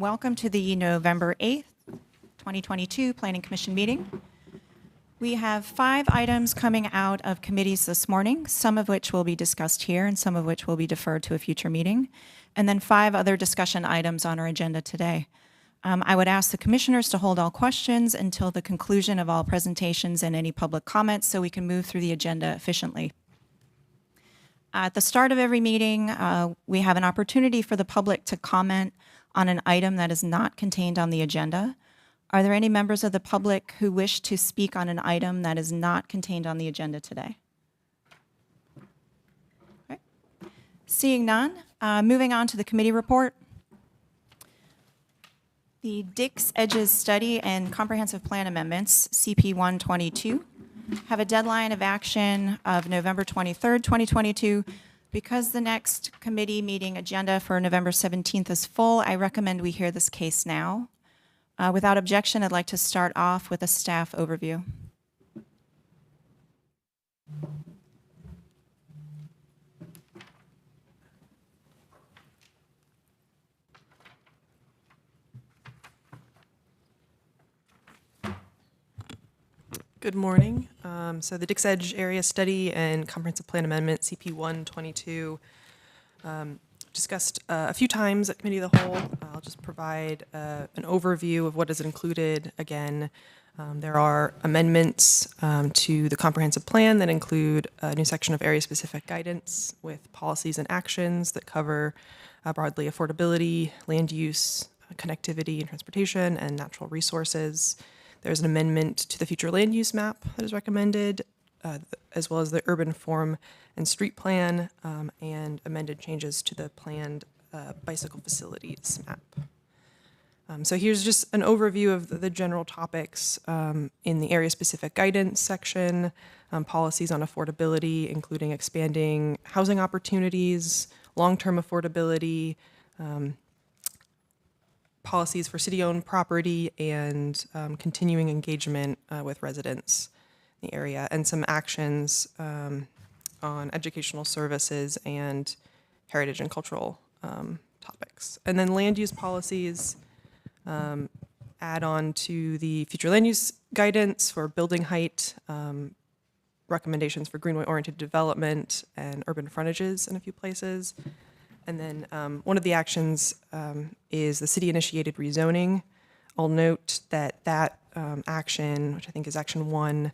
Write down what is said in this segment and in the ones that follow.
welcome to the November 8th, 2022 Planning Commission meeting. We have 5 items coming out of committees this morning, some of which will be discussed here and some of which will be deferred to a future meeting, and then 5 other discussion items on our agenda today. I would ask the commissioners to hold all questions until the conclusion of all presentations and any public comments so we can move through the agenda efficiently. At the start of every meeting, we have an opportunity for the public to comment on an item that is not contained on the agenda. Are there any members of the public who wish to speak on an item that is not contained on the agenda today? Okay. Seeing none, moving on to the committee report. The Dix Edges Study and Comprehensive Plan Amendments, CP 122, have a deadline of action of November 23rd, 2022. Because the next committee meeting agenda for November 17th is full, I recommend we hear this case now. Without objection, I'd like to start off with a staff overview. Good morning. So the Dix Edge Area Study and Comprehensive Plan Amendment, CP 122, discussed a few times at Committee of the Whole. I'll just provide an overview of what is included. Again, there are amendments to the comprehensive plan that include a new section of area-specific guidance with policies and actions that cover broadly affordability, land use, connectivity and transportation, and natural resources. There's an amendment to the future land use map that is recommended, as well as the urban form and street plan, and amended changes to the planned bicycle facilities map. So here's just an overview of the general topics in the area-specific guidance section, policies on affordability, including expanding housing opportunities, long-term affordability, policies for city-owned property, and continuing engagement with residents in the area, and some actions on educational services and heritage and cultural topics. And then land use policies add on to the future land use guidance for building height, recommendations for greenway-oriented development and urban frontages in a few places. And then one of the actions is the city-initiated rezoning. I'll note that action, which I think is action 1,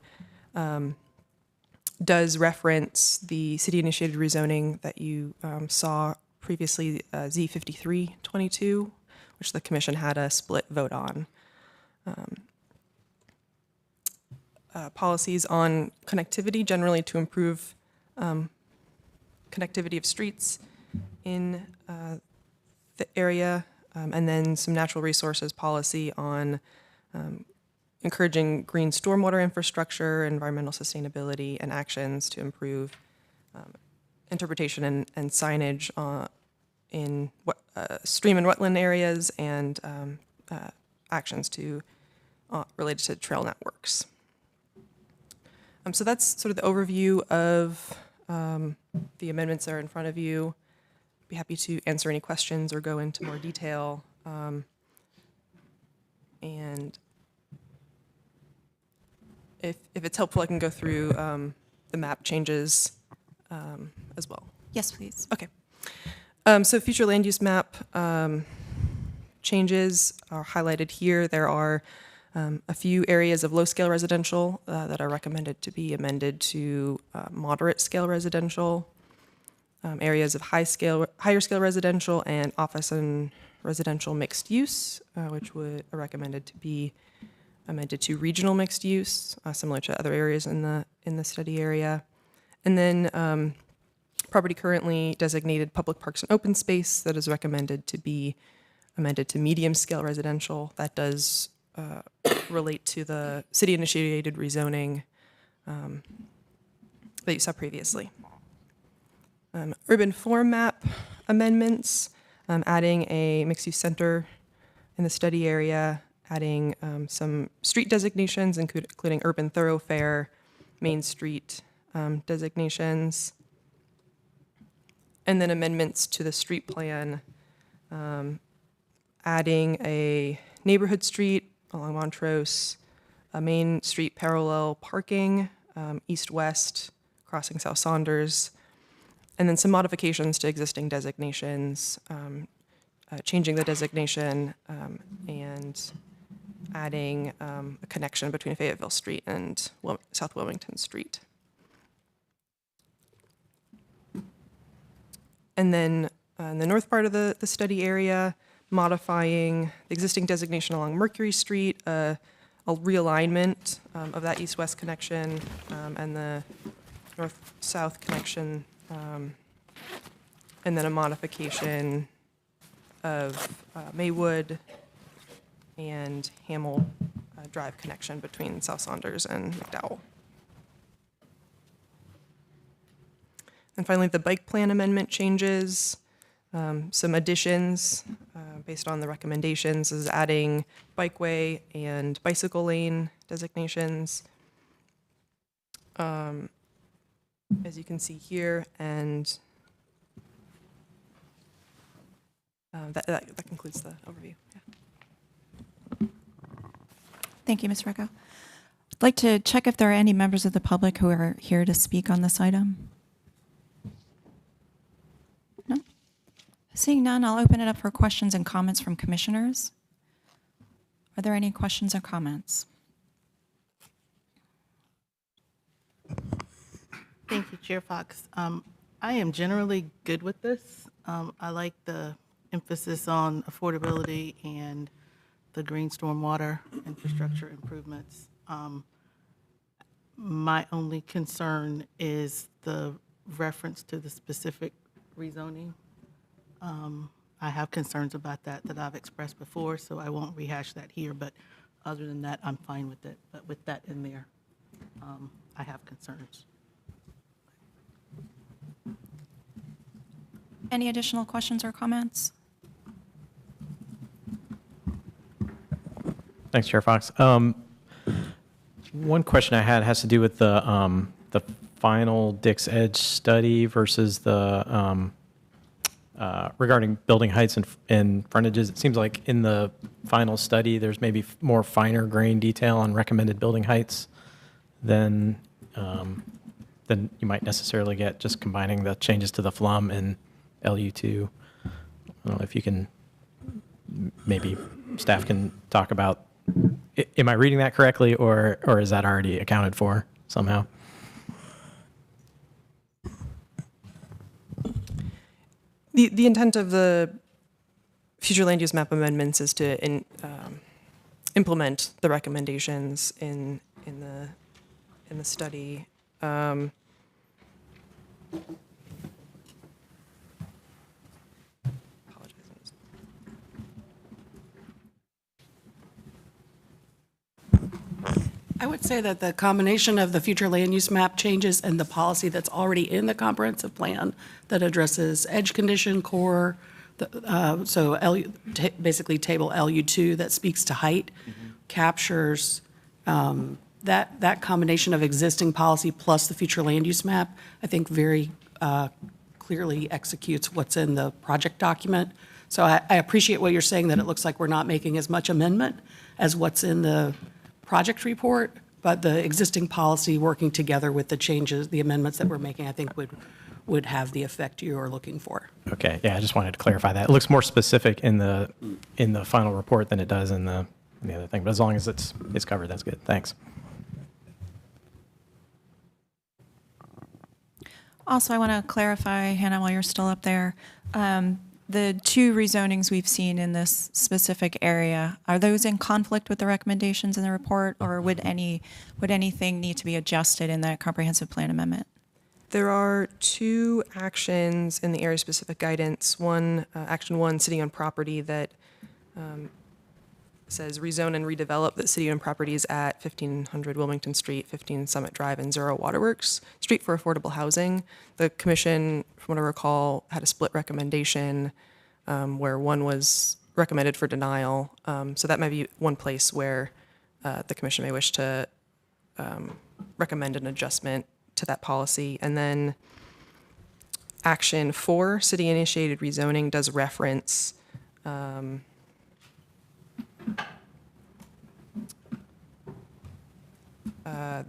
does reference the city-initiated rezoning that you saw previously, Z5322, which the commission had a split vote on. Policies on connectivity, generally to improve connectivity of streets in the area, and then some natural resources policy on encouraging green stormwater infrastructure, environmental sustainability, and actions to improve interpretation and signage in stream and wetland areas, and actions to related to trail networks. So that's sort of the overview of the amendments that are in front of you. Be happy to answer any questions or go into more detail. And if it's helpful, I can go through the map changes as well. Yes, please. Okay. So future land use map changes are highlighted here. There are a few areas of low-scale residential that are recommended to be amended to moderate-scale residential. Areas of higher scale residential and office and residential mixed use, which are recommended to be amended to regional mixed use, similar to other areas in the study area. And then property currently designated public parks and open space that is recommended to be amended to medium scale residential. That does relate to the city-initiated rezoning that you saw previously. Urban form map amendments, adding a mixed-use center in the study area, adding some street designations, including urban thoroughfare, Main Street designations, and then amendments to the street plan, adding a neighborhood street along Montrose, a main street parallel parking, east-west, crossing South Saunders, and then some modifications to existing designations, changing the designation and adding a connection between Fayetteville Street and South Wilmington Street. And then in the north part of the study area, modifying the existing designation along Mercury Street, a realignment of that east-west connection and the north-south connection, and then a modification of Maywood and Hamel Drive connection between South Saunders and McDowell. And finally, the bike plan amendment changes, some additions based on the recommendations is adding bikeway and bicycle lane designations, as you can see here, and that concludes the overview. Yeah. Thank you, Ms. Recco. I'd like to check if there are any members of the public who are here to speak on this item. No? Seeing none, I'll open it up for questions and comments from commissioners. Are there any questions or comments? Thank you, Chair Fox. I am generally good with this. I like the emphasis on affordability and the green stormwater infrastructure improvements. My only concern is the reference to the specific rezoning. I have concerns about that I've expressed before, so I won't rehash that here, but other than that, I'm fine with it. But with that in there, I have concerns. Any additional questions or comments? Thanks, Chair Fox. One question I had has to do with the final Dix Edge study versus the regarding building heights and frontages. It seems like in the final study, there's maybe more finer grain detail on recommended building heights than you might necessarily get just combining the changes to the FLUM and LU2. I don't know if you can, maybe staff can talk about, am I reading that correctly, or is that already accounted for somehow? The intent of the future land use map amendments is to implement the recommendations in the study. I would say that the combination of the future land use map changes and the policy that's already in the comprehensive plan that addresses edge condition, core, basically table LU2 that speaks to height, captures that combination of existing policy plus the future land use map, I think very clearly executes what's in the project document. So I appreciate what you're saying, that it looks like we're not making as much amendment as what's in the project report, but the existing policy working together with the changes, the amendments that we're making, I think would have the effect you are looking for. Okay, yeah, I just wanted to clarify that. It looks more specific in the final report than it does in the other thing, but as long as it's covered, that's good. Thanks. Also, I want to clarify, Hannah, while you're still up there, the two rezonings we've seen in this specific area, are those in conflict with the recommendations in the report, or would anything need to be adjusted in that comprehensive plan amendment? There are two actions in the area-specific guidance. One, Action 1, city owned property, that says rezone and redevelop the city owned properties at 1500 Wilmington Street, 15 Summit Drive, and 0 Waterworks Street for affordable housing. The commission, from what I recall, had a split recommendation where one was recommended for denial. So that might be one place where the commission may wish to recommend an adjustment to that policy. And then Action 4, city-initiated rezoning, does reference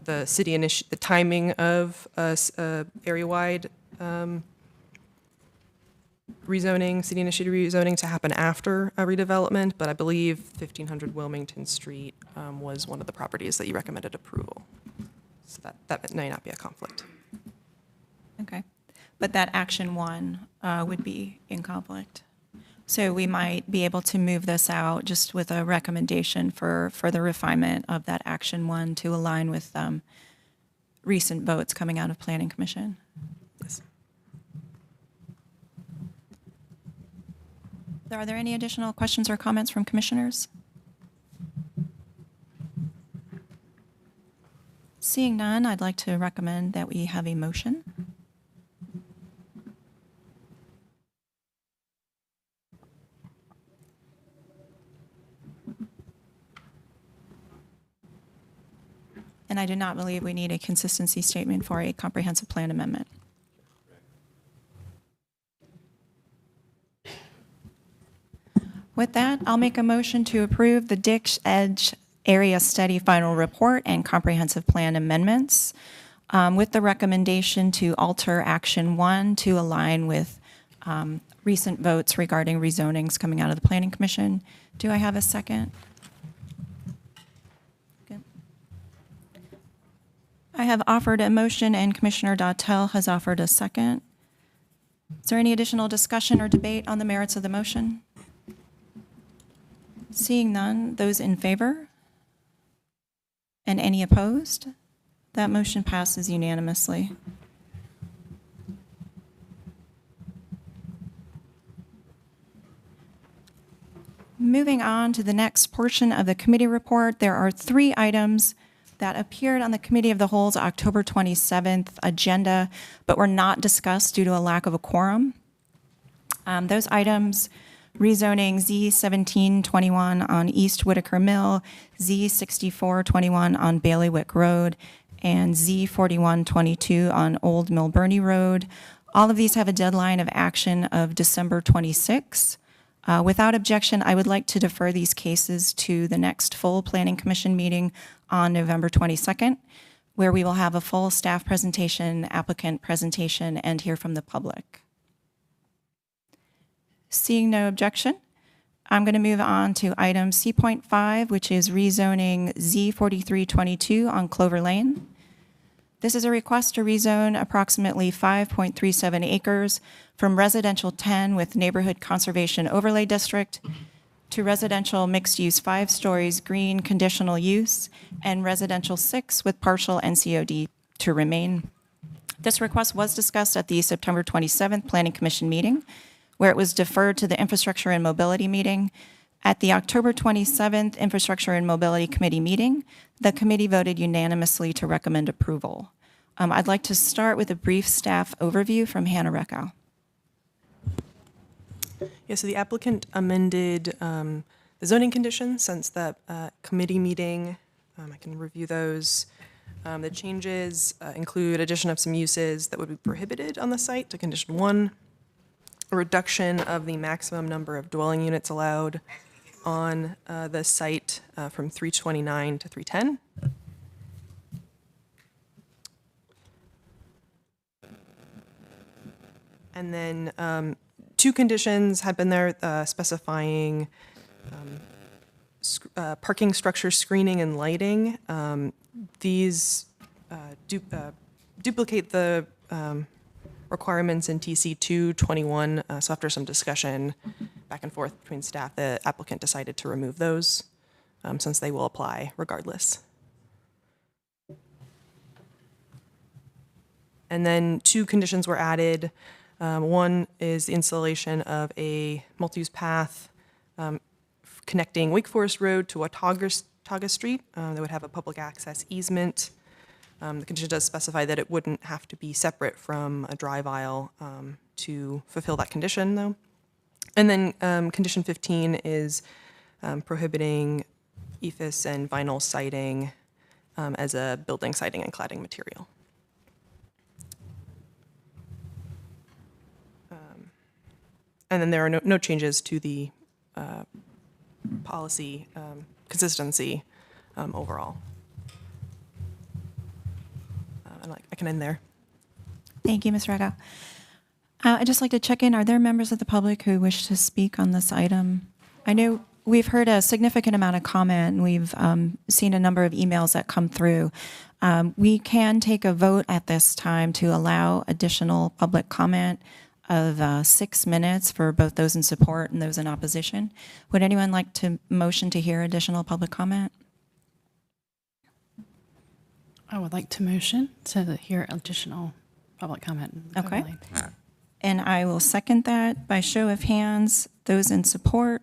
the timing of area-wide rezoning, city-initiated rezoning to happen after a redevelopment, but I believe 1500 Wilmington Street was one of the properties that you recommended approval. So that may not be a conflict. Okay. But that action one would be in conflict. So we might be able to move this out just with a recommendation for further refinement of that action one to align with recent votes coming out of Planning Commission. Yes. Are there any additional questions or comments from commissioners? Seeing none, I'd like to recommend that we have a motion. And I do not believe we need a consistency statement for a comprehensive plan amendment. With that, I'll make a motion to approve the Dix Edge Area Study Final Report and Comprehensive Plan amendments with the recommendation to alter Action 1 to align with recent votes regarding rezonings coming out of the Planning Commission. Do I have a second? Good. I have offered a motion and Commissioner Dautel has offered a second. Is there any additional discussion or debate on the merits of the motion? Seeing none, those in favor? And any opposed? That motion passes unanimously. Moving on to the next portion of the committee report, there are 3 items that appeared on the Committee of the Whole's October 27th agenda, but were not discussed due to a lack of a quorum. Those items: rezoning Z1721 on East Whitaker Mill, Z6421 on Bailiwick Road, and Z4122 on Old Milburnie Road. All of these have a deadline of action of December 26. Without objection, I would like to defer these cases to the next full Planning Commission meeting on November 22nd, where we will have a full staff presentation, applicant presentation, and hear from the public. Seeing no objection, I'm going to move on to item C.5, which is rezoning Z4322 on Clover Lane. This is a request to rezone approximately 5.37 acres from residential 10 with neighborhood conservation overlay district to residential mixed-use 5 stories green conditional use and residential 6 with partial NCOD to remain. This request was discussed at the September 27th Planning Commission meeting, where it was deferred to the Infrastructure and Mobility meeting. At the October 27th Infrastructure and Mobility Committee meeting, the committee voted unanimously to recommend approval. I'd like to start with a brief staff overview from Hannah Reckow. Yeah, so the applicant amended the zoning conditions since that committee meeting. I can review those. The changes include addition of some uses that would be prohibited on the site to condition 1, a reduction of the maximum number of dwelling units allowed on the site from 329 to 310. And then 2 conditions had been there specifying parking structure screening and lighting. These duplicate the requirements in TC 221. So after some discussion back and forth between staff, the applicant decided to remove those since they will apply regardless. And then 2 conditions were added. One is the installation of a multi-use path connecting Wake Forest Road to Watauga Street that would have a public access easement. The condition does specify that it wouldn't have to be separate from a drive aisle to fulfill that condition, though. And then condition 15 is prohibiting ephes and vinyl siding as a building siding and cladding material. And then there are no changes to the policy consistency overall. and I can end there. Thank you, Ms. Rego. I'd just like to check in. Are there members of the public who wish to speak on this item? I know we've heard a significant amount of comment, and we've seen a number of emails that come through. We can take a vote at this time to allow additional public comment of 6 minutes for both those in support and those in opposition. Would anyone like to motion to hear additional public comment? I would like to motion to hear additional public comment. Okay. And I will second that by show of hands. Those in support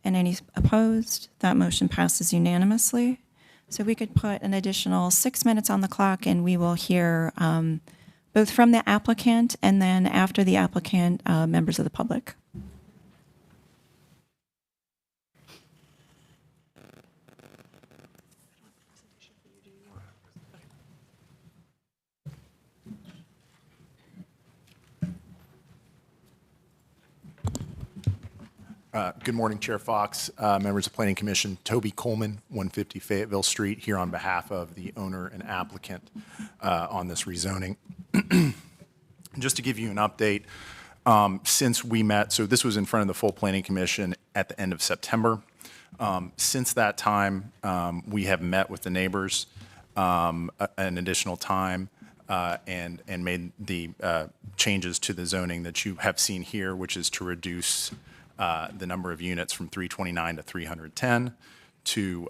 and any opposed, that motion passes unanimously. So we could put an additional 6 minutes on the clock, and we will hear both from the applicant and then after the applicant, members of the public. Good morning, Chair Fox, members of Planning Commission. Toby Coleman, 150 Fayetteville Street, here on behalf of the owner and applicant on this rezoning. Just to give you an update, since we met, so this was in front of the full Planning Commission at the end of September. Since that time, we have met with the neighbors an additional time and made the changes to the zoning that you have seen here, which is to reduce the number of units from 329 to 310, to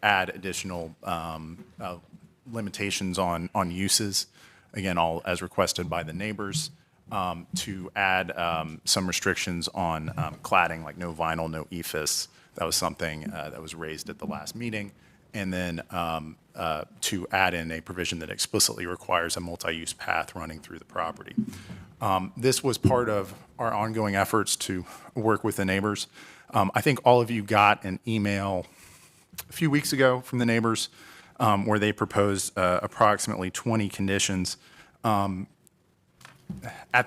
add additional limitations on uses, again, all as requested by the neighbors, to add some restrictions on cladding, like no vinyl, no EFIS. That was something that was raised at the last meeting. And then to add in a provision that explicitly requires a multi-use path running through the property. This was part of our ongoing efforts to work with the neighbors. I think all of you got an email a few weeks ago from the neighbors where they proposed approximately 20 conditions. At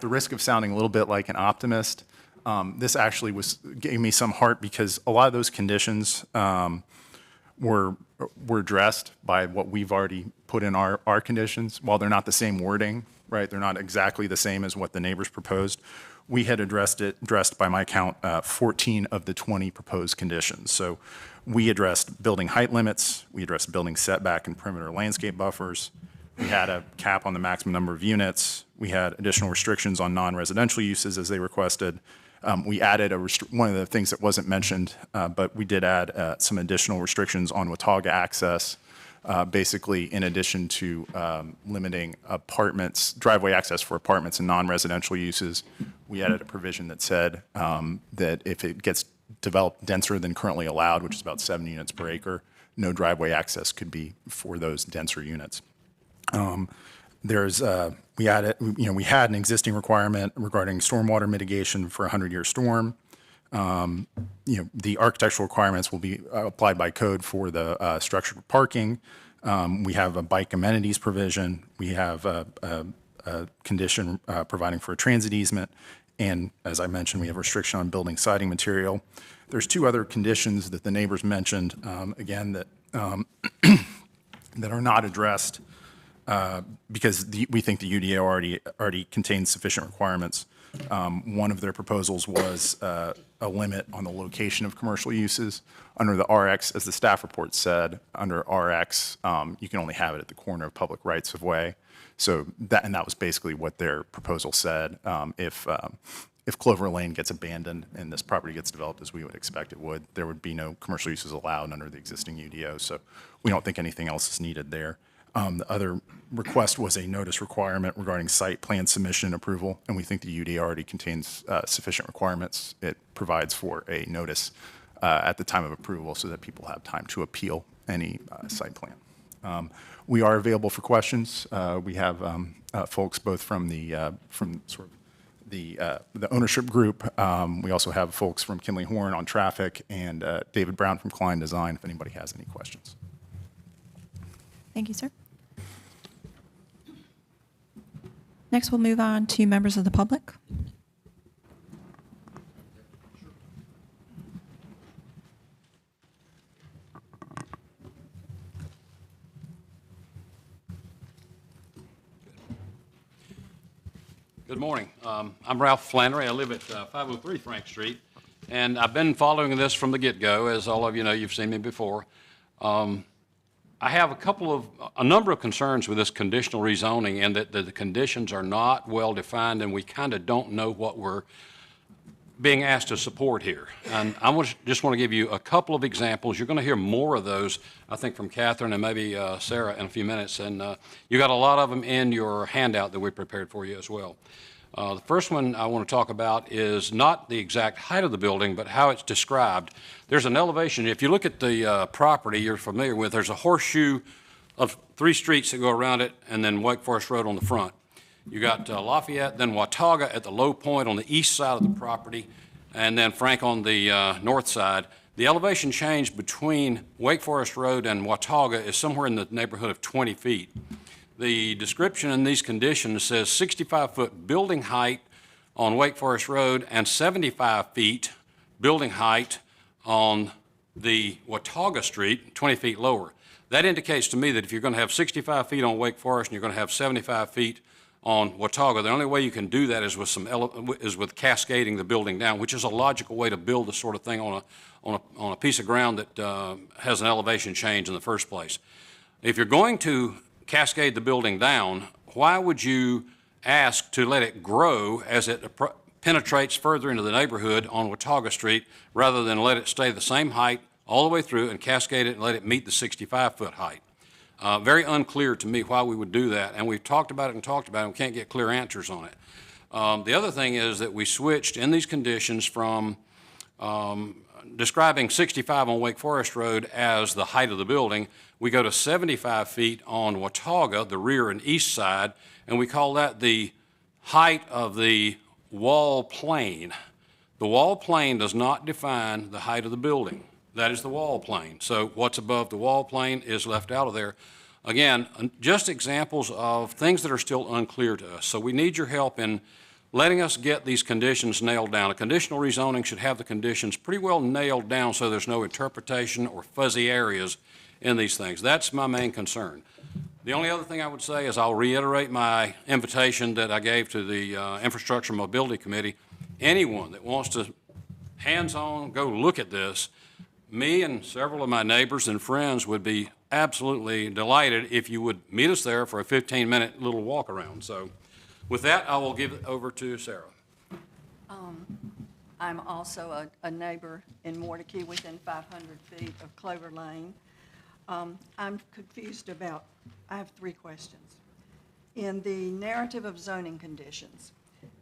the risk of sounding a little bit like an optimist, this actually gave me some heart, because a lot of those conditions were addressed by what we've already put in our conditions. While they're not the same wording, right? They're not exactly the same as what the neighbors proposed. We had addressed by my count, 14 of the 20 proposed conditions. So we addressed building height limits, we addressed building setback and perimeter landscape buffers, we had a cap on the maximum number of units, we had additional restrictions on non-residential uses as they requested. We added one of the things that wasn't mentioned, but we did add some additional restrictions on Watauga access. Basically, in addition to limiting apartments, driveway access for apartments and non-residential uses, we added a provision that said that if it gets developed denser than currently allowed, which is about 7 units per acre, no driveway access could be for those denser units. We had an existing requirement regarding stormwater mitigation for a 100-year storm. The architectural requirements will be applied by code for the structured parking. We have a bike amenities provision. We have a condition providing for a transit easement. And as I mentioned, we have restriction on building siding material. There's 2 other conditions that the neighbors mentioned, again, that that are not addressed because we think the UDO already contains sufficient requirements. One of their proposals was a limit on the location of commercial uses. Under the RX, as the staff report said, under RX, you can only have it at the corner of public rights of way. So that was basically what their proposal said. If Clover Lane gets abandoned and this property gets developed as we would expect it would, there would be no commercial uses allowed under the existing UDO. So we don't think anything else is needed there. The other request was a notice requirement regarding site plan submission and approval, and we think the UD already contains sufficient requirements. It provides for a notice at the time of approval so that people have time to appeal any site plan. We are available for questions. We have folks both from the ownership group. We also have folks from Kinley Horn on traffic, and David Brown from Klein Design if anybody has any questions. Thank you, sir. Next, we'll move on to members of the public. Good morning. I'm Ralph Flannery. I live at 503 Frank Street, and I've been following this from the get-go. As all of you know, you've seen me before. I have a number of concerns with this conditional rezoning, and that the conditions are not well-defined, and we kind of don't know what we're being asked to support here. And just want to give you a couple of examples. You're going to hear more of those, I think, from Catherine and maybe Sarah in a few minutes. And you got a lot of them in your handout that we prepared for you as well. The first one I want to talk about is not the exact height of the building, but how it's described. There's an elevation. If you look at the property you're familiar with, there's a horseshoe of 3 streets that go around it, and then Wake Forest Road on the front. You got Lafayette, then Watauga at the low point on the east side of the property, and then Frank on the north side. The elevation change between Wake Forest Road and Watauga is somewhere in the neighborhood of 20 feet. The description in these conditions says 65-foot building height on Wake Forest Road and 75 feet building height on the Watauga Street, 20 feet lower. That indicates to me that if you're going to have 65 feet on Wake Forest and you're going to have 75 feet on Watauga, the only way you can do that is with cascading the building down, which is a logical way to build this sort of thing on a piece of ground that has an elevation change in the first place. If you're going to cascade the building down, why would you ask to let it grow as it penetrates further into the neighborhood on Watauga Street rather than let it stay the same height all the way through and cascade it and let it meet the 65-foot height? Very unclear to me why we would do that, and we've talked about it and we can't get clear answers on it. The other thing is that we switched in these conditions from describing 65 on Wake Forest Road as the height of the building. We go to 75 feet on Watauga, the rear and east side, and we call that the height of the wall plane. The wall plane does not define the height of the building. That is the wall plane. So what's above the wall plane is left out of there. Again, just examples of things that are still unclear to us. So we need your help in letting us get these conditions nailed down. A conditional rezoning should have the conditions pretty well nailed down so there's no interpretation or fuzzy areas in these things. That's my main concern. The only other thing I would say is I'll reiterate my invitation that I gave to the Infrastructure Mobility Committee. Anyone that wants to hands-on go look at this, me and several of my neighbors and friends would be absolutely delighted if you would meet us there for a 15-minute little walk around. So with that, I will give it over to Sarah. I'm also a neighbor in Mordecai within 500 feet of Clover Lane. I'm confused about, I have 3 questions. In the narrative of zoning conditions,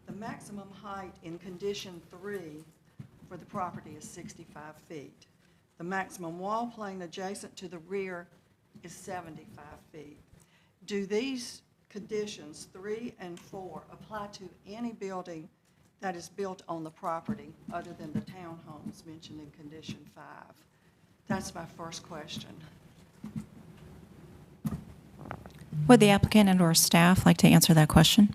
the maximum height in condition 3 for the property is 65 feet. The maximum wall plane adjacent to the rear is 75 feet. Do these conditions 3 and 4 apply to any building that is built on the property other than the townhomes mentioned in condition 5? That's my first question. Would the applicant and/or staff like to answer that question?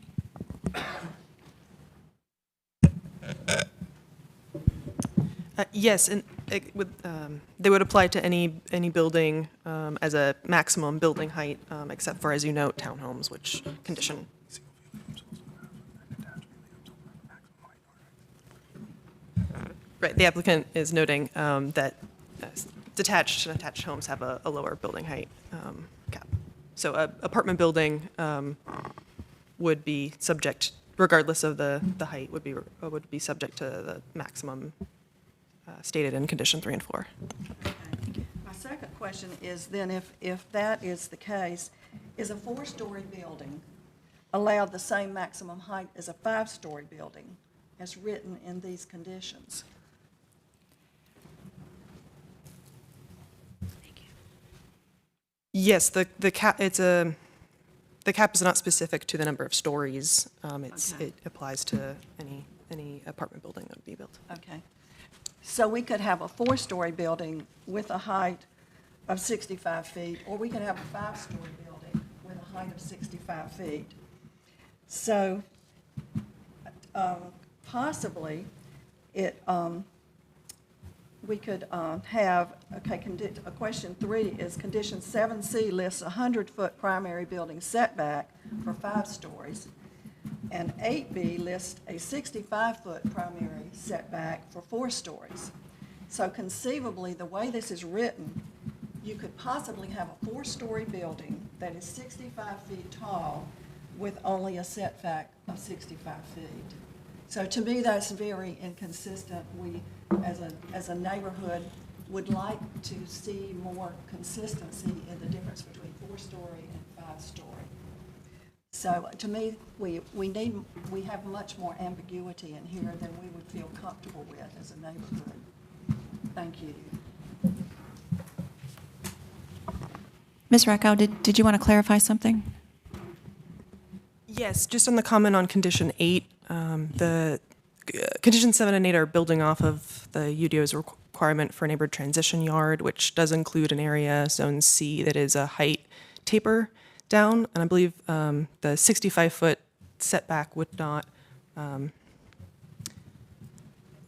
Yes, and they would apply to any building as a maximum building height, except for, as you note, townhomes, which condition. Right, the applicant is noting that detached and attached homes have a lower building height cap. So a apartment building would be subject, regardless of the height, would be subject to the maximum stated in condition 3 and 4. Okay. My second question is then if that is the case, is a 4-story building allowed the same maximum height as a 5-story building as written in these conditions? Yes, the cap the cap is not specific to the number of stories. Okay. It applies to any apartment building that would be built. Okay. So we could have a 4-story building with a height of 65 feet, or we could have a 5-story building with a height of 65 feet. So possibly we could have, question 3 is condition 7C lists a 100-foot primary building setback for 5 stories. And 8B lists a 65-foot primary setback for 4 stories. So conceivably, the way this is written, you could possibly have a 4-story building that is 65 feet tall with only a setback of 65 feet. So to me, that's very inconsistent. We, as a neighborhood, would like to see more consistency in the difference between 4-story and 5-story. So to me, we have much more ambiguity in here than we would feel comfortable with as a neighborhood. Thank you. Ms. Rackow, did you want to clarify something? Yes, just on the comment on condition 8, the condition 7 and 8 are building off of the UDO's requirement for neighborhood transition yard, which does include an area, zone C, that is a height taper down. And I believe the 65-foot setback would not, under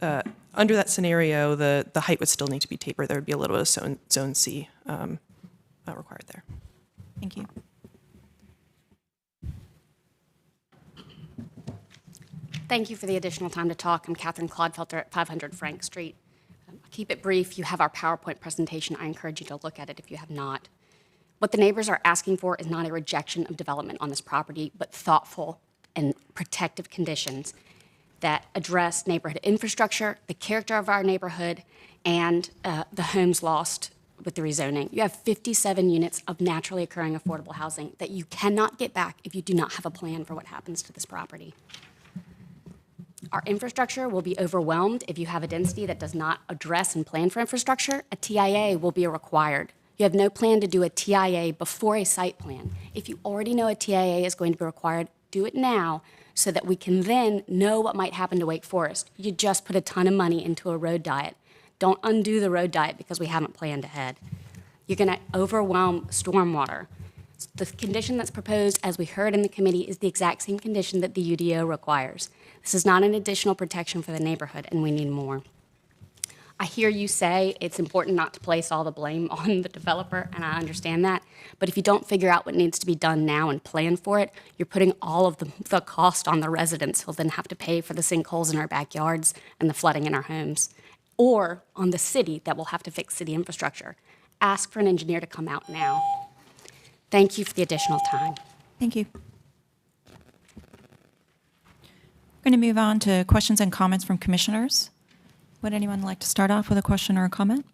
that scenario, the height would still need to be tapered. There would be a little bit of zone C required there. Thank you. Thank you for the additional time to talk. I'm Catherine Clodfelter at 500 Frank Street. I'll keep it brief. You have our PowerPoint presentation. I encourage you to look at it if you have not. What the neighbors are asking for is not a rejection of development on this property, but thoughtful and protective conditions that address neighborhood infrastructure, the character of our neighborhood, and the homes lost with the rezoning. You have 57 units of naturally occurring affordable housing that you cannot get back if you do not have a plan for what happens to this property. Our infrastructure will be overwhelmed if you have a density that does not address and plan for infrastructure. A TIA will be required. You have no plan to do a TIA before a site plan. If you already know a TIA is going to be required, do it now so that we can then know what might happen to Wake Forest. You just put a ton of money into a road diet. Don't undo the road diet because we haven't planned ahead. You're going to overwhelm stormwater. The condition that's proposed, as we heard in the committee, is the exact same condition that the UDO requires. This is not an additional protection for the neighborhood, and we need more. I hear you say it's important not to place all the blame on the developer, and I understand that. But if you don't figure out what needs to be done now and plan for it, you're putting all of the cost on the residents who'll then have to pay for the sinkholes in our backyards and the flooding in our homes, or on the city that will have to fix city infrastructure. Ask for an engineer to come out now. Thank you for the additional time. Thank you. We're going to move on to questions and comments from commissioners. Would anyone like to start off with a question or a comment?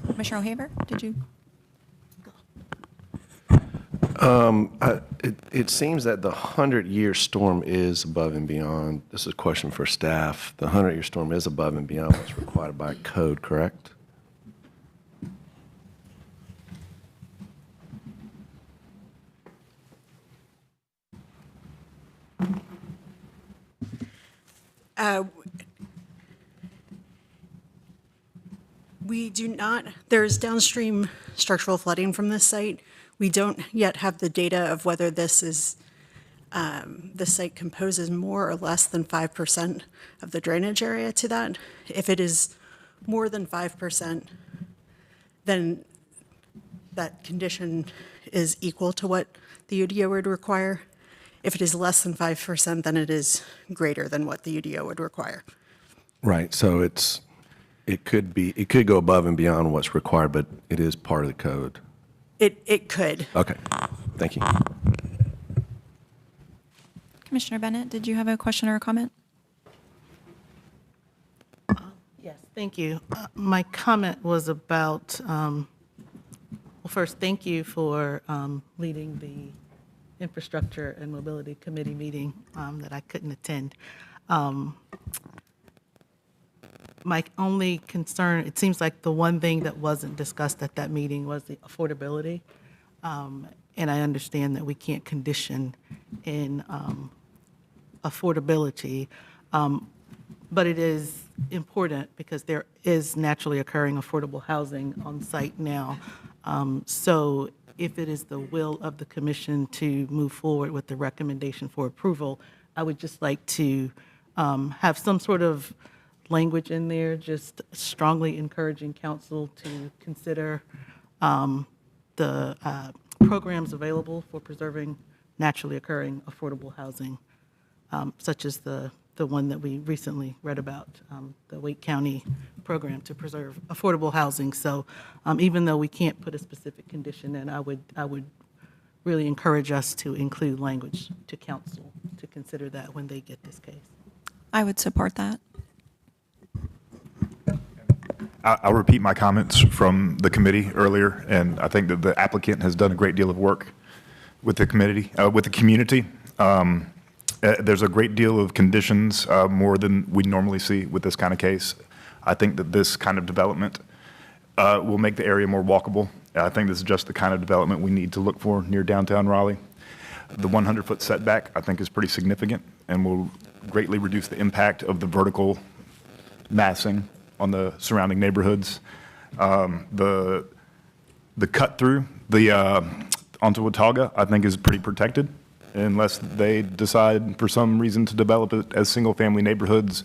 Commissioner O'Haver, did you? It seems that the 100-year storm is above and beyond. This is a question for staff. The 100-year storm is above and beyond what's required by code, correct? We do not, there's downstream structural flooding from this site. We don't yet have the data of whether this is, the site composes more or less than 5% of the drainage area to that. If it is more than 5%, then that condition is equal to what the UDO would require. If it is less than 5%, then it is greater than what the UDO would require. Right. So it could go above and beyond what's required, but it is part of the code. It could. Okay. Thank you. Commissioner Bennett, did you have a question or a comment? Yes, thank you. My comment was about, well, first, thank you for leading the Infrastructure and Mobility Committee meeting that I couldn't attend. My only concern, it seems like the one thing that wasn't discussed at that meeting was the affordability. And I understand that we can't condition in affordability, but it is important because there is naturally occurring affordable housing on site now. So if it is the will of the commission to move forward with the recommendation for approval, I would just like to have some sort of language in there, just strongly encouraging council to consider the programs available for preserving naturally occurring affordable housing, such as the one that we recently read about, the Wake County program to preserve affordable housing. So even though we can't put a specific condition in, I would really encourage us to include language to council to consider that when they get this case. I would support that. I'll repeat my comments from the committee earlier, and I think that the applicant has done a great deal of work with the committee, with the community. There's a great deal of conditions, more than we normally see with this kind of case. I think that this kind of development will make the area more walkable. I think this is just the kind of development we need to look for near downtown Raleigh. The 100-foot setback, I think, is pretty significant and will greatly reduce the impact of the vertical massing on the surrounding neighborhoods. The cut through onto Watauga, I think, is pretty protected unless they decide for some reason to develop it as single-family neighborhoods.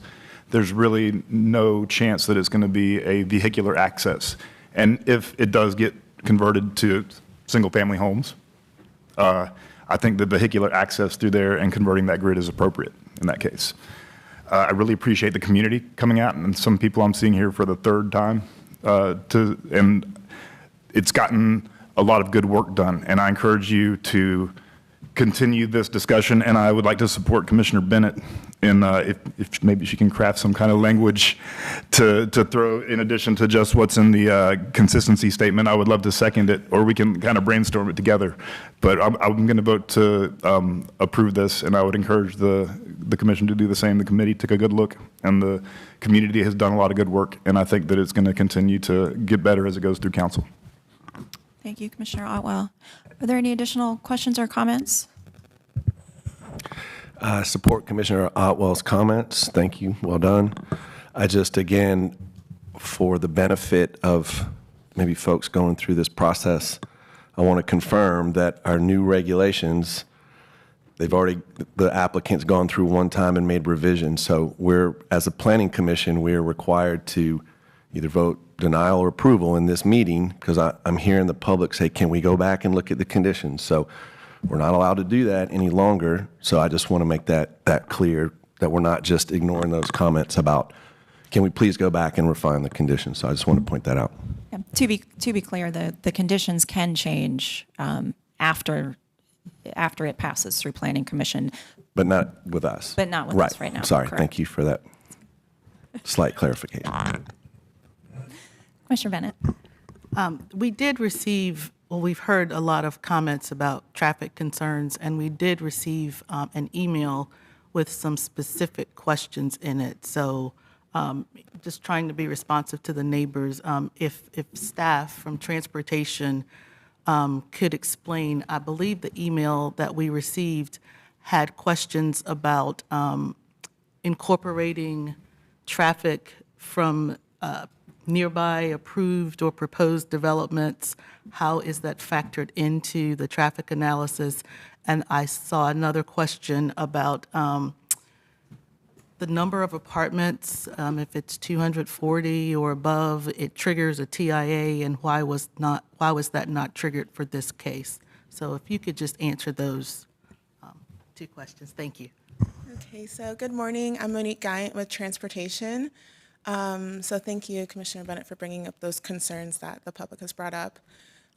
There's really no chance that it's going to be a vehicular access. And if it does get converted to single-family homes, I think the vehicular access through there and converting that grid is appropriate in that case. I really appreciate the community coming out, and some people I'm seeing here for the third time, and it's gotten a lot of good work done. And I encourage you to continue this discussion, and I would like to support Commissioner Bennett in if maybe she can craft some kind of language to throw in addition to just what's in the consistency statement. I would love to second it, or we can kind of brainstorm it together. But I'm going to vote to approve this, and I would encourage the commission to do the same. The committee took a good look, and the community has done a lot of good work, and I think that it's going to continue to get better as it goes through council. Thank you, Commissioner Otwell. Are there any additional questions or comments? Support Commissioner Otwell's comments. Thank you. Well done. I just, again, for the benefit of maybe folks going through this process, I want to confirm that our new regulations, the applicant's gone through one time and made revisions. So as a planning commission, we're required to either vote denial or approval in this meeting, because I'm hearing the public say, can we go back and look at the conditions? So we're not allowed to do that any longer. So I just want to make that clear, that we're not just ignoring those comments about, can we please go back and refine the conditions? So I just want to point that out. Yeah, to be clear, the conditions can change after it passes through Planning Commission. But not with us. But not with us right now. Sorry. Correct. Thank you for that slight clarification. Commissioner Bennett. We did receive, we've heard a lot of comments about traffic concerns, and we did receive an email with some specific questions in it. So just trying to be responsive to the neighbors. If staff from transportation could explain, I believe the email that we received had questions about incorporating traffic from nearby approved or proposed developments. How is that factored into the traffic analysis? And I saw another question about the number of apartments. If it's 240 or above, it triggers a TIA, and why was that not triggered for this case? So if you could just answer those two questions. Thank you. Okay, so good morning. I'm Monique Guyant with Transportation. So thank you, Commissioner Bennett, for bringing up those concerns that the public has brought up.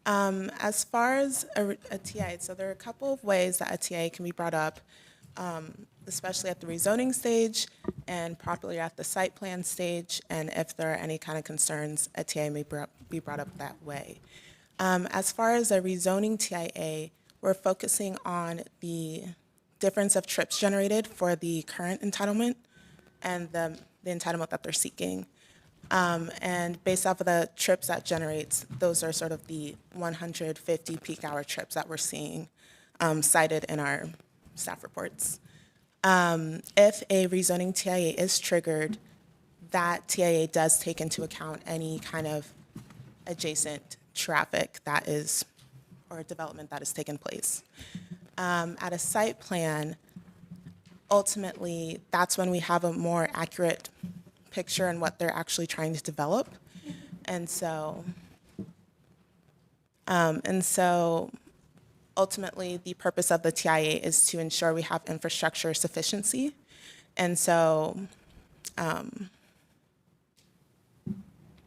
As far as a TIA, so there are a couple of ways that a TIA can be brought up, especially at the rezoning stage and properly at the site plan stage, and if there are any kind of concerns, a TIA may be brought up that way. As far as a rezoning TIA, we're focusing on the difference of trips generated for the current entitlement and the entitlement that they're seeking. And based off of the trips that generates, those are sort of the 150 peak hour trips that we're seeing cited in our staff reports. If a rezoning TIA is triggered, that TIA does take into account any kind of adjacent traffic that is, or development that has taken place. At a site plan, ultimately, that's when we have a more accurate picture and what they're actually trying to develop. And so ultimately, the purpose of the TIA is to ensure we have infrastructure sufficiency. And so,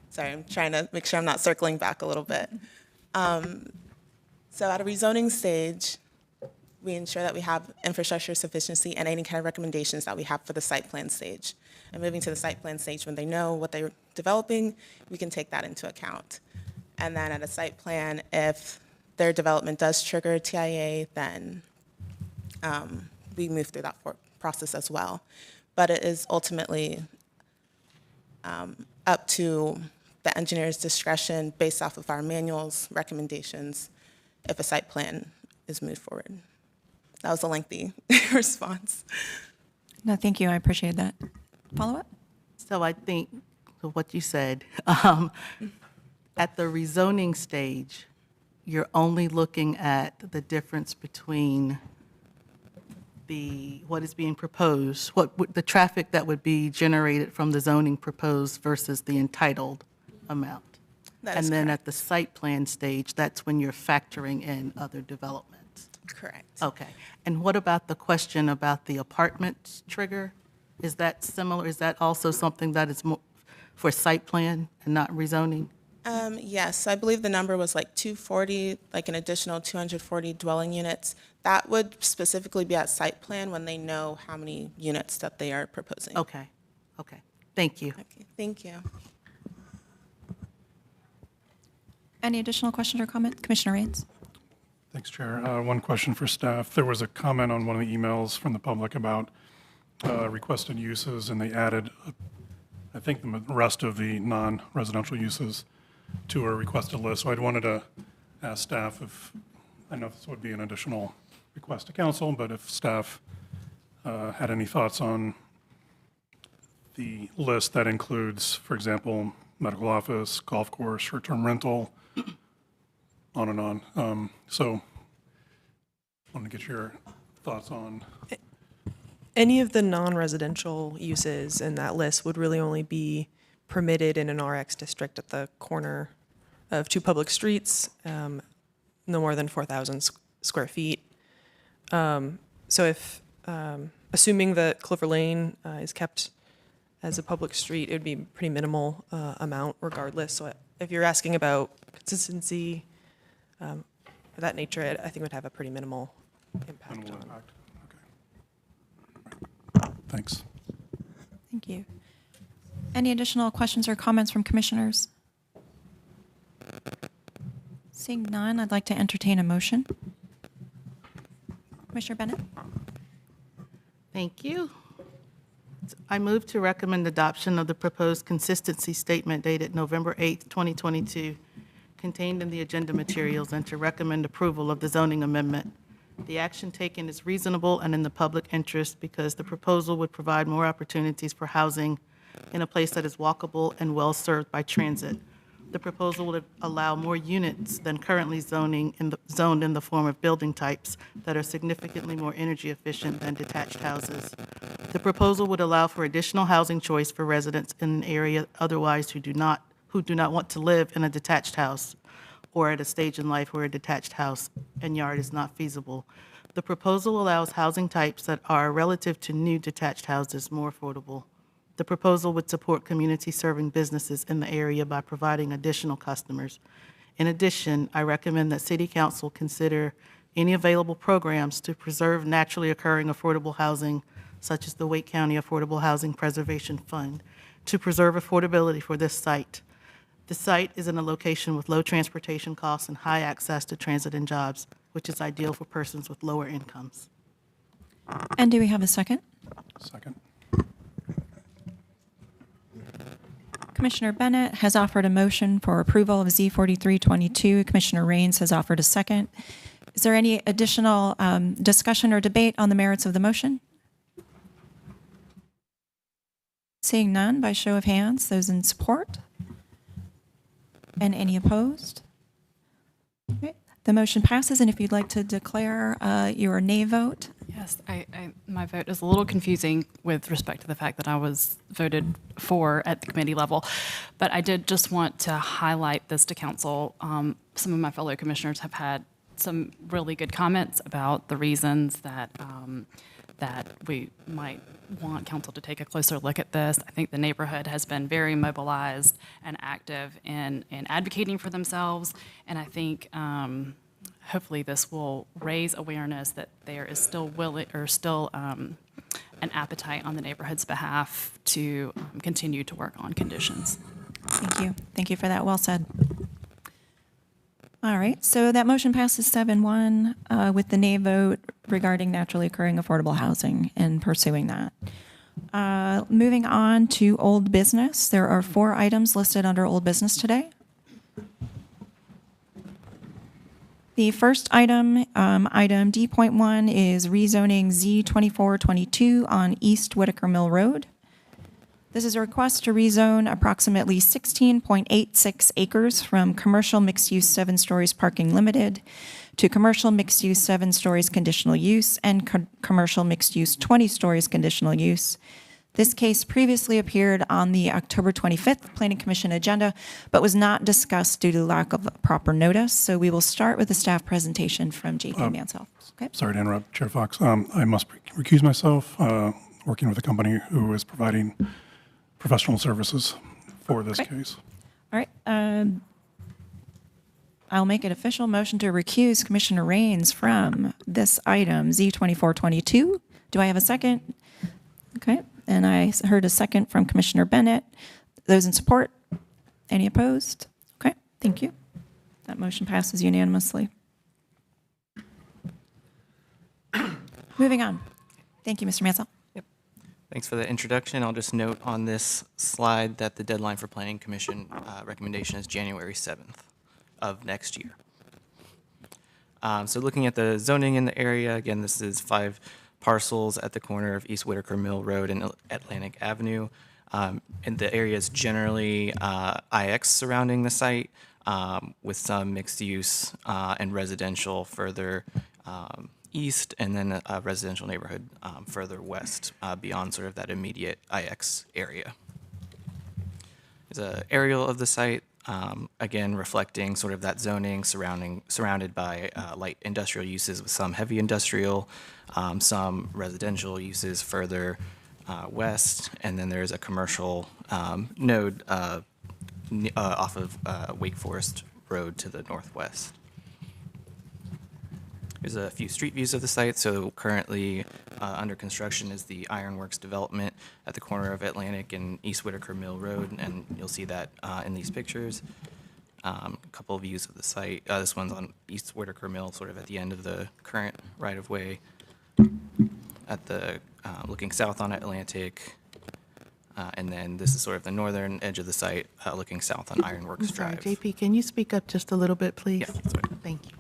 sorry, I'm trying to make sure I'm not circling back a little bit. So at a rezoning stage, we ensure that we have infrastructure sufficiency and any kind of recommendations that we have for the site plan stage. And moving to the site plan stage, when they know what they're developing, we can take that into account. And then at a site plan, if their development does trigger TIA, then we move through that process as well. But it is ultimately up to the engineer's discretion based off of our manuals, recommendations, if a site plan is moved forward. That was a lengthy response. No, thank you. I appreciate that. Follow-up? So I think what you said, at the rezoning stage, you're only looking at the difference between what is being proposed, the traffic that would be generated from the zoning proposed versus the entitled amount. That is And then correct. at the site plan stage, that's when you're factoring in other developments. Correct. Okay. And what about the question about the apartment trigger? Is that similar? Is that also something that is more for site plan and not rezoning? Yes, I believe the number was like 240, like an additional 240 dwelling units. That would specifically be at site plan when they know how many units that they are proposing. Okay. Okay. Thank you. Okay, thank you. Any additional questions or comments? Commissioner Rains? Thanks, Chair. One question for staff. There was a comment on one of the emails from the public about requested uses, and they added, I think, the rest of the non-residential uses to a requested list. So I'd wanted to ask staff if, I know this would be an additional request to council, but if staff had any thoughts on the list that includes, for example, medical office, golf course, short-term rental, on and on. So I wanted to get your thoughts on. Any of the non-residential uses in that list would really only be permitted in an RX district at the corner of two public streets, no more than 4,000 square feet. So if, assuming that Clover Lane is kept as a public street, it would be a pretty minimal amount regardless. So if you're asking about consistency, of that nature, I think it would have a pretty minimal impact. Minimal on- impact. Okay. Thanks. Thank you. Any additional questions or comments from commissioners? Seeing none, I'd like to entertain a motion. Commissioner Bennett? Thank you. I move to recommend adoption of the proposed consistency statement dated November 8th, 2022, contained in the agenda materials, and to recommend approval of the zoning amendment. The action taken is reasonable and in the public interest because the proposal would provide more opportunities for housing in a place that is walkable and well-served by transit. The proposal would allow more units than currently zoned in the form of building types that are significantly more energy efficient than detached houses. The proposal would allow for additional housing choice for residents in an area otherwise who do not want to live in a detached house or at a stage in life where a detached house and yard is not feasible. The proposal allows housing types that are relative to new detached houses more affordable. The proposal would support community-serving businesses in the area by providing additional customers. In addition, I recommend that City Council consider any available programs to preserve naturally occurring affordable housing, such as the Wake County Affordable Housing Preservation Fund, to preserve affordability for this site. The site is in a location with low transportation costs and high access to transit and jobs, which is ideal for persons with lower incomes. And do we have a second? Second. Commissioner Bennett has offered a motion for approval of Z4322. Commissioner Rains has offered a second. Is there any additional discussion or debate on the merits of the motion? Seeing none, by show of hands, those in support? And any opposed? Okay. The motion passes, and if you'd like to declare your nay vote. Yes, my vote is a little confusing with respect to the fact that I was voted for at the committee level, but I did just want to highlight this to council. Some of my fellow commissioners have had some really good comments about the reasons that that we might want council to take a closer look at this. I think the neighborhood has been very mobilized and active in advocating for themselves, and I think hopefully this will raise awareness that there is still an appetite on the neighborhood's behalf to continue to work on conditions. Thank you. Thank you for that. Well said. All right, so that motion passes 7-1 with the nay vote regarding naturally occurring affordable housing and pursuing that. Moving on to old business, there are 4 items listed under old business today. The first item, item D.1, is rezoning Z2422 on East Whitaker Mill Road. This is a request to rezone approximately 16.86 acres from commercial mixed-use 7 stories parking limited to commercial mixed-use 7 stories conditional use and commercial mixed-use 20 stories conditional use. This case previously appeared on the October 25th Planning Commission agenda, but was not discussed due to lack of proper notice. So we will start with the staff presentation from J.P. Mansell. Okay. Sorry to interrupt, Chair Fox. I must recuse myself, working with a company who is providing professional services for this case. All right. I'll make an official motion to recuse Commissioner Rains from this item, Z2422. Do I have a second? Okay. And I heard a second from Commissioner Bennett. Those in support? Any opposed? Okay. Thank you. That motion passes unanimously. Moving on. Thank you, Mr. Mansell. Thanks for the introduction. I'll just note on this slide that the deadline for Planning Commission recommendation is January 7th of next year. So looking at the zoning in the area, again, this is 5 parcels at the corner of East Whitaker Mill Road and Atlantic Avenue. And the area is generally IX surrounding the site with some mixed use and residential further east, and then a residential neighborhood further west beyond sort of that immediate IX area. There's an aerial of the site, again reflecting sort of that zoning surrounded by light industrial uses with some heavy industrial, some residential uses further west, and then there's a commercial node off of Wake Forest Road to the northwest. There's a few street views of the site. So currently under construction is the Ironworks development at the corner of Atlantic and East Whitaker Mill Road, and you'll see that in these pictures. A couple of views of the site. This one's on East Whitaker Mill, sort of at the end of the current right-of-way. At the looking south on Atlantic, and then this is sort of the northern edge of the site, looking south on Ironworks I'm sorry, Drive. JP, can you speak up just a little bit, please? Yeah, that's right. Thank you.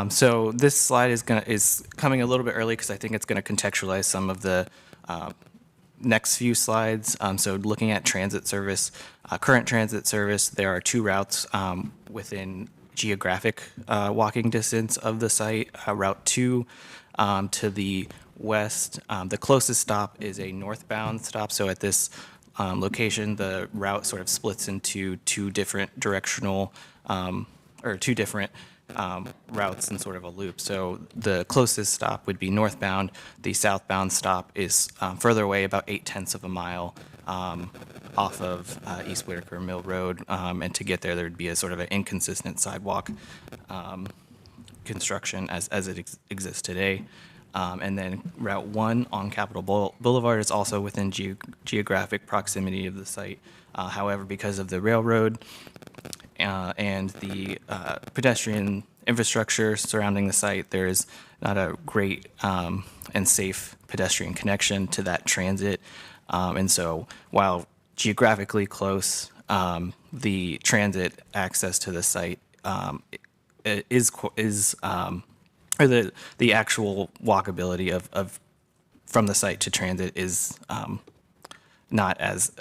So this slide is coming a little bit early because I think it's going to contextualize some of the next few slides. So looking at transit service, current transit service, there are 2 routes within geographic walking distance of the site. Route 2 to the west, the closest stop is a northbound stop. So at this location, the route sort of splits into 2 different directional or 2 different routes in sort of a loop. So the closest stop would be northbound. The southbound stop is further away, about 0.8 of a mile off of East Whitaker Mill Road. And to get there, there would be a sort of an inconsistent sidewalk construction as it exists today. And then Route 1 on Capitol Boulevard is also within geographic proximity of the site. However, because of the railroad and the pedestrian infrastructure surrounding the site, there's not a great and safe pedestrian connection to that transit. And so while geographically close, the transit access to the site or the actual walkability of from the site to transit is not as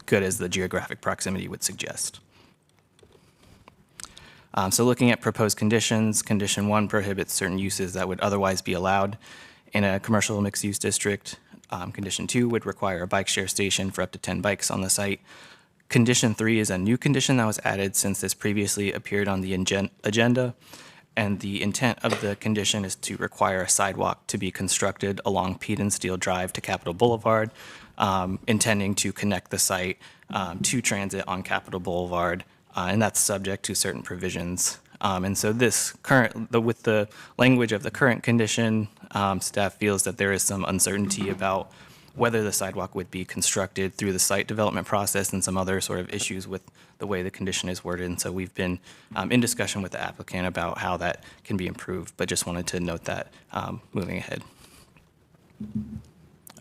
good as the geographic proximity would suggest. So looking at proposed conditions, Condition 1 prohibits certain uses that would otherwise be allowed in a commercial mixed-use district. Condition 2 would require a bike share station for up to 10 bikes on the site. Condition 3 is a new condition that was added since this previously appeared on the agenda. And the intent of the condition is to require a sidewalk to be constructed along Pete and Steele Drive to Capitol Boulevard, intending to connect the site to transit on Capitol Boulevard, and that's subject to certain provisions. And so with the language of the current condition, staff feels that there is some uncertainty about whether the sidewalk would be constructed through the site development process and some other sort of issues with the way the condition is worded. And so we've been in discussion with the applicant about how that can be improved, but just wanted to note that moving ahead.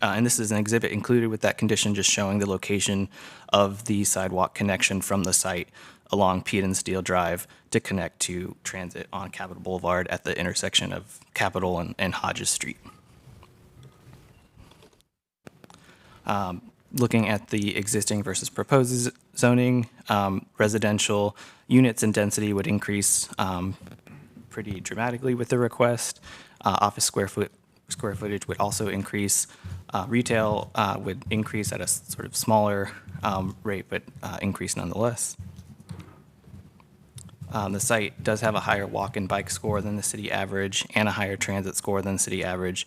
And this is an exhibit included with that condition, just showing the location of the sidewalk connection from the site along Pete and Steele Drive to connect to transit on Capitol Boulevard at the intersection of Capitol and Hodges Street. Looking at the existing versus proposed zoning, residential units and density would increase pretty dramatically with the request. Office square footage would also increase. Retail would increase at a sort of smaller rate, but increase nonetheless. The site does have a higher walk and bike score than the city average and a higher transit score than the city average.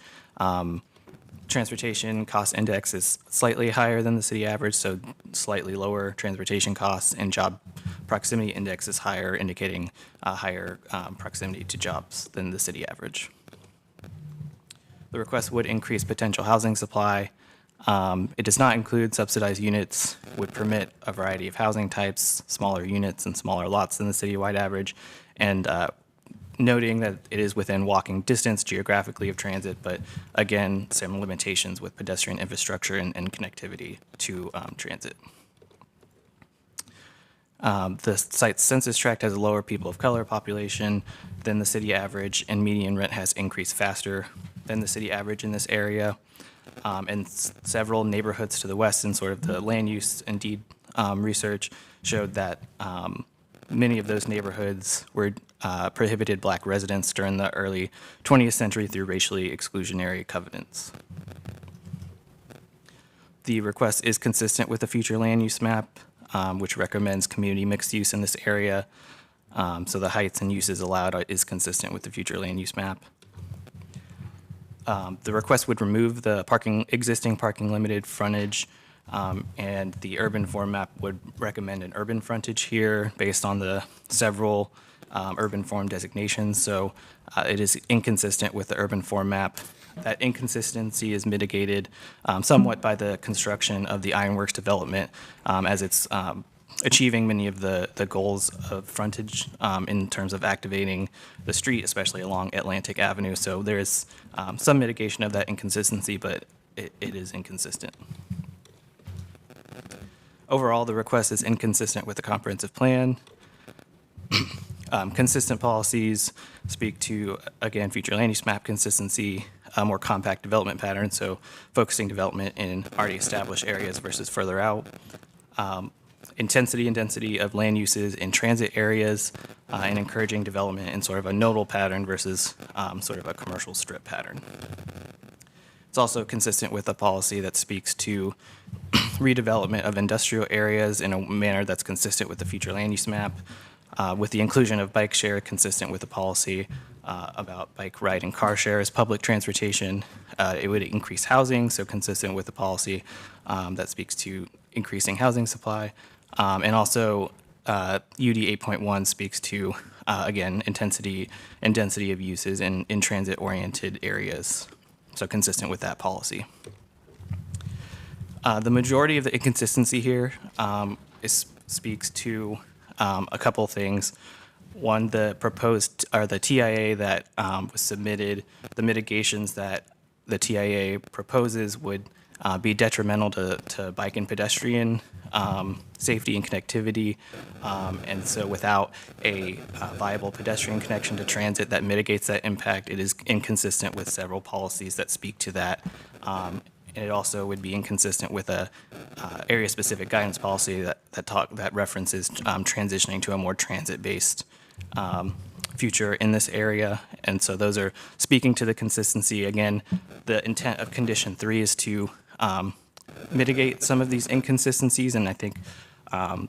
Transportation cost index is slightly higher than the city average, so slightly lower transportation costs, and job proximity index is higher, indicating a higher proximity to jobs than the city average. The request would increase potential housing supply. It does not include subsidized units, would permit a variety of housing types, smaller units and smaller lots than the citywide average, and noting that it is within walking distance geographically of transit, but again, some limitations with pedestrian infrastructure and connectivity to transit. The site's census tract has a lower people of color population than the city average, and median rent has increased faster than the city average in this area. And several neighborhoods to the west in sort of the land use and deed research showed that many of those neighborhoods were prohibited black residents during the early 20th century through racially exclusionary covenants. The request is consistent with the future land use map, which recommends community mixed use in this area. So the heights and uses allowed is consistent with the future land use map. The request would remove the existing parking limited frontage, and the urban form map would recommend an urban frontage here based on the several urban form designations. So it is inconsistent with the urban form map. That inconsistency is mitigated somewhat by the construction of the Ironworks development, as it's achieving many of the goals of frontage in terms of activating the street, especially along Atlantic Avenue. So there is some mitigation of that inconsistency, but it is inconsistent. Overall, the request is inconsistent with the comprehensive plan. Consistent policies speak to, again, future land use map consistency, a more compact development pattern, so focusing development in already established areas versus further out. Intensity and density of land uses in transit areas, and encouraging development in sort of a nodal pattern versus sort of a commercial strip pattern. It's also consistent with a policy that speaks to redevelopment of industrial areas in a manner that's consistent with the future land use map, with the inclusion of bike share consistent with the policy about bike ride and car share as public transportation. It would increase housing, so consistent with the policy that speaks to increasing housing supply. And also UD 8.1 speaks to, again, intensity and density of uses in transit-oriented areas, so consistent with that policy. The majority of the inconsistency here speaks to a couple things. One, the proposed, or the TIA that was submitted, the mitigations that the TIA proposes would be detrimental to bike and pedestrian safety and connectivity. And so without a viable pedestrian connection to transit that mitigates that impact, it is inconsistent with several policies that speak to that. And it also would be inconsistent with a area-specific guidance policy that references transitioning to a more transit-based future in this area. And so those are speaking to the consistency. Again, the intent of condition 3 is to mitigate some of these inconsistencies, and I think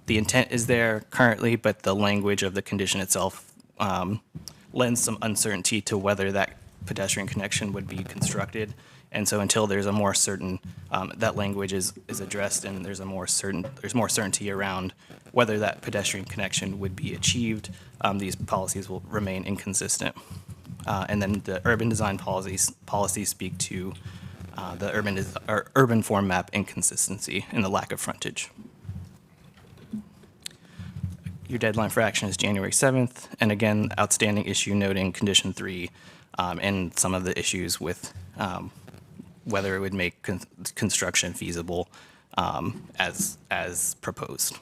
the intent is there currently, but the language of the condition itself lends some uncertainty to whether that pedestrian connection would be constructed. And so until there's a more certain, that language is addressed and there's more certainty around whether that pedestrian connection would be achieved, these policies will remain inconsistent. And then the urban design policies speak to the urban form map inconsistency and the lack of frontage. Your deadline for action is January 7th. And again, outstanding issue noting condition 3 and some of the issues with whether it would make construction feasible as proposed.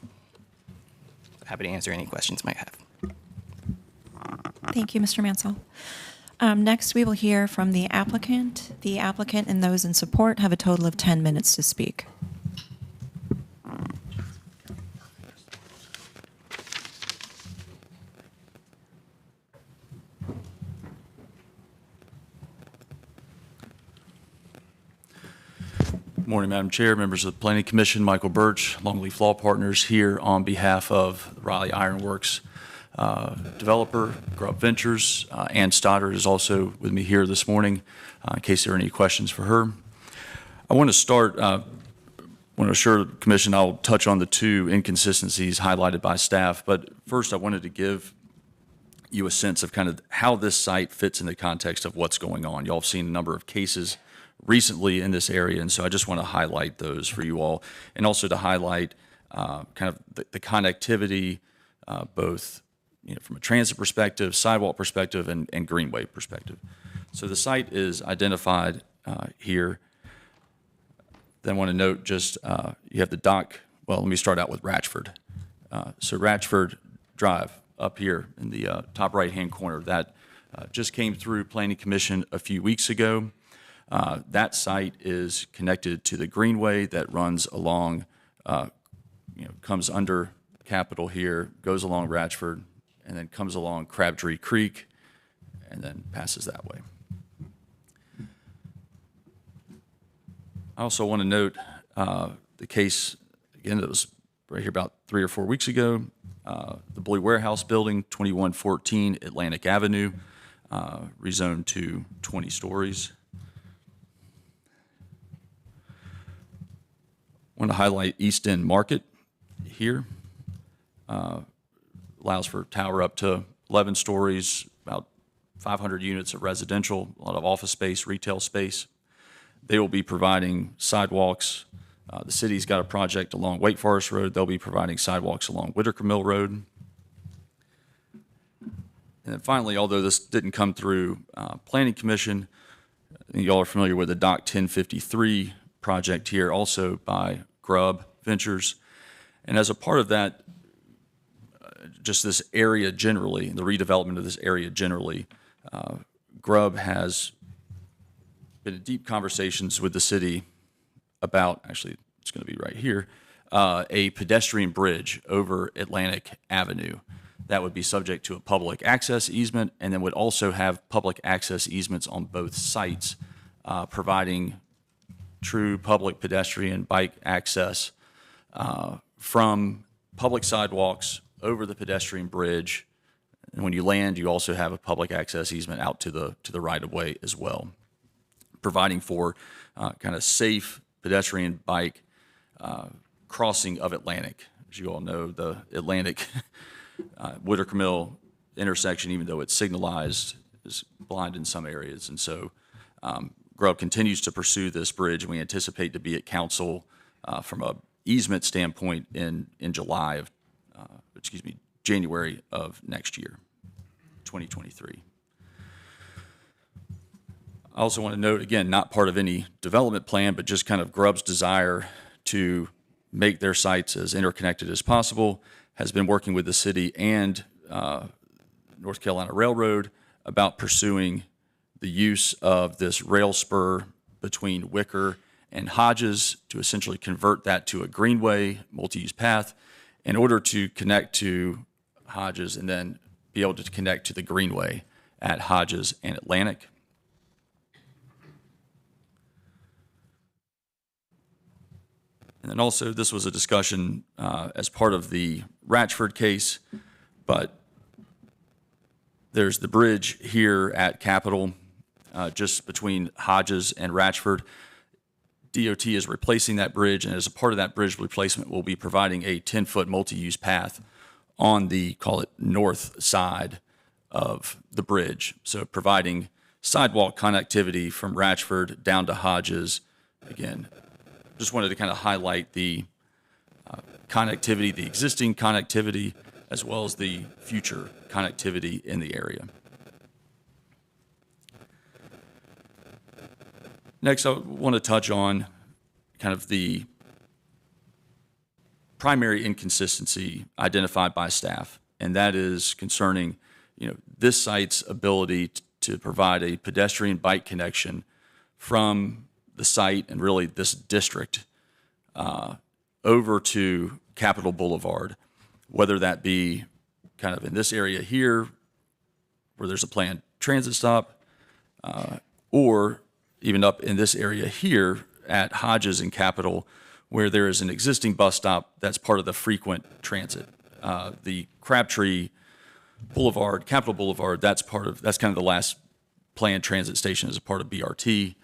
Happy to answer any questions you might have. Thank you, Mr. Mansell. Next, we will hear from the applicant. The applicant and those in support have a total of 10 minutes to speak. Good morning, Madam Chair, members of the Planning Commission, Michael Birch, Longleaf Law Partners, here on behalf of Raleigh Ironworks developer, Grubb Ventures. Ann Stoddard is also with me here this morning in case there are any questions for her. I want to start, want to assure the Commission I'll touch on the 2 inconsistencies highlighted by staff, but first I wanted to give you a sense of kind of how this site fits in the context of what's going on. Y'all have seen a number of cases recently in this area, and so I just want to highlight those for you all, and also to highlight kind of the connectivity, both from a transit perspective, sidewalk perspective, and greenway perspective. So the site is identified here. Then I want to note just you have the dock. Well, let me start out with Ratchford. So Ratchford Drive up here in the top right-hand corner, that just came through Planning Commission a few weeks ago. That site is connected to the greenway that runs along, comes under Capitol here, goes along Ratchford, and then comes along Crabtree Creek, and then passes that way. I also want to note the case, again, that was right here about 3 or 4 weeks ago, the Blue Warehouse Building, 2114 Atlantic Avenue, rezoned to 20 stories. I want to highlight East End Market here. Allows for tower up to 11 stories, about 500 units of residential, a lot of office space, retail space. They will be providing sidewalks. The city's got a project along Wake Forest Road. They'll be providing sidewalks along Whitaker Mill Road. And then finally, although this didn't come through Planning Commission, I think y'all are familiar with the Dock 1053 project here, also by Grubb Ventures. And as a part of that, just this area generally, the redevelopment of this area generally, Grubb has been in deep conversations with the city about, actually it's going to be right here, a pedestrian bridge over Atlantic Avenue that would be subject to a public access easement, and then would also have public access easements on both sites, providing true public pedestrian bike access from public sidewalks over the pedestrian bridge. And when you land, you also have a public access easement out to the right-of-way as well, providing for kind of safe pedestrian bike crossing of Atlantic. As you all know, the Atlantic Whitaker Mill intersection, even though it's signalized, is blind in some areas. And so Grubb continues to pursue this bridge, and we anticipate to be at council from a easement standpoint in July of, January of next year, 2023. I also want to note, again, not part of any development plan, but just kind of Grubb's desire to make their sites as interconnected as possible, has been working with the city and North Carolina Railroad about pursuing the use of this rail spur between Wicker and Hodges to essentially convert that to a greenway, multi-use path, in order to connect to Hodges and then be able to connect to the Greenway at Hodges and Atlantic. And then also, this was a discussion as part of the Ratchford case, but there's the bridge here at Capitol, just between Hodges and Ratchford. DOT is replacing that bridge, and as a part of that bridge replacement, we'll be providing a 10-foot multi-use path on the, call it, north side of the bridge. So providing sidewalk connectivity from Ratchford down to Hodges. Again, just wanted to kind of highlight the connectivity, the existing connectivity, as well as the future connectivity in the area. Next, I want to touch on kind of the primary inconsistency identified by staff, and that is concerning, this site's ability to provide a pedestrian bike connection from the site and really this district over to Capitol Boulevard, whether that be kind of in this area here where there's a planned transit stop, or even up in this area here at Hodges and Capitol, where there is an existing bus stop that's part of the frequent transit. The Crabtree Boulevard, Capitol Boulevard, that's kind of the last planned transit station as a part of BRT,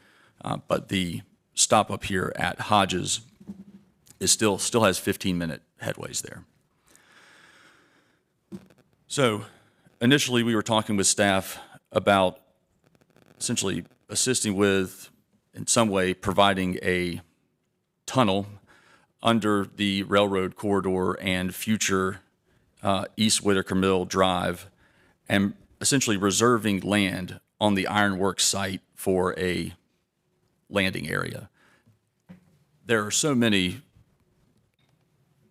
but the stop up here at Hodges is still has 15-minute headways there. So initially, we were talking with staff about essentially assisting with, in some way, providing a tunnel under the railroad corridor and future East Whitaker Mill Drive, and essentially reserving land on the ironworks site for a landing area. There are so many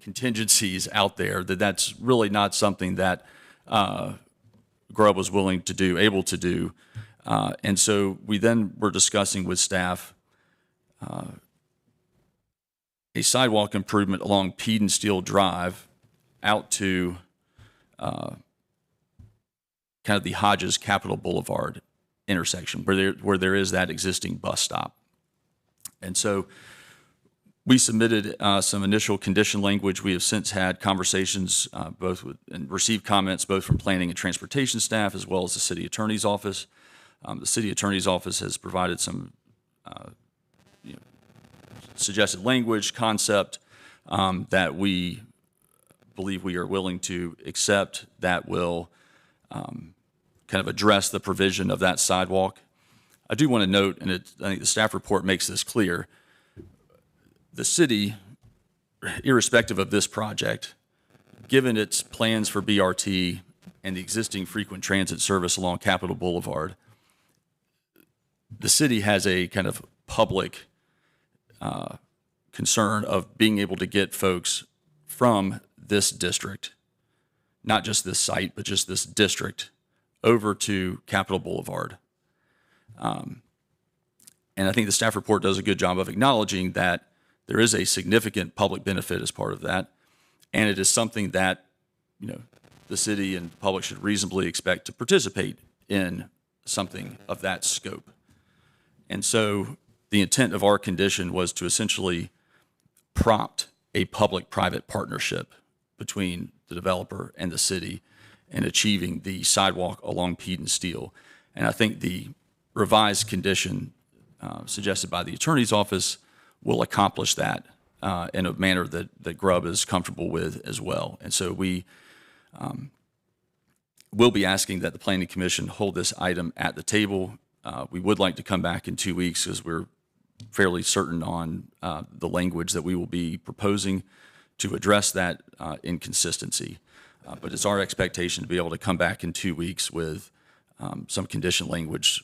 contingencies out there that that's really not something that Grubb was willing to do, able to do. And so we then were discussing with staff a sidewalk improvement along Peden Steel Drive out to kind of the Hodges Capitol Boulevard intersection where there is that existing bus stop. And so we submitted some initial condition language. We have since had conversations and received comments both from planning and transportation staff as well as the city attorney's office. The city attorney's office has provided some suggested language, concept that we believe we are willing to accept that will kind of address the provision of that sidewalk. I do want to note, and I think the staff report makes this clear, the city, irrespective of this project, given its plans for BRT and the existing frequent transit service along Capitol Boulevard, the city has a kind of public concern of being able to get folks from this district, not just this site, but just this district, over to Capitol Boulevard. And I think the staff report does a good job of acknowledging that there is a significant public benefit as part of that, and it is something that, the city and the public should reasonably expect to participate in something of that scope. And so the intent of our condition was to essentially prompt a public-private partnership between the developer and the city in achieving the sidewalk along Peden Steel. And I think the revised condition suggested by the attorney's office will accomplish that in a manner that Grubb is comfortable with as well. And so we will be asking that the Planning Commission hold this item at the table. We would like to come back in 2 weeks because we're fairly certain on the language that we will be proposing to address that inconsistency. But it's our expectation to be able to come back in 2 weeks with some condition language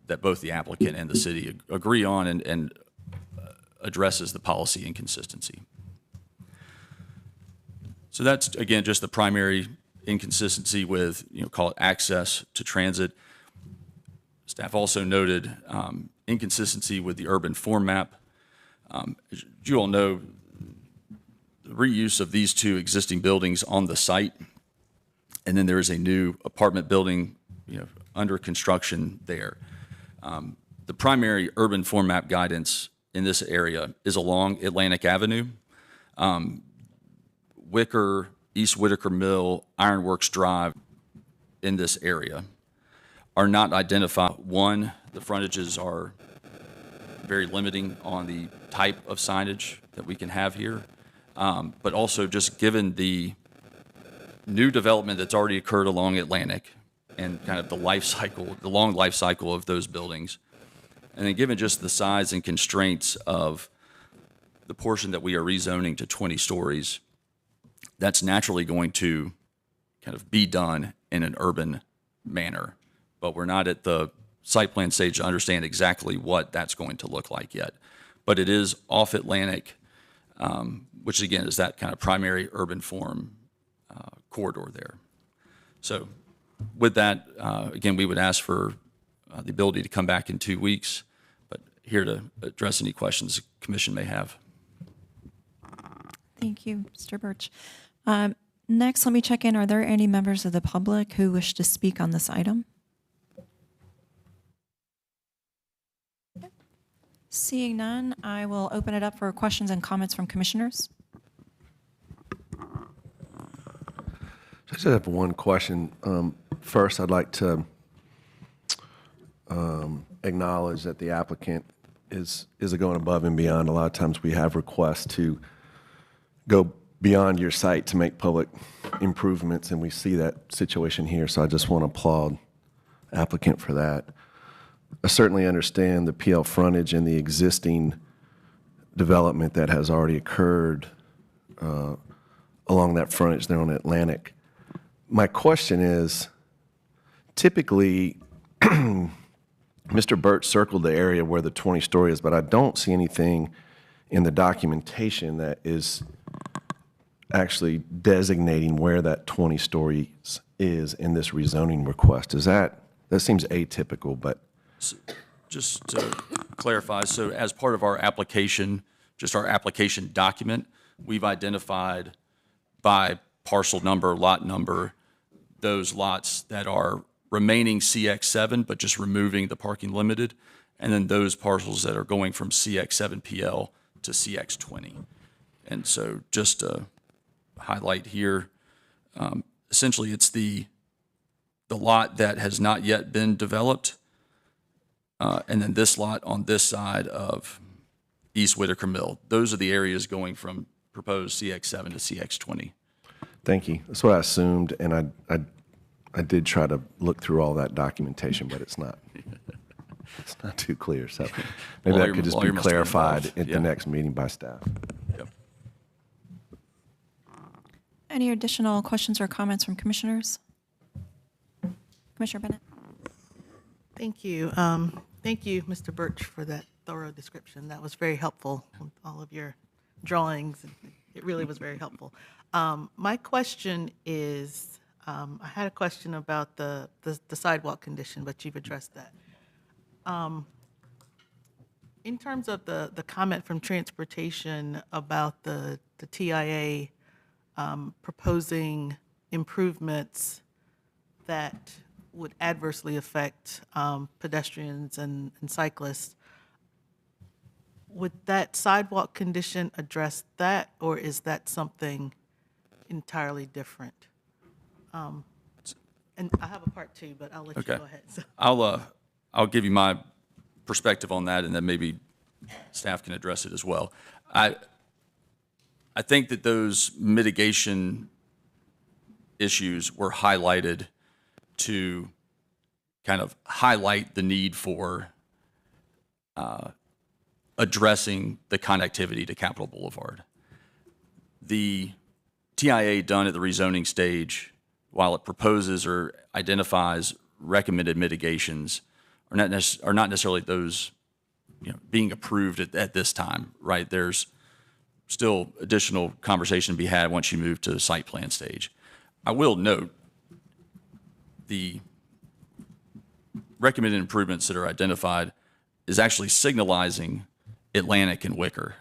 that both the applicant and the city agree on and addresses the policy inconsistency. So that's, again, just the primary inconsistency with, call it access to transit. Staff also noted inconsistency with the urban form map. As you all know, the reuse of these two existing buildings on the site and then there is a new apartment building, under construction there. The primary urban form map guidance in this area is along Atlantic Avenue. East Whitaker Mill, Ironworks Drive in this area are not identified. One, the frontages are very limiting on the type of signage that we can have here, but also just given the new development that's already occurred along Atlantic and kind of the long life cycle of those buildings, and then given just the size and constraints of the portion that we are rezoning to 20 stories, that's naturally going to kind of be done in an urban manner. But we're not at the site plan stage to understand exactly what that's going to look like yet. But it is off Atlantic, which again is that kind of primary urban form corridor there. So with that, again, we would ask for the ability to come back in 2 weeks, but here to address any questions the commission may have. Thank you, Mr. Birch. Next, let me check in. Are there any members of the public who wish to speak on this item? Seeing none, I will open it up for questions and comments from commissioners. I just have one question. First, I'd like to acknowledge that the applicant is going above and beyond. A lot of times we have requests to go beyond your site to make public improvements, and we see that situation here. So I just want to applaud applicant for that. I certainly understand the PL frontage and the existing development that has already occurred along that frontage there on Atlantic. My question is, typically, Mr. Burt circled the area where the 20-story is, but I don't see anything in the documentation that is actually designating where that 20 stories is in this rezoning request. That seems atypical, but. Just to clarify, so as part of our application, just our application document, we've identified by parcel number, lot number, those lots that are remaining CX7, but just removing the parking limited, and then those parcels that are going from CX7PL to CX20. And so just to highlight here, essentially it's the lot that has not yet been developed, and then this lot on this side of East Whitaker Mill. Those are the areas going from proposed CX7 to CX20. Thank you. That's what I assumed, and I did try to look through all that documentation, but it's not too clear. So maybe that could just be clarified at the next meeting by staff. Yep. Any additional questions or comments from commissioners? Commissioner Bennett. Thank you. Thank you, Mr. Birch, for that thorough description. That was very helpful with all of your drawings. It really was very helpful. My question is, I had a question about the sidewalk condition, but you've addressed that. In terms of the comment from transportation about the TIA proposing improvements that would adversely affect pedestrians and cyclists, would that sidewalk condition address that, or is that something entirely different? And I have a part two, but I'll let you go ahead. So. I'll give you my perspective on that, and then maybe staff can address it as well. I think that those mitigation issues were highlighted to kind of highlight the need for addressing the connectivity to Capitol Boulevard. The TIA done at the rezoning stage, while it proposes or identifies recommended mitigations, are not necessarily those being approved at this time, right? There's still additional conversation to be had once you move to the site plan stage. I will note the recommended improvements that are identified is actually signalizing Atlantic and Wicker.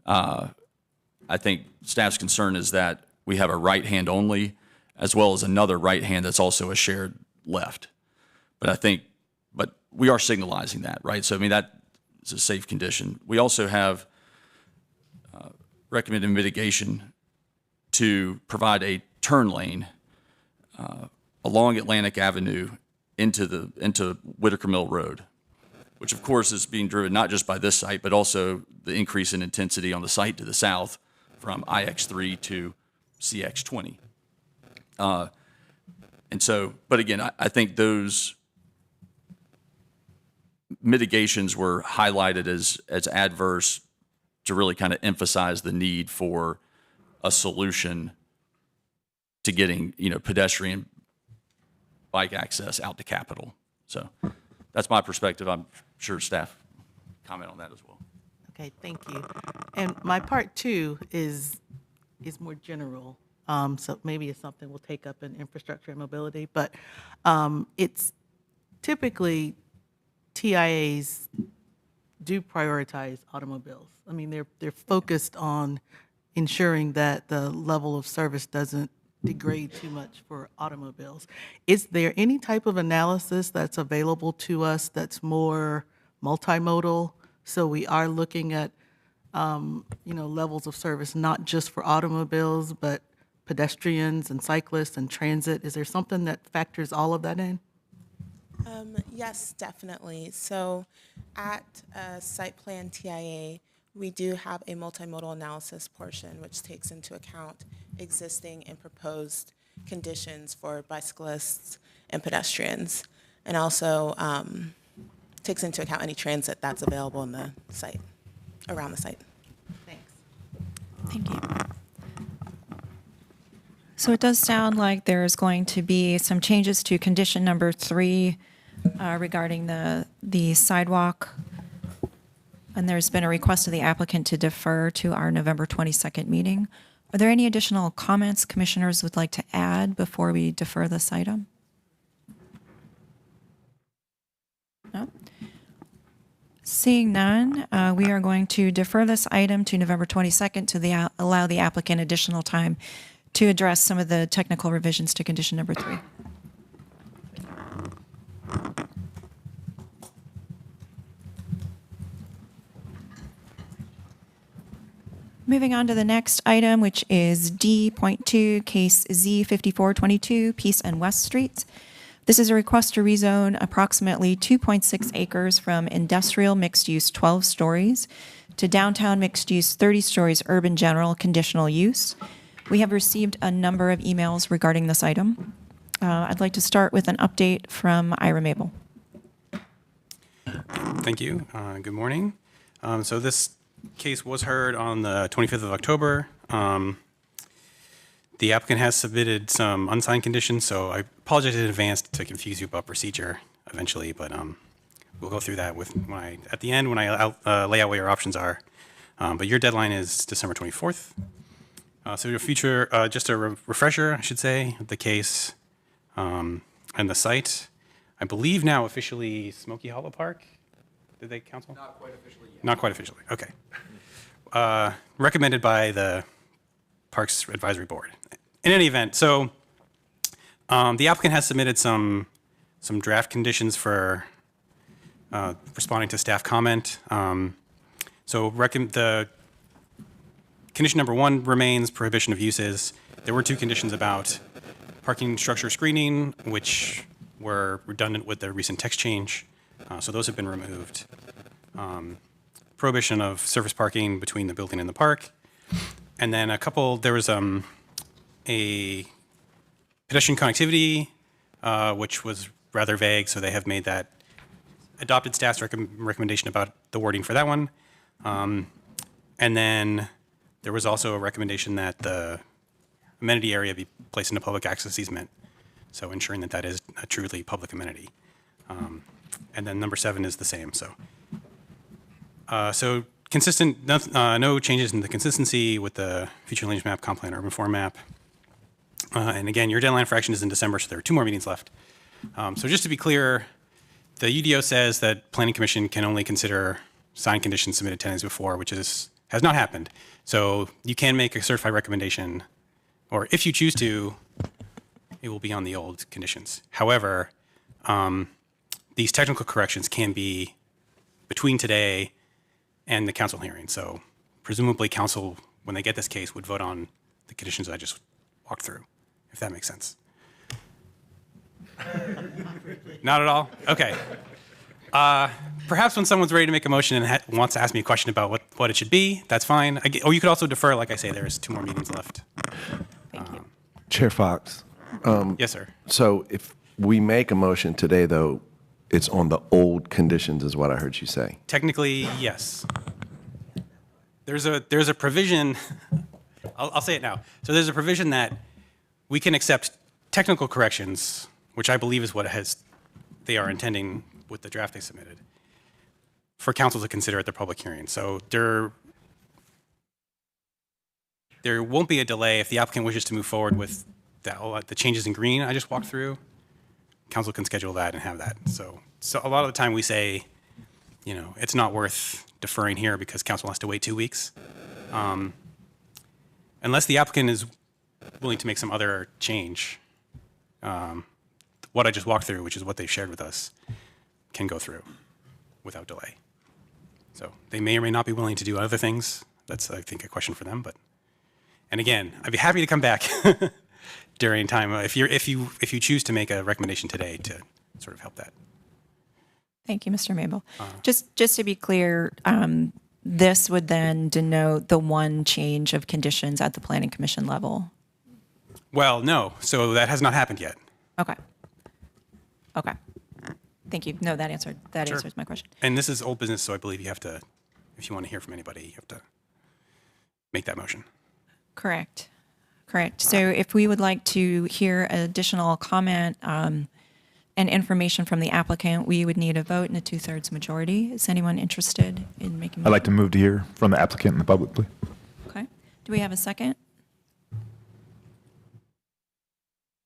I think staff's concern is that we have a right-hand only. as well as another right hand that's also a shared left. But we are signalizing that, right? So I mean, that is a safe condition. We also have recommended mitigation to provide a turn lane along Atlantic Avenue into Whitaker Mill Road, which of course is being driven not just by this site, but also the increase in intensity on the site to the south from IX3 to CX20. And so, but again, I think those mitigations were highlighted as adverse to really kind of emphasize the need for a solution to getting, pedestrian bike access out to Capitol. So that's my perspective. I'm sure staff comment on that as well. Okay, thank you. And my part two is more general. So maybe it's something we'll take up in infrastructure and mobility, but it's typically TIAs do prioritize automobiles. I mean, they're focused on ensuring that the level of service doesn't degrade too much for automobiles. Is there any type of analysis that's available to us that's more multimodal? So we are looking at, levels of service, not just for automobiles, but pedestrians and cyclists and transit. Is there something that factors all of that in? Yes, definitely. So at Site Plan TIA, we do have a multimodal analysis portion which takes into account existing and proposed conditions for bicyclists and pedestrians, and also takes into account any transit that's available in the site, around the site. Thanks. Thank you. So it does sound like there's going to be some changes to condition number 3 regarding the sidewalk. And there's been a request of the applicant to defer to our November 22nd meeting. Are there any additional comments commissioners would like to add before we defer this item? No? Seeing none, we are going to defer this item to November 22nd to allow the applicant additional time to address some of the technical revisions to condition number 3. Moving on to the next item, which is D.2, case Z5422, Peace and West Streets. This is a request to rezone approximately 2.6 acres from industrial mixed-use 12 stories to downtown mixed-use 30 stories urban general conditional use. We have received a number of emails regarding this item. I'd like to start with an update from Ira Mabel. Thank you. Good morning. So this case was heard on the 25th of October. The applicant has submitted some unsigned conditions, so I apologize in advance to confuse you about procedure eventually, but we'll go through that at the end when I lay out what your options are. But your deadline is December 24th. So your future, just a refresher, I should say, of the case and the site. I believe now officially Smoky Hollow Park. Did they counsel? Not quite officially yet. Not quite officially, okay. Recommended by the Parks Advisory Board. In any event, so the applicant has submitted some draft conditions for responding to staff comment. So the condition number 1 remains prohibition of uses. There were 2 conditions about parking structure screening, which were redundant with the recent text change. So those have been removed. Prohibition of surface parking between the building and the park. And then there was a pedestrian connectivity, which was rather vague, so they have made that, adopted staff's recommendation about the wording for that one. And then there was also a recommendation that the amenity area be placed into public access easement, so ensuring that that is a truly public amenity. And then number 7 is the same. So consistent, no changes in the consistency with the future land use map, comp plan, urban form map. And again, your deadline for action is in December, so there are 2 more meetings left. So just to be clear, the UDO says that Planning Commission can only consider signed conditions submitted 10 days before, which has not happened. So you can make a certified recommendation, or if you choose to, it will be on the old conditions. However, these technical corrections can be between today and the council hearing. So presumably council, when they get this case, would vote on the conditions I just walked through, if that makes sense. Not at all? Okay. Perhaps when someone's ready to make a motion and wants to ask me a question about what it should be, that's fine. Or you could also defer, like I say, there's 2 more meetings left. Chair Fox. Yes, sir. So if we make a motion today, though, it's on the old conditions, is what I heard you say. Technically, yes. There's a provision, I'll say it now. So there's a provision that we can accept technical corrections, which I believe is what they are intending with the draft they submitted, for council to consider at their public hearing. So there won't be a delay if the applicant wishes to move forward with the changes in green I just walked through. Council can schedule that and have that. So a lot of the time we say, it's not worth deferring here because council has to wait 2 weeks. Unless the applicant is willing to make some other change, what I just walked through, which is what they've shared with us, can go through without delay. So they may or may not be willing to do other things. That's, I think, a question for them. And again, I'd be happy to come back during time if you choose to make a recommendation today to sort of help that. Thank you, Mr. Mabel. Just to be clear, this would then denote the one change of conditions at the Planning Commission level. Well, no. So that has not happened yet. Okay. Thank you. No, that answers my question. And this is old business, so I believe you have to, if you want to hear from anybody, you have to make that motion. Correct. So if we would like to hear additional comment and information from the applicant, we would need a vote in a 2/3 majority. Is anyone interested in making? I'd like to move to hear from the applicant and the public, please. Okay. Do we have a second?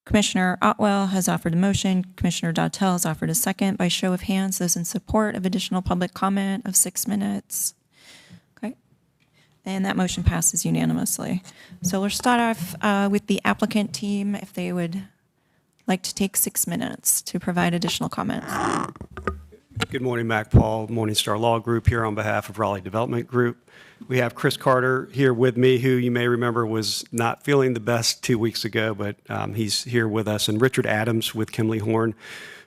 Commissioner Otwell has offered a motion. Commissioner Dautel has offered a second. By show of hands, those in support of additional public comment of 6 minutes. Okay. And that motion passes unanimously. So we'll start off with the applicant team, if they would like to take 6 minutes to provide additional comments. Good morning, Mac Paul, Morningstar Law Group, here on behalf of Raleigh Development Group. We have Chris Carter here with me, who you may remember was not feeling the best 2 weeks ago, but he's here with us, and Richard Adams with Kimley Horn,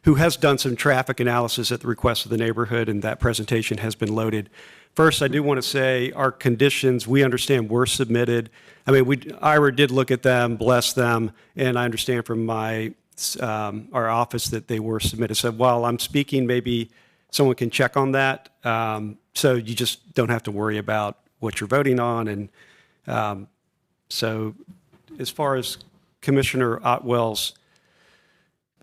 who has done some traffic analysis at the request of the neighborhood, and that presentation has been loaded. First, I do want to say our conditions, we understand, were submitted. I mean, Ira did look at them, bless them, and I understand from our office that they were submitted. So while I'm speaking, maybe someone can check on that. So you just don't have to worry about what you're voting on. And so as far as Commissioner Otwell's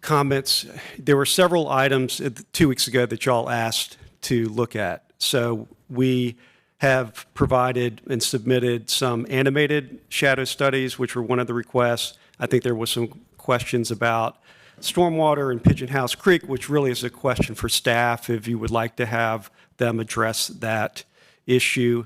comments, there were several items 2 weeks ago that y'all asked to look at. So we have provided and submitted some animated shadow studies, which were one of the requests. I think there was some questions about stormwater and Pigeon House Creek, which really is a question for staff if you would like to have them address that issue.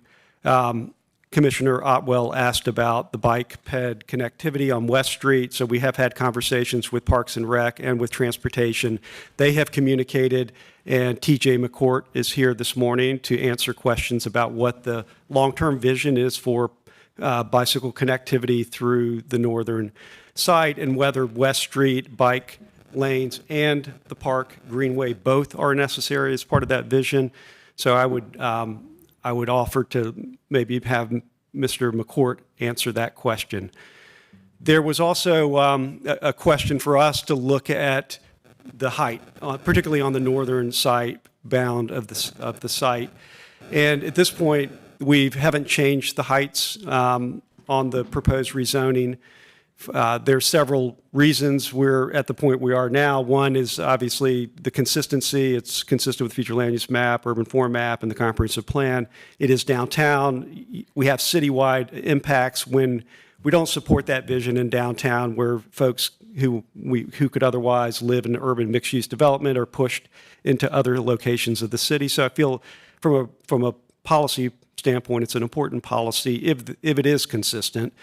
Commissioner Otwell asked about the bike ped connectivity on West Street. So we have had conversations with Parks and Rec and with Transportation. They have communicated, and TJ McCourt is here this morning to answer questions about what the long-term vision is for bicycle connectivity through the northern site, and whether West Street bike lanes and the Park Greenway both are necessary as part of that vision. So I would offer to maybe have Mr. McCourt answer that question. There was also a question for us to look at the height, particularly on the northern site bound of the site. And at this point, we haven't changed the heights on the proposed rezoning. There are several reasons we're at the point we are now. One is obviously the consistency. It's consistent with the future land use map, urban form map, and the comprehensive plan. It is downtown. We have citywide impacts when we don't support that vision in downtown, where folks who could otherwise live in urban mixed-use development are pushed into other locations of the city. So I feel from a policy standpoint, it's an important policy if it is consistent.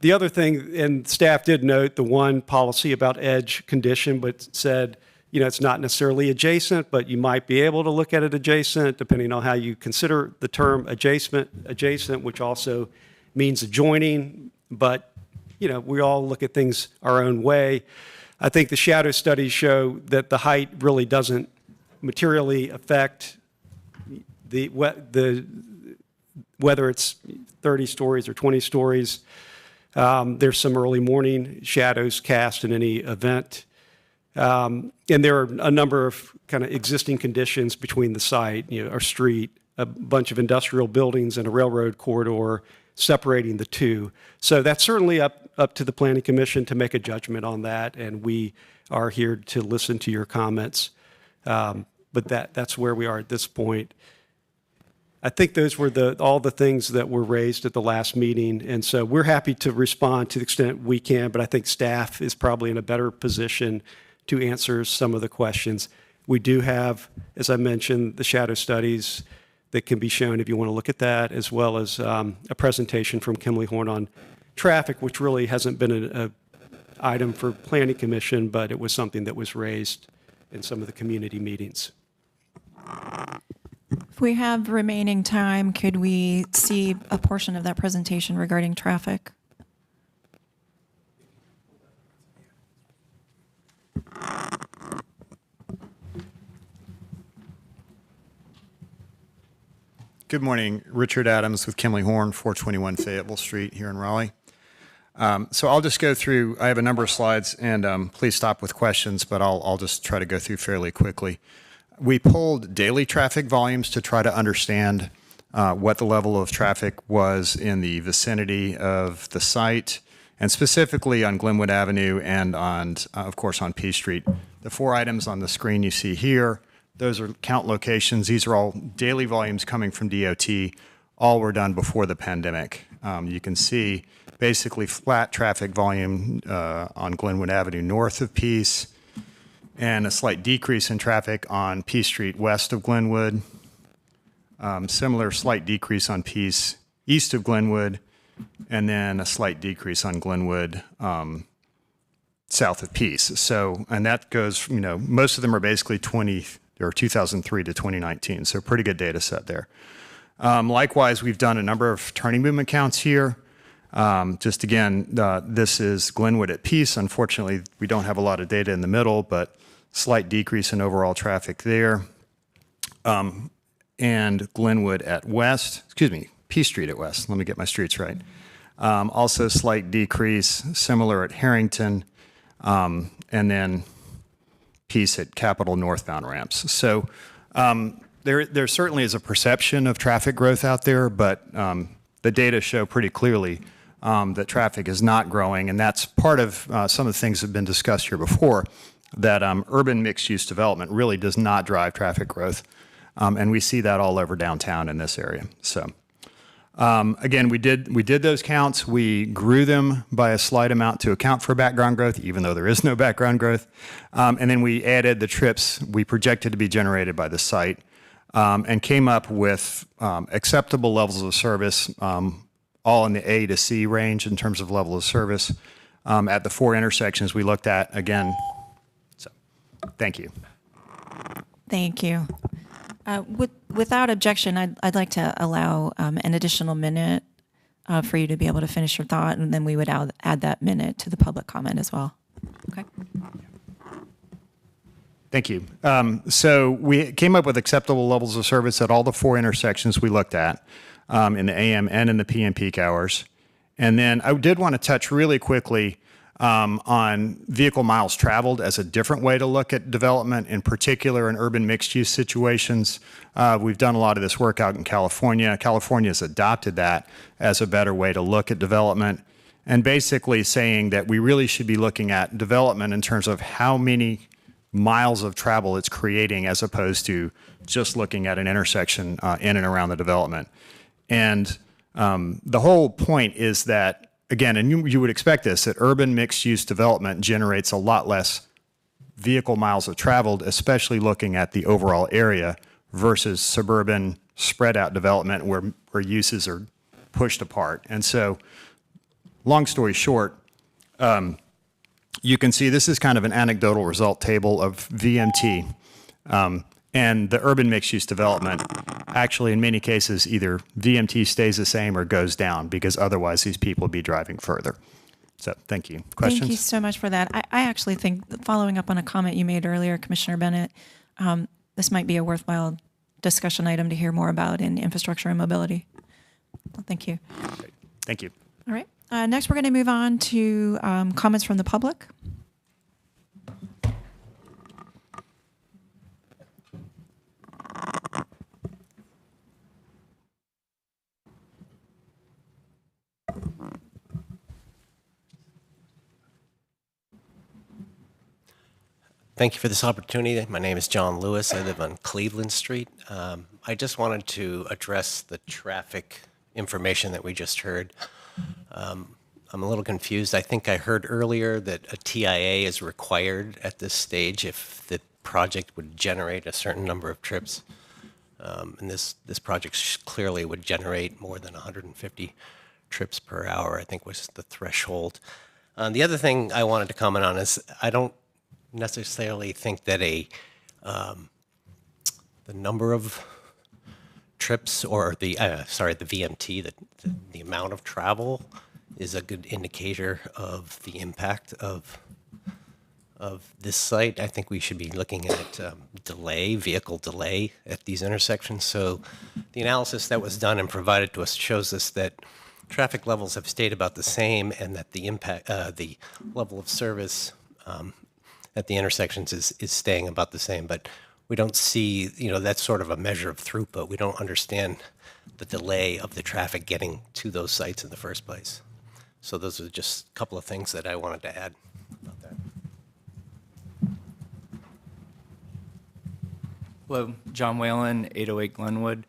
The other thing, and staff did note the one policy about edge condition, but said, it's not necessarily adjacent, but you might be able to look at it adjacent, depending on how you consider the term adjacent, which also means adjoining. But, we all look at things our own way. I think the shadow studies show that the height really doesn't materially affect whether it's 30 stories or 20 stories. There's some early morning shadows cast in any event. And there are a number of kind of existing conditions between the site, our street, a bunch of industrial buildings and a railroad corridor separating the two. So that's certainly up to the Planning Commission to make a judgment on that, and we are here to listen to your comments. But that's where we are at this point. I think those were all the things that were raised at the last meeting, and so we're happy to respond to the extent we can, but I think staff is probably in a better position to answer some of the questions. We do have, as I mentioned, the shadow studies that can be shown if you want to look at that, as well as a presentation from Kimley Horn on traffic, which really hasn't been an item for Planning Commission, but it was something that was raised in some of the community meetings. If we have remaining time, could we see a portion of that presentation regarding traffic? Good morning. Richard Adams with Kimley Horn, 421 Fayetteville Street here in Raleigh. So I'll just go through, I have a number of slides, and please stop with questions, but I'll just try to go through fairly quickly. We pulled daily traffic volumes to try to understand what the level of traffic was in the vicinity of the site, and specifically on Glenwood Avenue and on, of course, on P Street. The 4 items on the screen you see here, those are count locations. These are all daily volumes coming from DOT. All were done before the pandemic. You can see basically flat traffic volume on Glenwood Avenue north of Peace, and a slight decrease in traffic on P Street west of Glenwood. Similar slight decrease on Peace east of Glenwood, and then a slight decrease on Glenwood south of Peace. So, and that goes, most of them are basically 2003 to 2019, so pretty good data set there. Likewise, we've done a number of turning movement counts here. Just again, this is Glenwood at Peace. Unfortunately, we don't have a lot of data in the middle, but slight decrease in overall traffic there. And Glenwood at West, P Street at West. Let me get my streets right. Also slight decrease, similar at Harrington, and then Peace at Capitol northbound ramps. So there certainly is a perception of traffic growth out there, but the data show pretty clearly that traffic is not growing, and that's part of some of the things that have been discussed here before, that urban mixed-use development really does not drive traffic growth, and we see that all over downtown in this area. So again, we did those counts. We grew them by a slight amount to account for background growth, even though there is no background growth, and then we added the trips we projected to be generated by the site, and came up with acceptable levels of service, all in the A to C range in terms of level of service at the 4 intersections we looked at again. So, thank you. Thank you. Without objection, I'd like to allow an additional minute for you to be able to finish your thought, and then we would add that minute to the public comment as well. Okay. Thank you. So we came up with acceptable levels of service at all the 4 intersections we looked at in the AM and in the PM peak hours. And then I did want to touch really quickly on vehicle miles traveled as a different way to look at development, in particular in urban mixed-use situations. We've done a lot of this work out in California. California has adopted that as a better way to look at development, and basically saying that we really should be looking at development in terms of how many miles of travel it's creating, as opposed to just looking at an intersection in and around the development. And the whole point is that, again, and you would expect this, that urban mixed-use development generates a lot less vehicle miles of traveled, especially looking at the overall area, versus suburban spread out development where uses are pushed apart. And so long story short, you can see this is kind of an anecdotal result table of VMT. And the urban mixed-use development, actually, in many cases, either VMT stays the same or goes down, because otherwise these people would be driving further. So thank you. Questions? Thank you so much for that. I actually think, following up on a comment you made earlier, Commissioner Bennett, this might be a worthwhile discussion item to hear more about in infrastructure and mobility. Well, thank you. Great. Thank you. All right. Next, we're going to move on to comments from the public. Thank you for this opportunity. My name is John Lewis. I live on Cleveland Street. I just wanted to address the traffic information that we just heard. I'm a little confused. I think I heard earlier that a TIA is required at this stage if the project would generate a certain number of trips. And this project clearly would generate more than 150 trips per hour, I think was the threshold. The other thing I wanted to comment on is I don't necessarily think that the number of trips or the VMT, the amount of travel is a good indicator of the impact of this site. I think we should be looking at vehicle delay at these intersections. So the analysis that was done and provided to us shows us that traffic levels have stayed about the same, and that the level of service at the intersections is staying about the same. But we don't see, that's sort of a measure of throughput. We don't understand the delay of the traffic getting to those sites in the first place. So those are just a couple of things that I wanted to add about that. Hello, John Whalen, 808 Glenwood.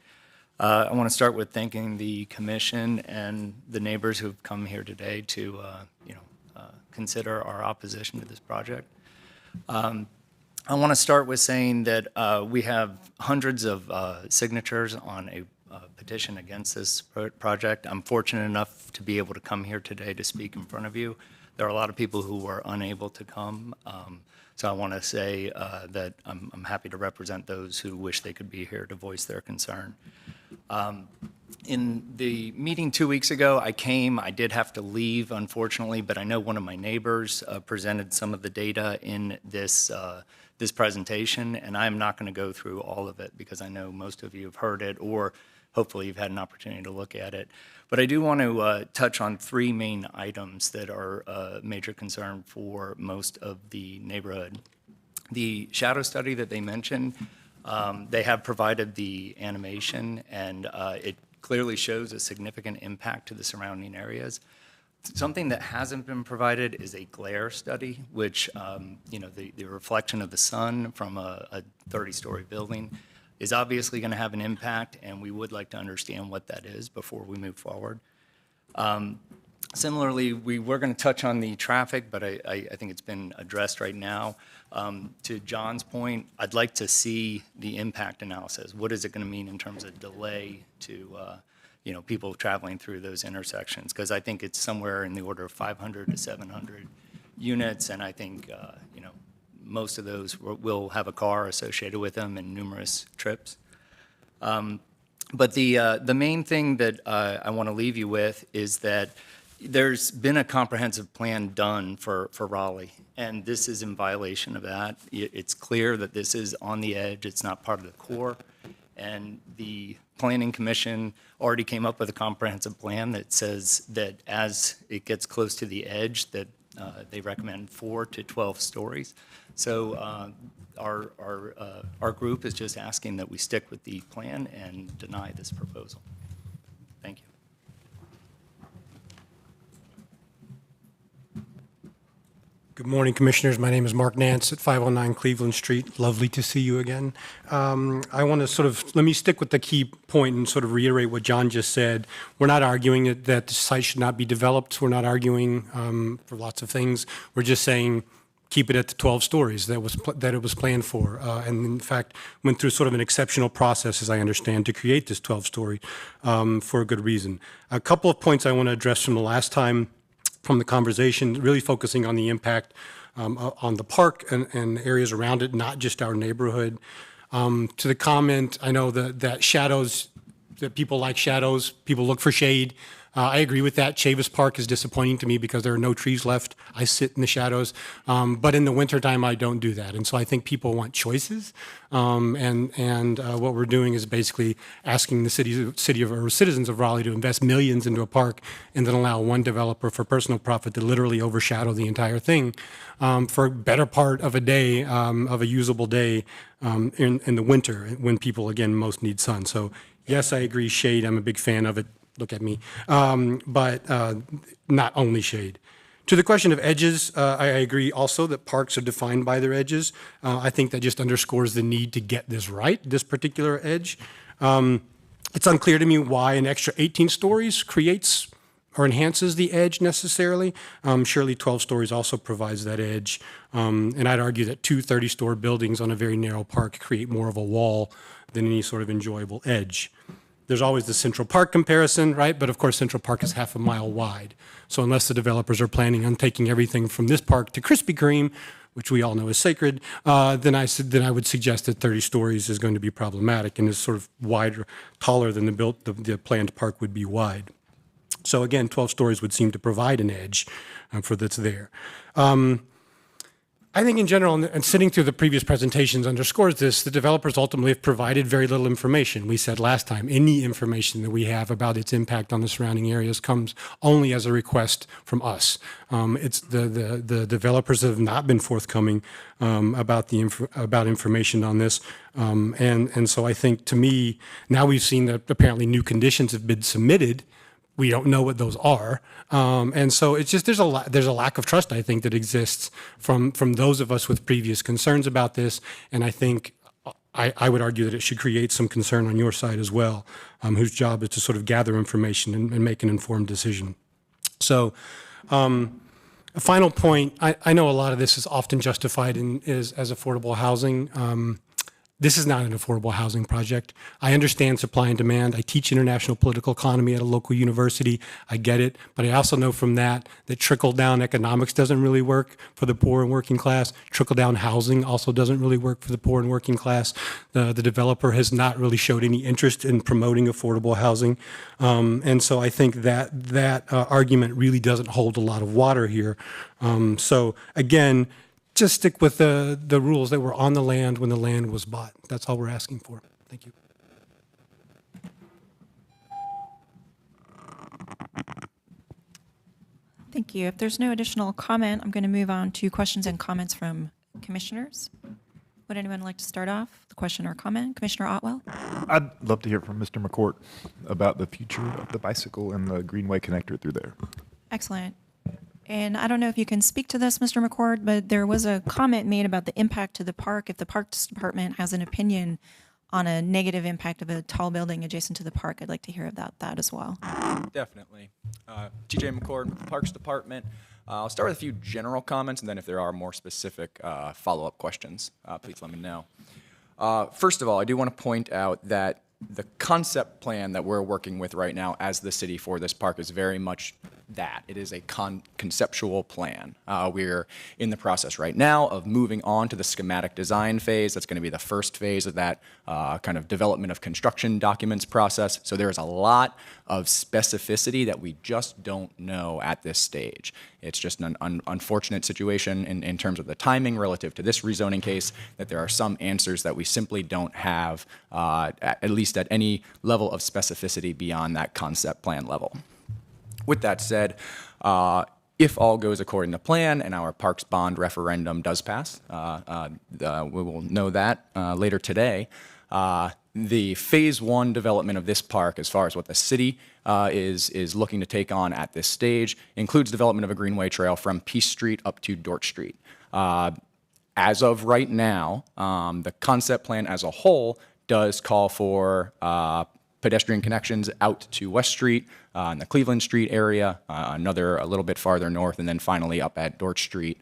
I want to start with thanking the commission and the neighbors who've come here today to, consider our opposition to this project. I want to start with saying that we have hundreds of signatures on a petition against this project. I'm fortunate enough to be able to come here today to speak in front of you. There are a lot of people who were unable to come. So I want to say that I'm happy to represent those who wish they could be here to voice their concern. In the meeting 2 weeks ago, I did have to leave, unfortunately, but I know one of my neighbors presented some of the data in this presentation, and I'm not going to go through all of it because I know most of you have heard it, or hopefully you've had an opportunity to look at it. But I do want to touch on three main items that are a major concern for most of the neighborhood. The shadow study that they mentioned, they have provided the animation, and it clearly shows a significant impact to the surrounding areas. Something that hasn't been provided is a glare study, which, the reflection of the sun from a 30-story building is obviously going to have an impact, and we would like to understand what that is before we move forward. Similarly, we were going to touch on the traffic, but I think it's been addressed right now. To John's point, I'd like to see the impact analysis. What is it going to mean in terms of delay to people traveling through those intersections? Because I think it's somewhere in the order of 500 to 700 units, and I think most of those will have a car associated with them and numerous trips. But the main thing that I want to leave you with is that there's been a comprehensive plan done for Raleigh, and this is in violation of that. It's clear that this is on the edge. It's not part of the core. And the Planning Commission already came up with a comprehensive plan that says that as it gets close to the edge, that they recommend 4 to 12 stories. So our group is just asking that we stick with the plan and deny this proposal. Thank you. Good morning, Commissioners. My name is Mark Nance at 509 Cleveland Street. Lovely to see you again. I want to let me stick with the key point and sort of reiterate what John just said. We're not arguing that the site should not be developed. We're not arguing for lots of things. We're just saying keep it at the 12 stories that it was planned for. And in fact, went through sort of an exceptional process, as I understand, to create this 12-story for a good reason. A couple of points I want to address from the last time. from the conversation, really focusing on the impact on the park and areas around it, not just our neighborhood. To the comment, I know that shadows, that people like shadows, people look for shade. I agree with that. Chavis Park is disappointing to me because there are no trees left. I sit in the shadows. But in the wintertime, I don't do that. And so I think people want choices. What we're doing is basically asking the citizens of Raleigh to invest millions into a park and then allow one developer for personal profit to literally overshadow the entire thing for a better part of a day, of a usable day in the winter when people, again, most need sun. So yes, I agree, shade. I'm a big fan of it. Look at me. But not only shade. To the question of edges, I agree also that parks are defined by their edges. I think that just underscores the need to get this right, this particular edge. It's unclear to me why an extra 18 stories creates or enhances the edge necessarily. Surely 12 stories also provides that edge. And I'd argue that two 30-story buildings on a very narrow park create more of a wall than any sort of enjoyable edge. There's always the Central Park comparison, right? But of course, Central Park is half a mile wide. So unless the developers are planning on taking everything from this park to Krispy Kreme, which we all know is sacred, then I would suggest that 30 stories is going to be problematic and is sort of wider, taller than the planned park would be wide. So again, 12 stories would seem to provide an edge for that's there. I think in general, and sitting through the previous presentations underscores this, the developers ultimately have provided very little information. We said last time, any information that we have about its impact on the surrounding areas comes only as a request from us. It's the developers have not been forthcoming about information on this. And so I think, to me, now we've seen that apparently new conditions have been submitted. We don't know what those are. And so it's just, there's a lack of trust, I think, that exists from those of us with previous concerns about this. And I think I would argue that it should create some concern on your side as well, whose job is to sort of gather information and make an informed decision. So a final point, I know a lot of this is often justified as affordable housing. This is not an affordable housing project. I understand supply and demand. I teach international political economy at a local university. I get it. But I also know from that trickle-down economics doesn't really work for the poor and working class. Trickle-down housing also doesn't really work for the poor and working class. The developer has not really showed any interest in promoting affordable housing. And so I think that argument really doesn't hold a lot of water here. So again, just stick with the rules that were on the land when the land was bought. That's all we're asking for. Thank you. Thank you. If there's no additional comment, I'm going to move on to questions and comments from commissioners. Would anyone like to start off? The question or comment? Commissioner Otwell? I'd love to hear from Mr. McCourt about the future of the bicycle and the Greenway connector through there. Excellent. And I don't know if you can speak to this, Mr. McCord, but there was a comment made about the impact to the park. If the Parks Department has an opinion on a negative impact of a tall building adjacent to the park, I'd like to hear about that as well. Definitely. TJ McCord with the Parks Department. I'll start with a few general comments, and then if there are more specific follow-up questions, please let me know. First of all, I do want to point out that the concept plan that we're working with right now as the city for this park is very much that. It is a conceptual plan. We're in the process right now of moving on to the schematic design phase. That's going to be the first phase of that kind of development of construction documents process. So there is a lot of specificity that we just don't know at this stage. It's just an unfortunate situation in terms of the timing relative to this rezoning case, that there are some answers that we simply don't have, at least at any level of specificity beyond that concept plan level. With that said, if all goes according to plan and our Parks Bond referendum does pass, we will know that later today, the phase one development of this park, as far as what the city is looking to take on at this stage, includes development of a greenway trail from Peace Street up to Dort Street. As of right now, the concept plan as a whole does call for pedestrian connections out to West Street in the Cleveland Street area, a little bit farther north, and then finally up at Dort Street.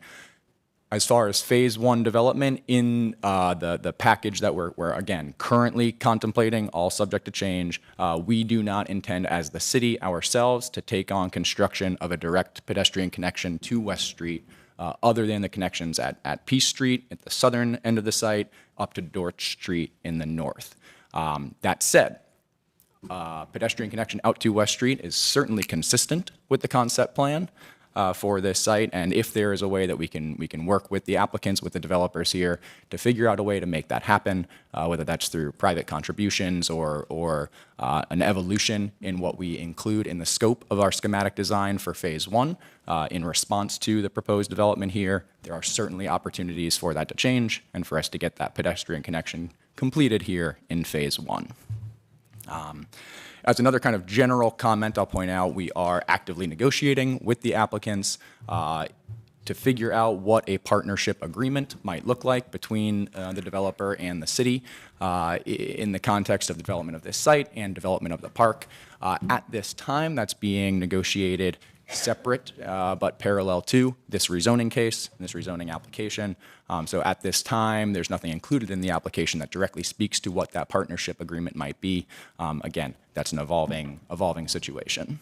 As far as phase one development in the package that we're again currently contemplating, all subject to change, we do not intend as the city ourselves to take on construction of a direct pedestrian connection to West Street other than the connections at Peace Street at the southern end of the site up to Dorch Street in the north. That said, pedestrian connection out to West Street is certainly consistent with the concept plan for this site, and if there is a way that we can work with the applicants, with the developers here, to figure out a way to make that happen, whether that's through private contributions or an evolution in what we include in the scope of our schematic design for phase one in response to the proposed development here, there are certainly opportunities for that to change and for us to get that pedestrian connection completed here in phase one. As another kind of general comment, I'll point out we are actively negotiating with the applicants to figure out what a partnership agreement might look like between the developer and the city in the context of the development of this site and development of the park. At this time, that's being negotiated separate but parallel to this rezoning case, this rezoning application. So at this time, there's nothing included in the application that directly speaks to what that partnership agreement might be. Again, that's an evolving situation.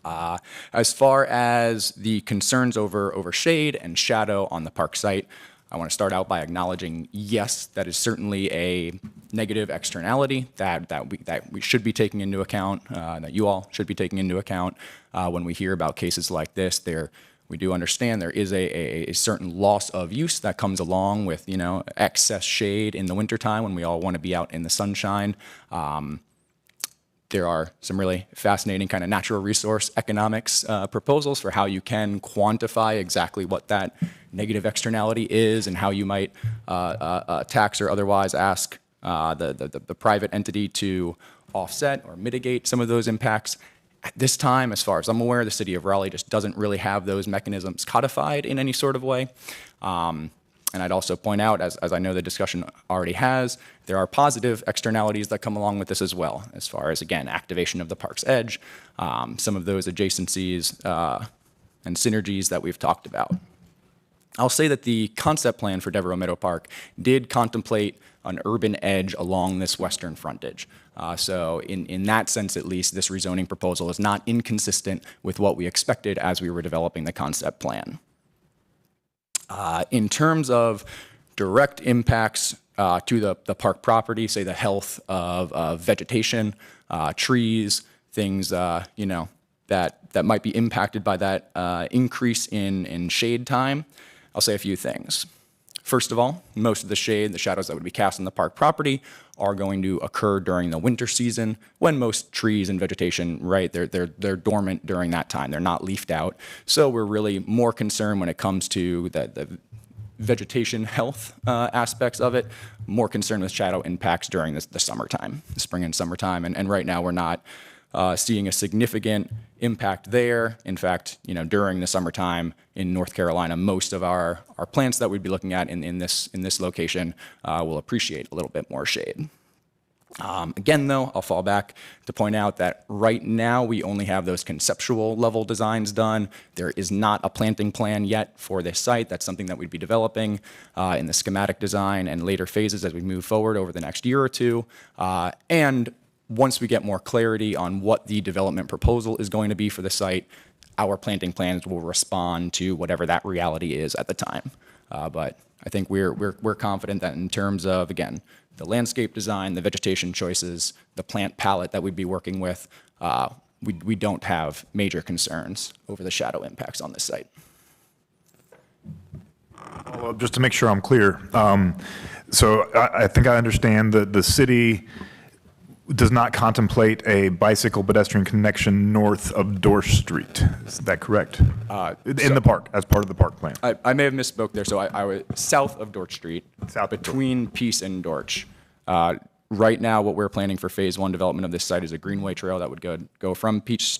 As far as the concerns over shade and shadow on the park site, I want to start out by acknowledging, yes, that is certainly a negative externality that we should be taking into account, that you all should be taking into account when we hear about cases like this. We do understand there is a certain loss of use that comes along with, excess shade in the wintertime when we all want to be out in the sunshine. There are some really fascinating kind of natural resource economics proposals for how you can quantify exactly what that negative externality is and how you might tax or otherwise ask the private entity to offset or mitigate some of those impacts. At this time, as far as I'm aware, the city of Raleigh just doesn't really have those mechanisms codified in any sort of way. And I'd also point out, as I know the discussion already has, there are positive externalities that come along with this as well, as far as, again, activation of the park's edge, some of those adjacencies and synergies that we've talked about. I'll say that the concept plan for Devereaux Meadow Park did contemplate an urban edge along this western frontage. So in that sense, at least, this rezoning proposal is not inconsistent with what we expected as we were developing the concept plan. In terms of direct impacts to the park property, say the health of vegetation, trees, things that might be impacted by that increase in shade time, I'll say a few things. First of all, most of the shade, the shadows that would be cast on the park property are going to occur during the winter season when most trees and vegetation, right, they're dormant during that time. They're not leafed out. So we're really more concerned when it comes to the vegetation health aspects of it, more concerned with shadow impacts during the summertime, the spring and summertime. And right now we're not seeing a significant impact there. In fact, during the summertime in North Carolina, most of our plants that we'd be looking at in this location will appreciate a little bit more shade. Again, though, I'll fall back to point out that right now we only have those conceptual level designs done. There is not a planting plan yet for this site. That's something that we'd be developing in the schematic design and later phases as we move forward over the next year or two. And once we get more clarity on what the development proposal is going to be for the site, our planting plans will respond to whatever that reality is at the time. But I think we're confident that in terms of, again, the landscape design, the vegetation choices, the plant palette that we'd be working with, we don't have major concerns over the shadow impacts on this site. Well, just to make sure I'm clear, so I think I understand that the city does not contemplate a bicycle pedestrian connection north of Dorch Street. Is that correct? In the park, as part of the park plan. I may have misspoke there. So I was south of Dorch Street, between Peace and Dorch. Right now, what we're planning for phase one development of this site is a greenway trail that would go from Peace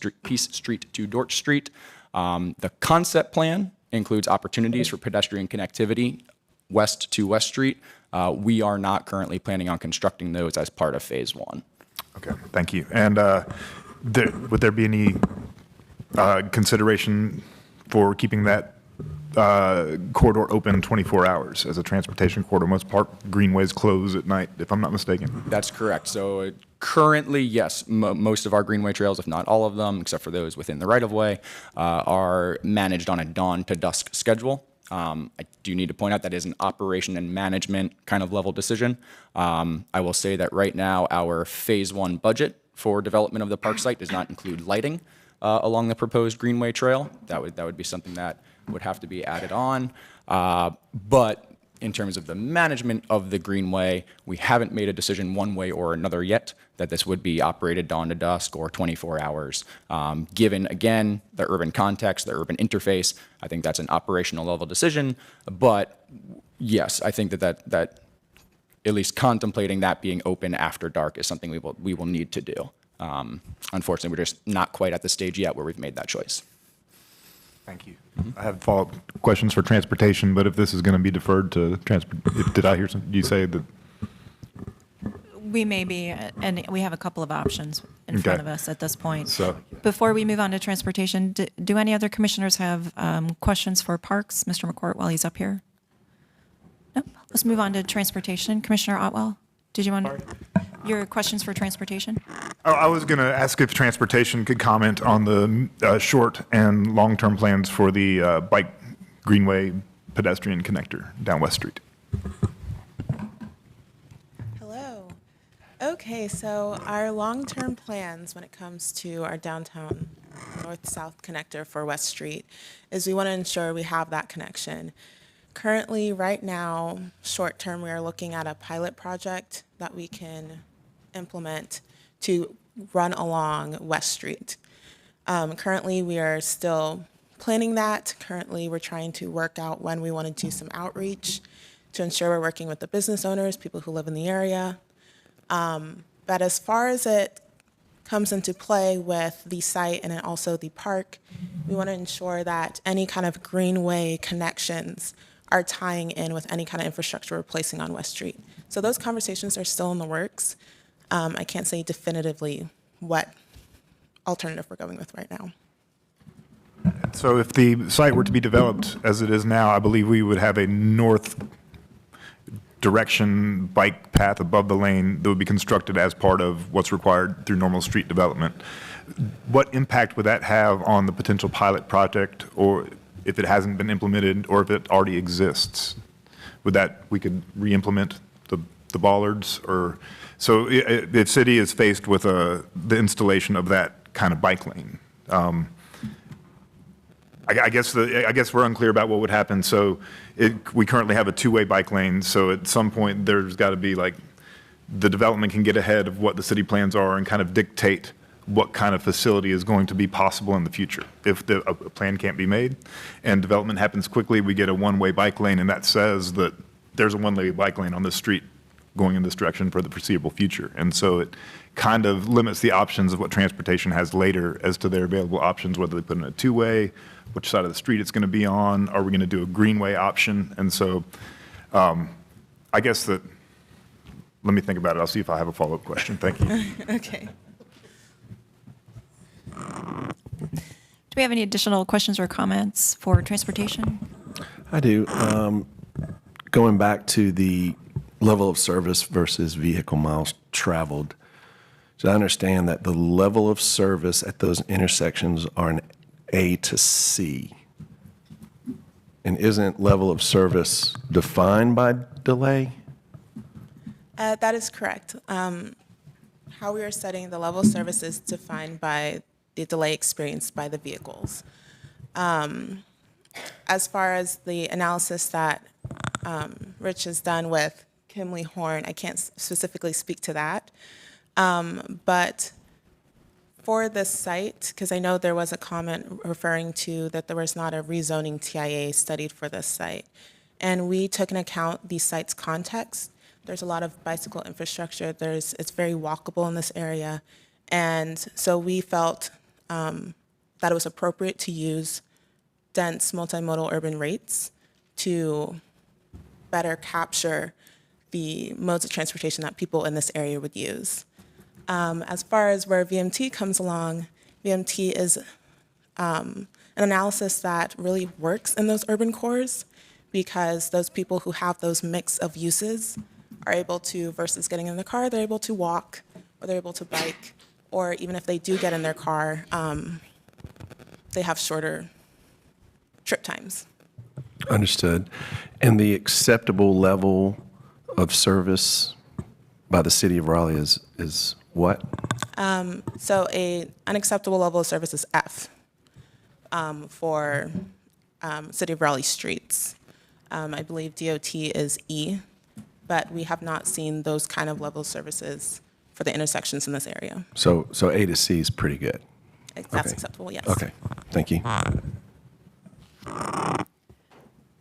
Street to Dorch Street. The concept plan includes opportunities for pedestrian connectivity west to West Street. We are not currently planning on constructing those as part of phase one. Okay, thank you. And would there be any consideration for keeping that corridor open 24 hours as a transportation corridor. Most park greenways close at night, if I'm not mistaken. That's correct. So currently, yes, most of our greenway trails, if not all of them, except for those within the right-of-way, are managed on a dawn to dusk schedule. I do need to point out that is an operation and management kind of level decision. I will say that right now, our Phase 1 budget for development of the park site does not include lighting along the proposed greenway trail. That would be something that would have to be added on. But in terms of the management of the greenway, we haven't made a decision one way or another yet that this would be operated dawn to dusk or 24 hours. Given, again, the urban context, the urban interface, I think that's an operational level decision. But yes, I think that at least contemplating that being open after dark is something we will need to do. Unfortunately, we're just not quite at the stage yet where we've made that choice. Thank you. I have follow-up questions for transportation, but if this is going to be deferred to transport, did I hear something? You say that? We may be, and we have a couple of options in front of us at this point. So, Before we move on to transportation, do any other commissioners have questions for Parks? Mr. McCourt, while he's up here? No? Let's move on to transportation. Commissioner Otwell, did you want your questions for transportation? I was going to ask if transportation could comment on the short and long-term plans for the bike greenway pedestrian connector down West Street. Hello. Okay, so our long-term plans when it comes to our downtown north-south connector for West Street is we want to ensure we have that connection. Currently, right now, short-term, we are looking at a pilot project that we can implement to run along West Street. Currently, we are still planning that. Currently, we're trying to work out when we want to do some outreach to ensure we're working with the business owners, people who live in the area. But as far as it comes into play with the site and then also the park, we want to ensure that any kind of greenway connections are tying in with any kind of infrastructure we're placing on West Street. So those conversations are still in the works. I can't say definitively what alternative we're going with right now. So if the site were to be developed as it is now, I believe we would have a north direction bike path above the lane that would be constructed as part of what's required through normal street development. What impact would that have on the potential pilot project, or if it hasn't been implemented, or if it already exists? Would that, we could re-implement the bollards, or, so the city is faced with the installation of that kind of bike lane. I guess we're unclear about what would happen. So we currently have a two-way bike lane. So at some point there's got to be like, the development can get ahead of what the city plans are and kind of dictate what kind of facility is going to be possible in the future. If a plan can't be made and development happens quickly, we get a one-way bike lane, and that says that there's a one-way bike lane on this street going in this direction for the foreseeable future. And so it kind of limits the options of what transportation has later as to their available options, whether they put in a two-way, which side of the street it's going to be on, are we going to do a greenway option? And so I guess that, let me think about it. I'll see if I have a follow-up question. Thank you. Okay. Do we have any additional questions or comments for transportation? I do. Going back to the level of service versus vehicle miles traveled, so I understand that the level of service at those intersections are an A to C. And isn't level of service defined by delay? That is correct. How we are setting the level of service is defined by the delay experienced by the vehicles. As far as the analysis that Rich has done with Kimley Horn, I can't specifically speak to that. But for this site, because I know there was a comment referring to that there was not a rezoning TIA studied for this site, and we took into account the site's context. There's a lot of bicycle infrastructure. It's very walkable in this area, and so we felt that it was appropriate to use dense multimodal urban rates to better capture the modes of transportation that people in this area would use. As far as where VMT comes along, VMT is an an analysis that really works in those urban cores, because those people who have those mix of uses are able to, versus getting in the car, they're able to walk, or they're able to bike, or even if they do get in their car, they have shorter trip times. Understood. And the acceptable level of service by the city of Raleigh is what? So an unacceptable level of service is F for City of Raleigh streets. I believe DOT is E, but we have not seen those kind of level of services for the intersections in this area. So A to C is pretty good. That's Okay. acceptable, yes. Okay, thank you.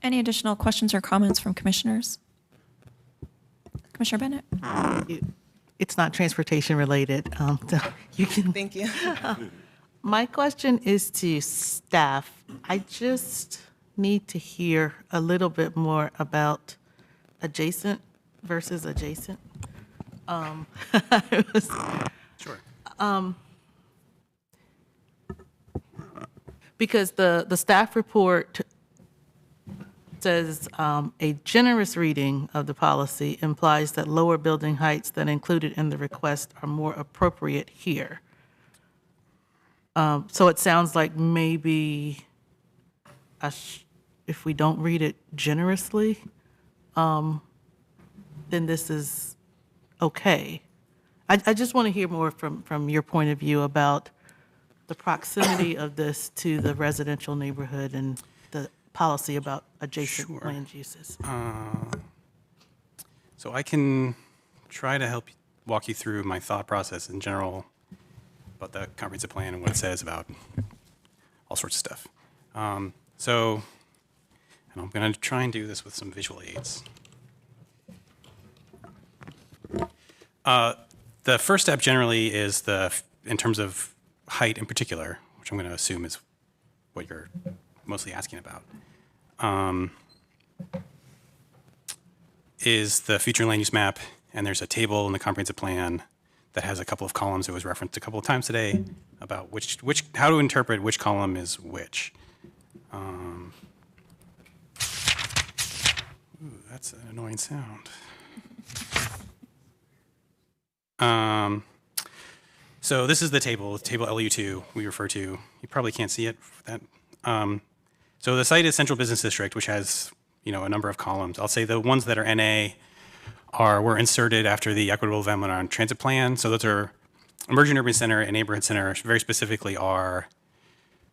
Any additional questions or comments from commissioners? Commissioner Bennett? It's not transportation related. So you can. Thank you. My question is to staff. I just need to hear a little bit more about adjacent versus adjacent. Sure. Because the staff report says a generous reading of the policy implies that lower building heights than included in the request are more appropriate here. So it sounds like maybe if we don't read it generously, then this is okay. I just want to hear more from your point of view about the proximity of this to the residential neighborhood and the policy about adjacent land uses. So I can try to help walk you through my thought process in general about the comprehensive plan and what it says about all sorts of stuff. And I'm going to try and do this with some visual aids. The first step generally is in terms of height in particular, which I'm going to assume is what you're mostly asking about, is the future land use map, and there's a table in the comprehensive plan that has a couple of columns. It was referenced a couple of times today about how to interpret which column is which. Ooh, that's an annoying sound. So this is the table LU2 we refer to. You probably can't see it. So the site is Central Business District, which has a number of columns. I'll say the ones that are NA were inserted after the Equitable Development on Transit Plan. So those are Emerging Urban Center and Neighborhood Center. Very specifically are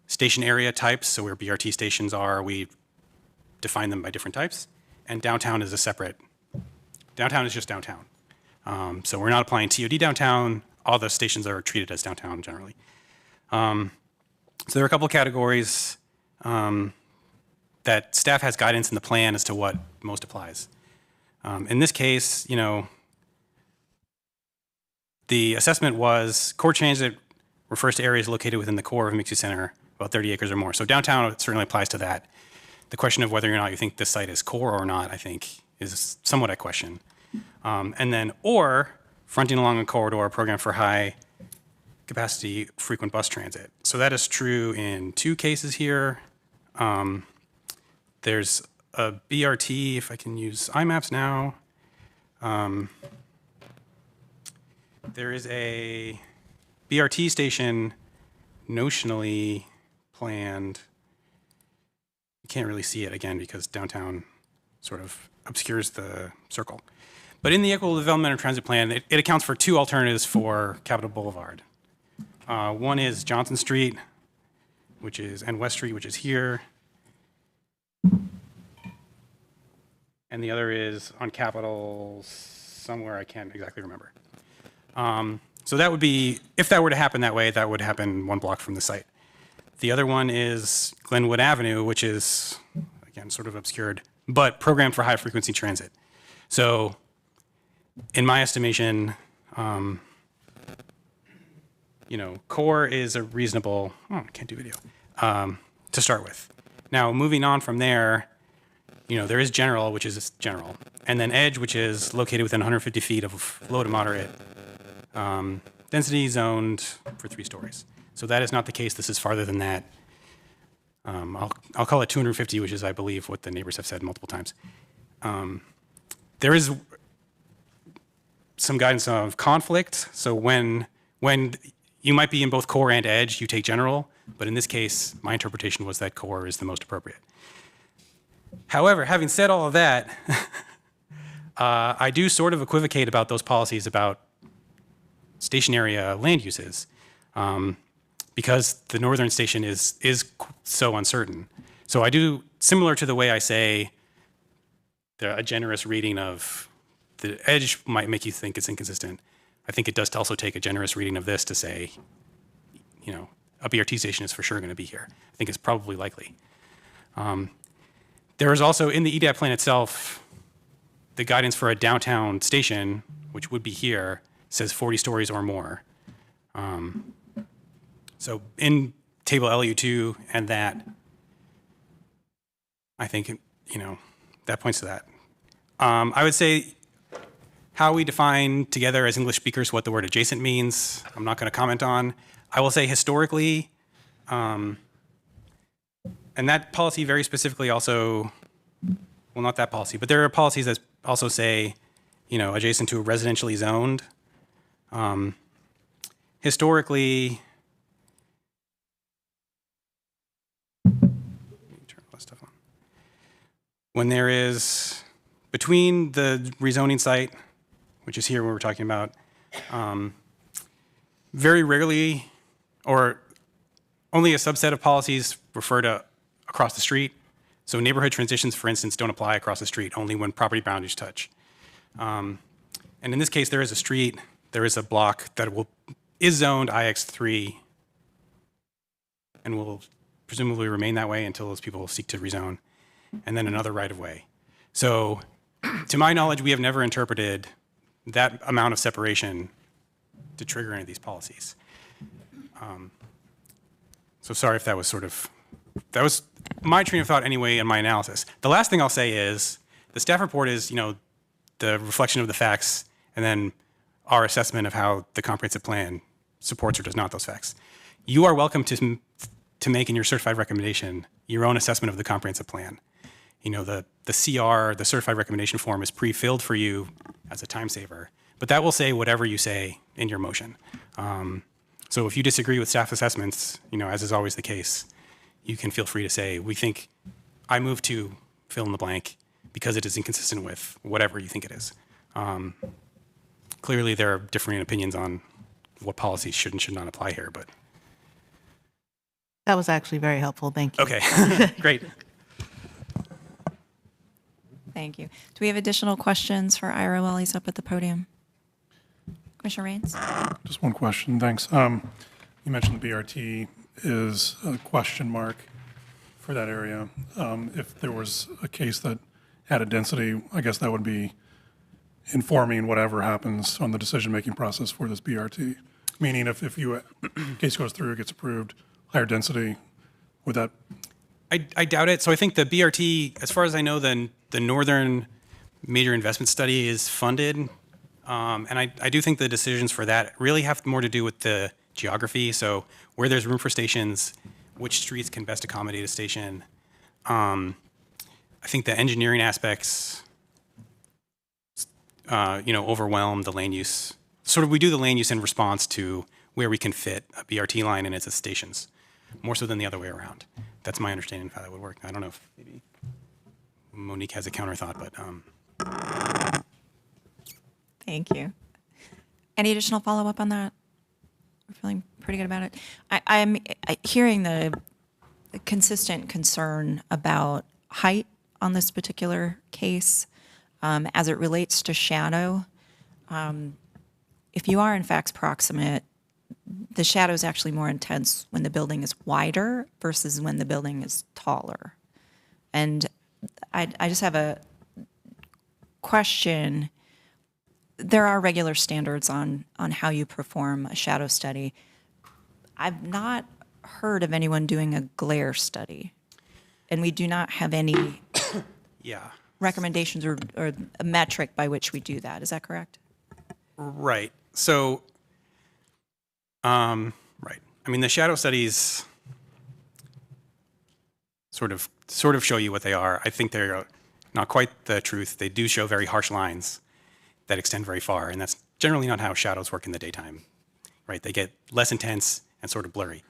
station area types. So where BRT stations are, we define them by different types. And downtown is a separate. Downtown is just downtown. So we're not applying TOD downtown. All the stations are treated as downtown generally. So there are a couple of categories that staff has guidance in the plan as to what most applies. In this case, the assessment was core transit refers to areas located within the core of a mixed-use center, about 30 acres or more. So downtown certainly applies to that. The question of whether or not you think this site is core or not, I think, is somewhat a question. And then, or fronting along a corridor program for high capacity frequent bus transit. So that is true in two cases here. There's a BRT, if I can use iMaps now. There is a BRT station notionally planned. You can't really see it again because downtown sort of obscures the circle. But in the Equitable Development and Transit Plan, it accounts for two alternatives for Capitol Boulevard. One is Johnson Street, and West Street, which is here. And the other is on Capitol somewhere, I can't exactly remember. So that would be, if that were to happen that way, that would happen 1 block from the site. The other one is Glenwood Avenue, which is, again, sort of obscured, but programmed for high frequency transit. So in my estimation, core is a reasonable, I can't do video, to start with. Now, moving on from there, there is general, which is general, and then edge, which is located within 150 feet of low to moderate density zoned for 3 stories. So that is not the case. This is farther than that. I'll call it 250, which is, I believe, what the neighbors have said multiple times. There is some guidance of conflict. So when you might be in both core and edge, you take general. But in this case, my interpretation was that core is the most appropriate. However, having said all of that, I do sort of equivocate about those policies about station area land uses, because the northern station is so uncertain. So I do, similar to the way I say a generous reading of the edge might make you think it's inconsistent. I think it does also take a generous reading of this to say, you know, a BRT station is for sure going to be here. I think it's probably likely. There is also, in the EDAP plan itself, the guidance for a downtown station, which would be here, says 40 stories or more. So in table LU2 and that, I think, you know, that points to that. I would say how we define together as English speakers what the word adjacent means, I'm not going to comment on. I will say historically, and that policy very specifically also, well, not that policy, but there are policies that also say, you know, adjacent to residentially zoned. Historically, turn all that stuff on. When there is, between the rezoning site, which is here where we're talking about, very rarely, or only a subset of policies refer to across the street. So neighborhood transitions, for instance, don't apply across the street, only when property boundaries touch. And in this case, there is a street, there is a block that is zoned IX3 and will presumably remain that way until those people seek to rezone, and then another right-of-way. So to my knowledge, we have never interpreted that amount of separation to trigger any of these policies. So sorry if that was that was my train of thought anyway in my analysis. The last thing I'll say is the staff report is, you know, the reflection of the facts and then our assessment of how the comprehensive plan supports or does not those facts. You are welcome to make in your certified recommendation your own assessment of the comprehensive plan. You know, the CR, the certified recommendation form, is pre-filled for you as a time saver, but that will say whatever you say in your motion. So if you disagree with staff assessments, you know, as is always the case, you can feel free to say, we think I move to fill in the blank because it is inconsistent with whatever you think it is. Clearly, there are differing opinions on what policies should and should not apply here, but. That was actually very helpful. Thank you. Okay, great. Thank you. Do we have additional questions for Ira while he's up at the podium? Commissioner Rains? Just one question, thanks. You mentioned the BRT is a question mark for that area. If there was a case that had a density, I guess that would be informing whatever happens on the decision-making process for this BRT. Meaning if case goes through, it gets approved, higher density, would that? I doubt it. So I think the BRT, as far as I know, then the Northern Major Investment Study is funded. And I do think the decisions for that really have more to do with the geography. So where there's room for stations, which streets can best accommodate a station. I think the engineering aspects, you know, overwhelm the land use. Sort of, we do the land use in response to where we can fit a BRT line and its stations, more so than the other way around. That's my understanding of how that would work. I don't know if maybe Monique has a counter thought, but. Thank you. Any additional follow-up on that? We're feeling pretty good about it. I'm hearing the consistent concern about height on this particular case as it relates to shadow. If you are in fact proximate, the shadow is actually more intense when the building is wider versus when the building is taller. And I just have a question. There are regular standards on how you perform a shadow study. I've not heard of anyone doing a glare study, and we do not have any recommendations or a metric by which we do that. Is that correct? Right. So, right. I mean, the shadow studies, sort of show you what they are. I think they're not quite the truth. They do show very harsh lines that extend very far, and that's generally not how shadows work in the daytime, right? They get less intense and sort of blurry.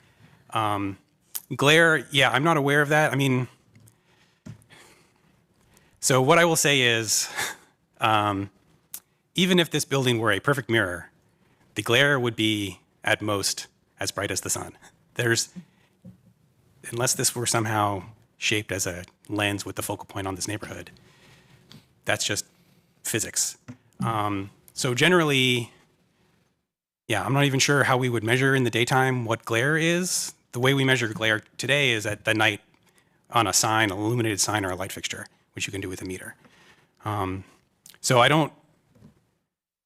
Glare, yeah, I'm not aware of that. I mean, so what I will say is, even if this building were a perfect mirror, the glare would be at most as bright as the sun. Unless this were somehow shaped as a lens with the focal point on this neighborhood, that's just physics. So generally, yeah, I'm not even sure how we would measure in the daytime what glare is. The way we measure glare today is at the night on a sign, an illuminated sign or a light fixture, which you can do with a meter. So I don't,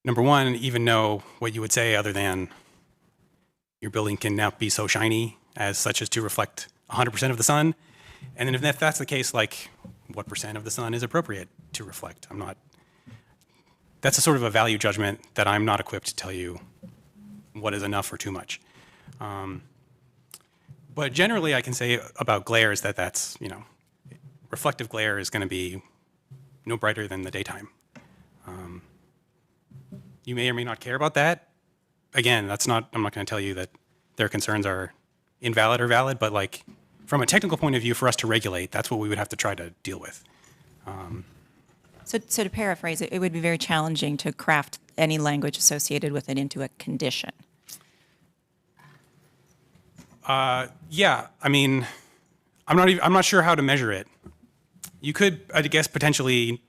number one, even know what you would say other than your building can now be so shiny as such as to reflect 100% of the sun. And then if that's the case, like what percent of the sun is appropriate to reflect? That's a sort of a value judgment that I'm not equipped to tell you what is enough or too much. But generally I can say about glare is that that's, reflective glare is going to be no brighter than the daytime. You may or may not care about that. Again, I'm not going to tell you that their concerns are invalid or valid, but like from a technical point of view, for us to regulate, that's what we would have to try to deal with. So to paraphrase it, it would be very challenging to craft any language associated with it into a condition. Yeah, I mean, I'm not sure how to measure it. You could, I guess, potentially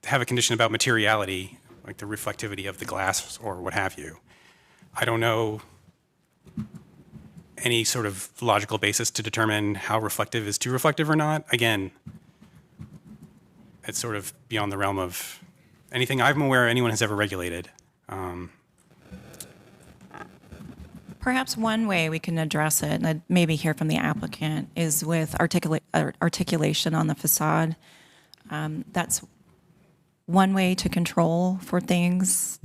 have a condition about materiality, like the reflectivity of the glass or what have you. I don't know any sort of logical basis to determine how reflective is too reflective or not. Again, it's sort of beyond the realm of anything I'm aware anyone has ever regulated. Perhaps one way we can address it, and I'd maybe hear from the applicant, is with articulation on the facade. That's one way to control for things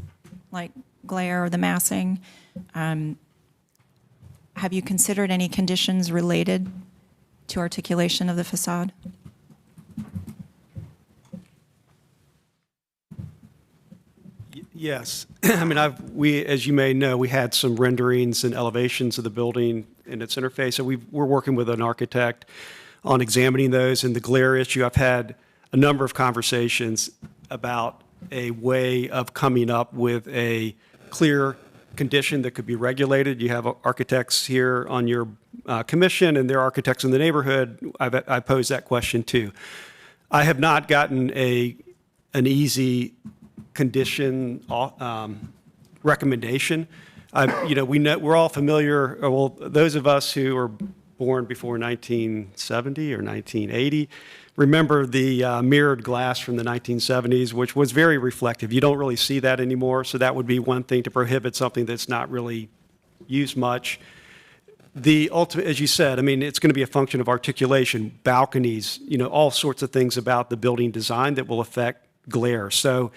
like glare or the massing. Have you considered any conditions related to articulation of the facade? Yes. I mean, as you may know, we had some renderings and elevations of the building and its interface. So we're working with an architect on examining those. And the glare issue, I've had a number of conversations about a way of coming up with a clear condition that could be regulated. You have architects here on your commission, and there are architects in the neighborhood. I posed that question too. I have not gotten an easy condition recommendation. We're all familiar, well, those of us who were born before 1970 or 1980 remember the mirrored glass from the 1970s, which was very reflective. You don't really see that anymore, so that would be one thing to prohibit something that's not really used much. The ultimate, as you said, I mean, it's going to be a function of articulation, balconies, all sorts of things about the building design that will affect glare. So,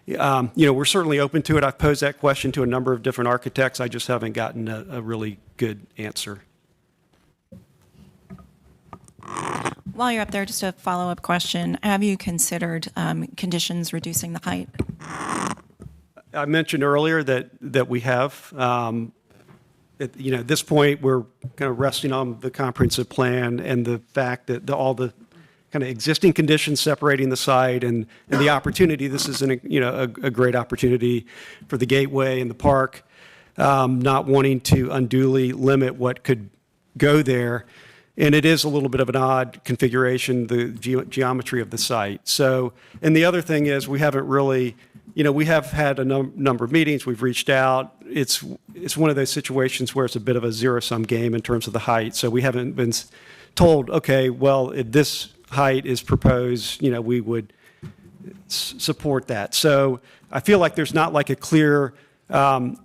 we're certainly open to it. I've posed that question to a number of different architects. I just haven't gotten a really good answer. While you're up there, just a follow-up question. Have you considered conditions reducing the height? I mentioned earlier that we have. At this point, we're kind of resting on the comprehensive plan and the fact that all the kind of existing conditions separating the site and the opportunity. This is a great opportunity for the gateway and the park, not wanting to unduly limit what could go there. And it is a little bit of an odd configuration, the geometry of the site. So, and the other thing is we haven't really, we have had a number of meetings, we've reached out. It's one of those situations where it's a bit of a zero-sum game in terms of the height. So we haven't been told, okay, well, if this height is proposed, we would support that. So I feel like there's not like a clear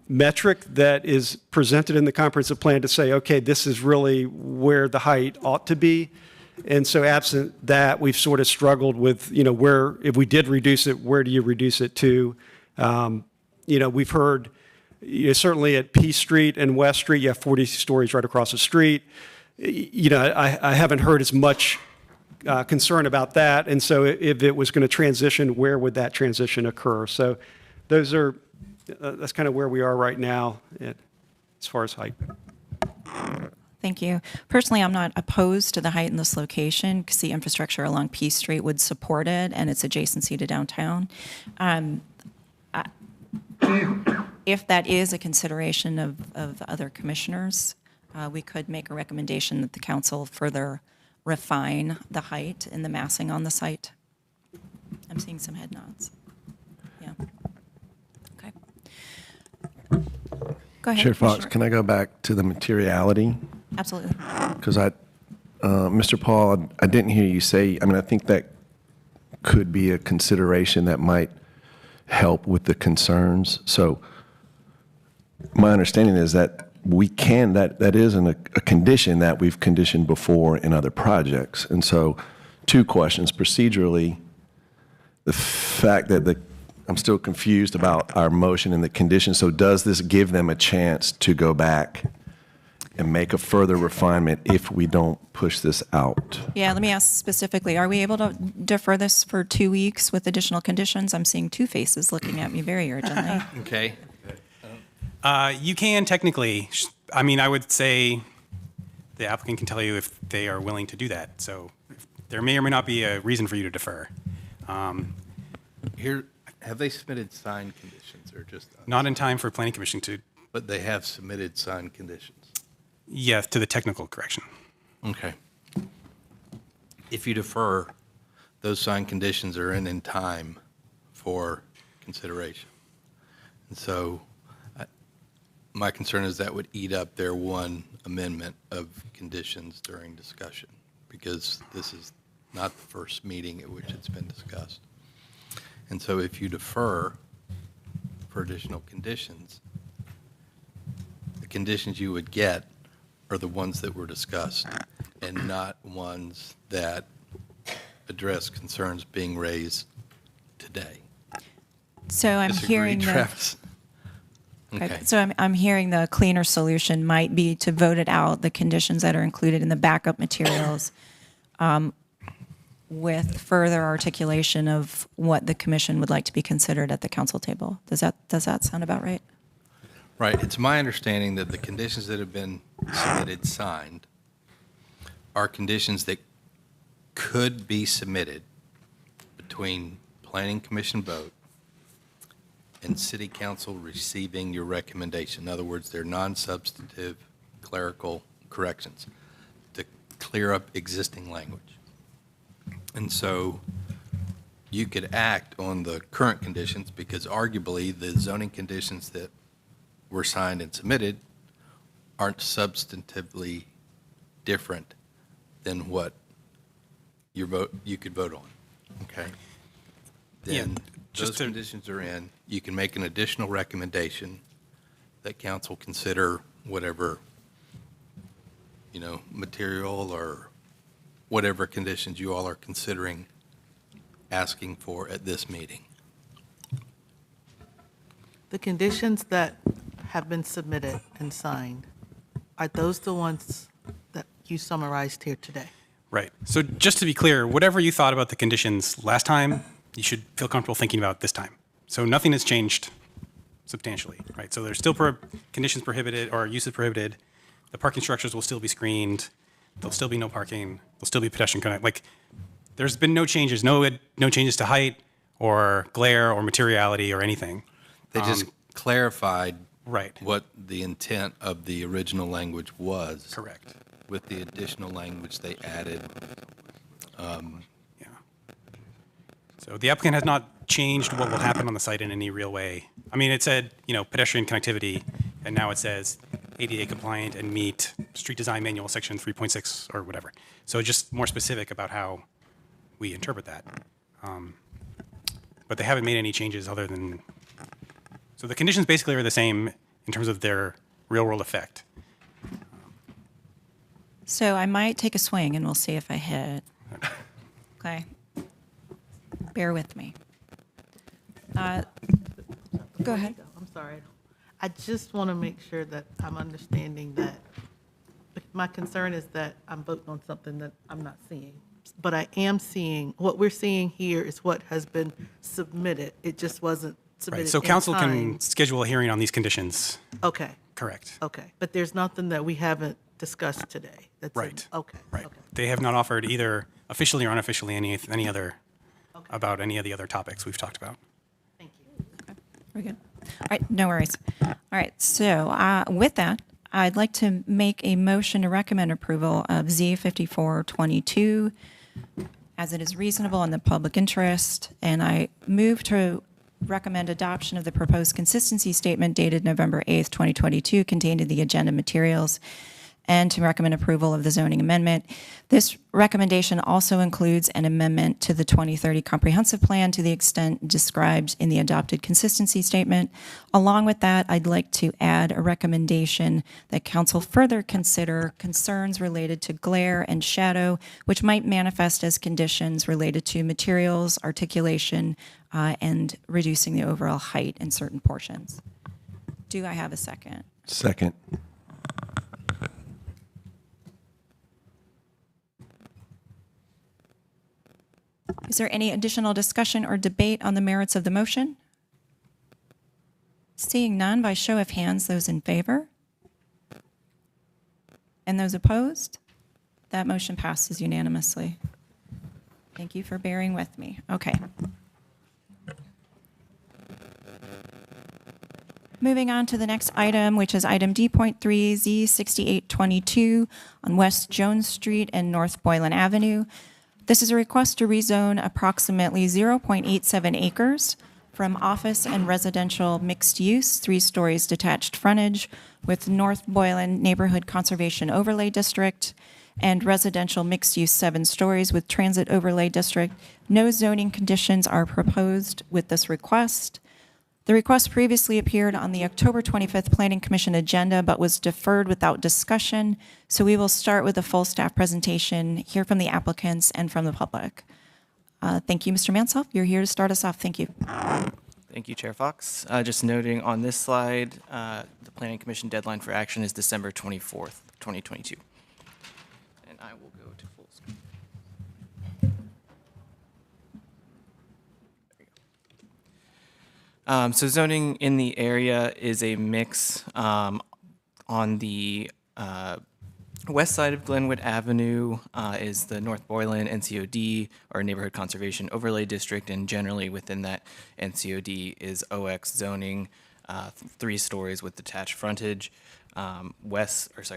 metric that is presented in the comprehensive plan to say, okay, this is really where the height ought to be. And so absent that, we've sort of struggled with, where, if we did reduce it, where do you reduce it to? We've heard, certainly at P Street and West Street, you have 40 stories right across the street. I haven't heard as much concern about that. And so if it was going to transition, where would that transition occur? So those are, that's kind of where we are right now as far as height. Thank you. Personally, I'm not opposed to the height in this location because the infrastructure along Peace Street would support it and its adjacency to downtown. If that is a consideration of other commissioners, we could make a recommendation that the council further refine the height and the massing on the site. I'm seeing some head nods. Yeah. Okay. Go ahead. Chair Fox, Commissioner. can I go back to the materiality? Absolutely. Because Mr. Paul, I didn't hear you say, I mean, I think that could be a consideration that might help with the concerns. So my understanding is that we can, that isn't a condition that we've conditioned before in other projects. And so 2 questions. Procedurally, the fact that I'm still confused about our motion and the condition. So does this give them a chance to go back and make a further refinement if we don't push this out? Yeah, let me ask specifically, are we able to defer this for 2 weeks with additional conditions? I'm seeing 2 faces looking at me very urgently. Okay. You can technically. I mean, I would say the applicant can tell you if they are willing to do that. So there may or may not be a reason for you to defer. Here, have they submitted signed conditions or just? Not in time for planning commission to. But they have submitted signed conditions. Yes, to the technical correction. Okay. If you defer, those signed conditions are in time for consideration. And so my concern is that would eat up their one amendment of conditions during discussion, because this is not the first meeting at which it's been discussed. And so if you defer for additional conditions, the conditions you would get are the ones that were discussed and not ones that address concerns being raised today. So I'm Disagree, hearing Travis? Okay. Okay. So I'm hearing the cleaner solution might be to vote it out, the conditions that are included in the backup materials, with further articulation of what the commission would like to be considered at the council table. Does that sound about right? Right. It's my understanding that the conditions that have been submitted, signed, are conditions that could be submitted between planning commission vote and city council receiving your recommendation. In other words, they're non-substantive clerical corrections to clear up existing language. And so you could act on the current conditions because arguably the zoning conditions that were signed and submitted aren't substantively different than what you could vote on. Okay? Then those conditions are in. You can make an additional recommendation that council consider whatever, material or whatever conditions you all are considering asking for at this meeting. The conditions that have been submitted and signed, are those the ones that you summarized here today? Right. So just to be clear, whatever you thought about the conditions last time, you should feel comfortable thinking about this time. So nothing has changed substantially, right? So there's still conditions prohibited or uses prohibited. The parking structures will still be screened. There'll still be no parking. There'll still be pedestrian connect. Like, there's been no changes, no changes to height or glare or materiality or anything. They just clarified right what the intent of the original language was. Correct. With the additional language they added. So the applicant has not changed what will happen on the site in any real way. I mean, it said, pedestrian connectivity, and now it says ADA compliant and meet street design manual section 3.6 or whatever. So just more specific about how we interpret that. But they haven't made any changes other than, so the conditions basically are the same in terms of their real world effect. So I might take a swing and we'll see if I hit. Okay. Bear with me. Go ahead. I'm sorry. I just want to make sure that I'm understanding that my concern is that I'm voting on something that I'm not seeing. but I am seeing, what we're seeing here is what has been submitted. It just wasn't submitted Right, so in council time. can schedule a hearing on these conditions. Okay, Correct. okay. But there's nothing that we haven't discussed today. That's in- Right. Okay. Right. Okay. They have not offered either officially or unofficially any other, about any of the other topics we've talked about. We're good. All right, no worries. All right, so with that, I'd like to make a motion to recommend approval of Z5422 as it is reasonable in the public interest, and I move to recommend adoption of the proposed consistency statement dated November 8th, 2022, contained in the agenda materials, and to recommend approval of the zoning amendment. This recommendation also includes an amendment to the 2030 comprehensive plan to the extent described in the adopted consistency statement. Along with that, I'd like to add a recommendation that council further consider concerns related to glare and shadow, which might manifest as conditions related to materials, articulation, and reducing the overall height in certain portions. Do I have a second? Second. Is there any additional discussion or debate on the merits of the motion? Seeing none, by show of hands, those in favor? And those opposed? That motion passes unanimously. Thank you for bearing with me. Okay. Moving on to the next item, which is item D.3, Z6822 on West Jones Street and North Boylan Avenue. This is a request to rezone approximately 0.87 acres from office and residential mixed use, 3 stories detached frontage with North Boylan Neighborhood Conservation Overlay District and residential mixed use 7 stories with Transit Overlay District. No zoning conditions are proposed with this request. The request previously appeared on the October 25th Planning Commission agenda, but was deferred without discussion. So we will start with a full staff presentation, hear from the applicants and from the public. Thank you, Mr. Mansell. You're here to start us off. Thank you. Thank you, Chair Fox. Just noting on this slide, the Planning Commission deadline for action is December 24th, 2022. And I will go to full screen. So zoning in the area is a mix on the west side of Glenwood Avenue is the North Boylan NCOD, or Neighborhood Conservation Overlay District, and generally within that NCOD is OX zoning, 3 stories with detached frontage.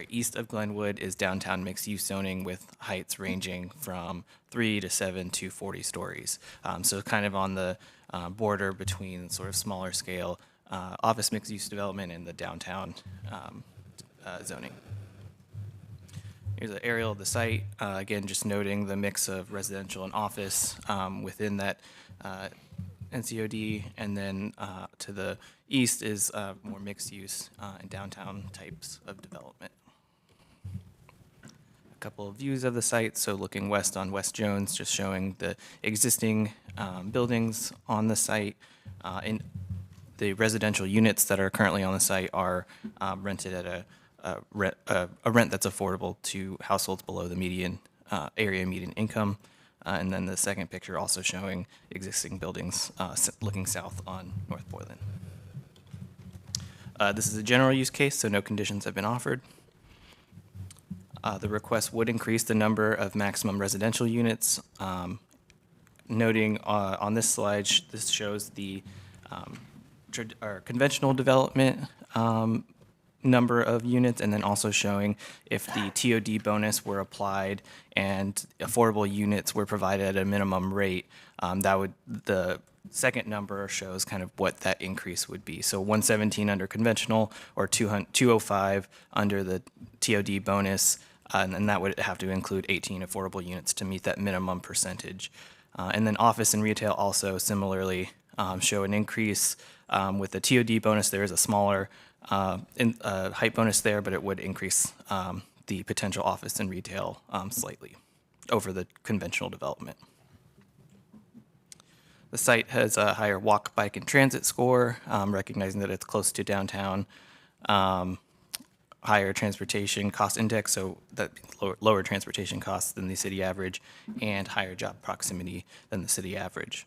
East of Glenwood is downtown mixed-use zoning with heights ranging from 3 to 7 to 40 stories. So kind of on the border between sort of smaller scale office mixed-use development and the downtown zoning. Here's an aerial of the site. Again, just noting the mix of residential and office within that NCOD, and then to the east is more mixed use and downtown types of development. A couple of views of the site. So looking west on West Jones, just showing the existing buildings on the site. And the residential units that are currently on the site are rented at a rent that's affordable to households below the median area median income. And then the second picture also showing existing buildings looking south on North Boylan. This is a general use case, so no conditions have been offered. The request would increase the number of maximum residential units. Noting on this slide, this shows the conventional development number of units, and then also showing if the TOD bonus were applied and affordable units were provided at a minimum rate, the second number shows kind of what that increase would be. So 117 under conventional, or 205 under the TOD bonus, and that would have to include 18 affordable units to meet that minimum percentage. And then office and retail also similarly show an increase. With the TOD bonus, there is a smaller height bonus there, but it would increase the potential office and retail slightly over the conventional development. The site has a higher walk, bike, and transit score, recognizing that it's close to downtown. higher transportation cost index, so that lower transportation costs than the city average, and higher job proximity than the city average.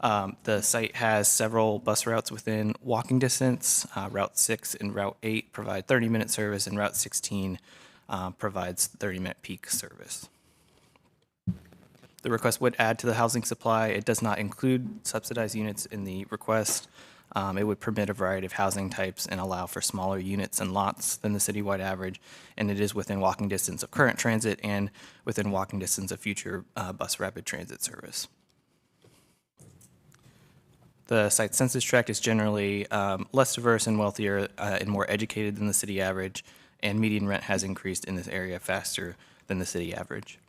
The site has several bus routes within walking distance. Route 6 and Route 8 provide 30-minute service, and Route 16 provides 30-minute peak service. The request would add to the housing supply. It does not include subsidized units in the request. It would permit a variety of housing types and allow for smaller units and lots than the citywide average, and it is within walking distance of current transit and within walking distance of future bus rapid transit service. The site census tract is generally less diverse and wealthier and more educated than the city average, and median rent has increased in this area faster than the city average.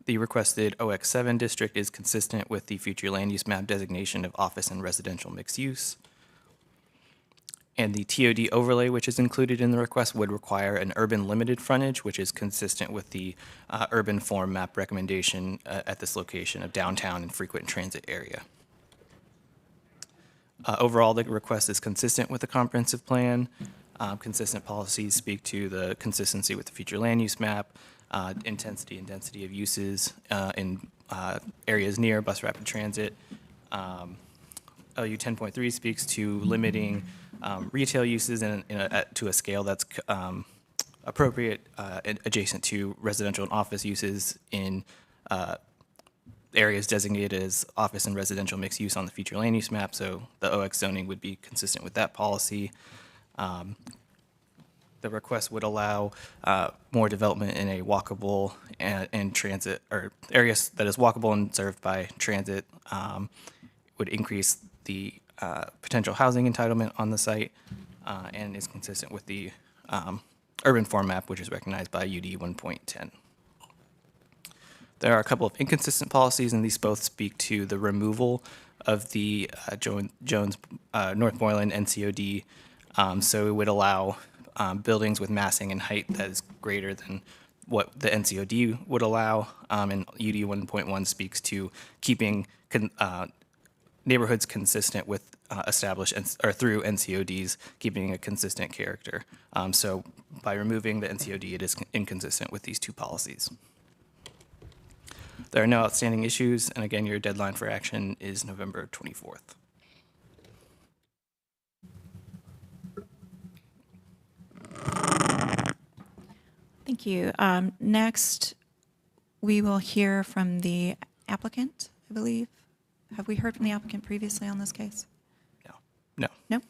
The requested OX7 district is consistent with the future land use map designation of office and residential mixed use. And the TOD overlay, which is included in the request, would require an urban limited frontage, which is consistent with the urban form map recommendation at this location of downtown and frequent transit area. Overall, the request is consistent with the comprehensive plan. Consistent policies speak to the consistency with the future land use map, intensity and density of uses in areas near bus rapid transit. OU 10.3 speaks to limiting retail uses to a scale that's appropriate adjacent to residential and office uses in areas designated as office and residential mixed use on the future land use map, so the OX zoning would be consistent with that policy. The request would allow more development in a walkable and transit, or areas that is walkable and served by transit, would increase the potential housing entitlement on the site, and is consistent with the urban form map, which is recognized by UD 1.10. There are a couple of inconsistent policies, and these both speak to the removal of the Jones North Moreland NCOD. So it would allow buildings with massing and height that is greater than what the NCOD would allow. And UD 1.1 speaks to keeping neighborhoods consistent with established or through NCODs, keeping a consistent character. So by removing the NCOD, it is inconsistent with these two policies. There are no outstanding issues, and again, your deadline for action is November 24th. Thank you. Next, we will hear from the applicant, I believe. Have we heard from the applicant previously on this case? No. No?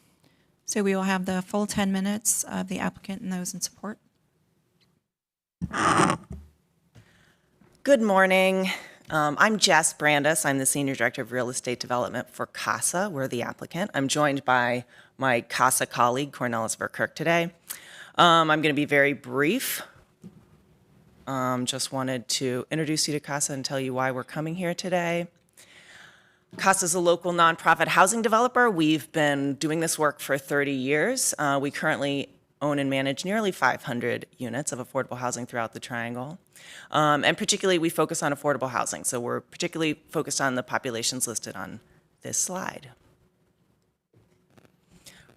So we will have the full 10 minutes of the applicant and those in support. Good morning. I'm Jess Brandis. I'm the Senior Director of Real Estate Development for CASA. We're the applicant. I'm joined by my CASA colleague, Cornelis Verkerk, today. I'm going to be very brief. Just wanted to introduce you to CASA and tell you why we're coming here today. CASA is a local nonprofit housing developer. We've been doing this work for 30 years. We currently own and manage nearly 500 units of affordable housing throughout the Triangle. And particularly, we focus on affordable housing. So we're particularly focused on the populations listed on this slide.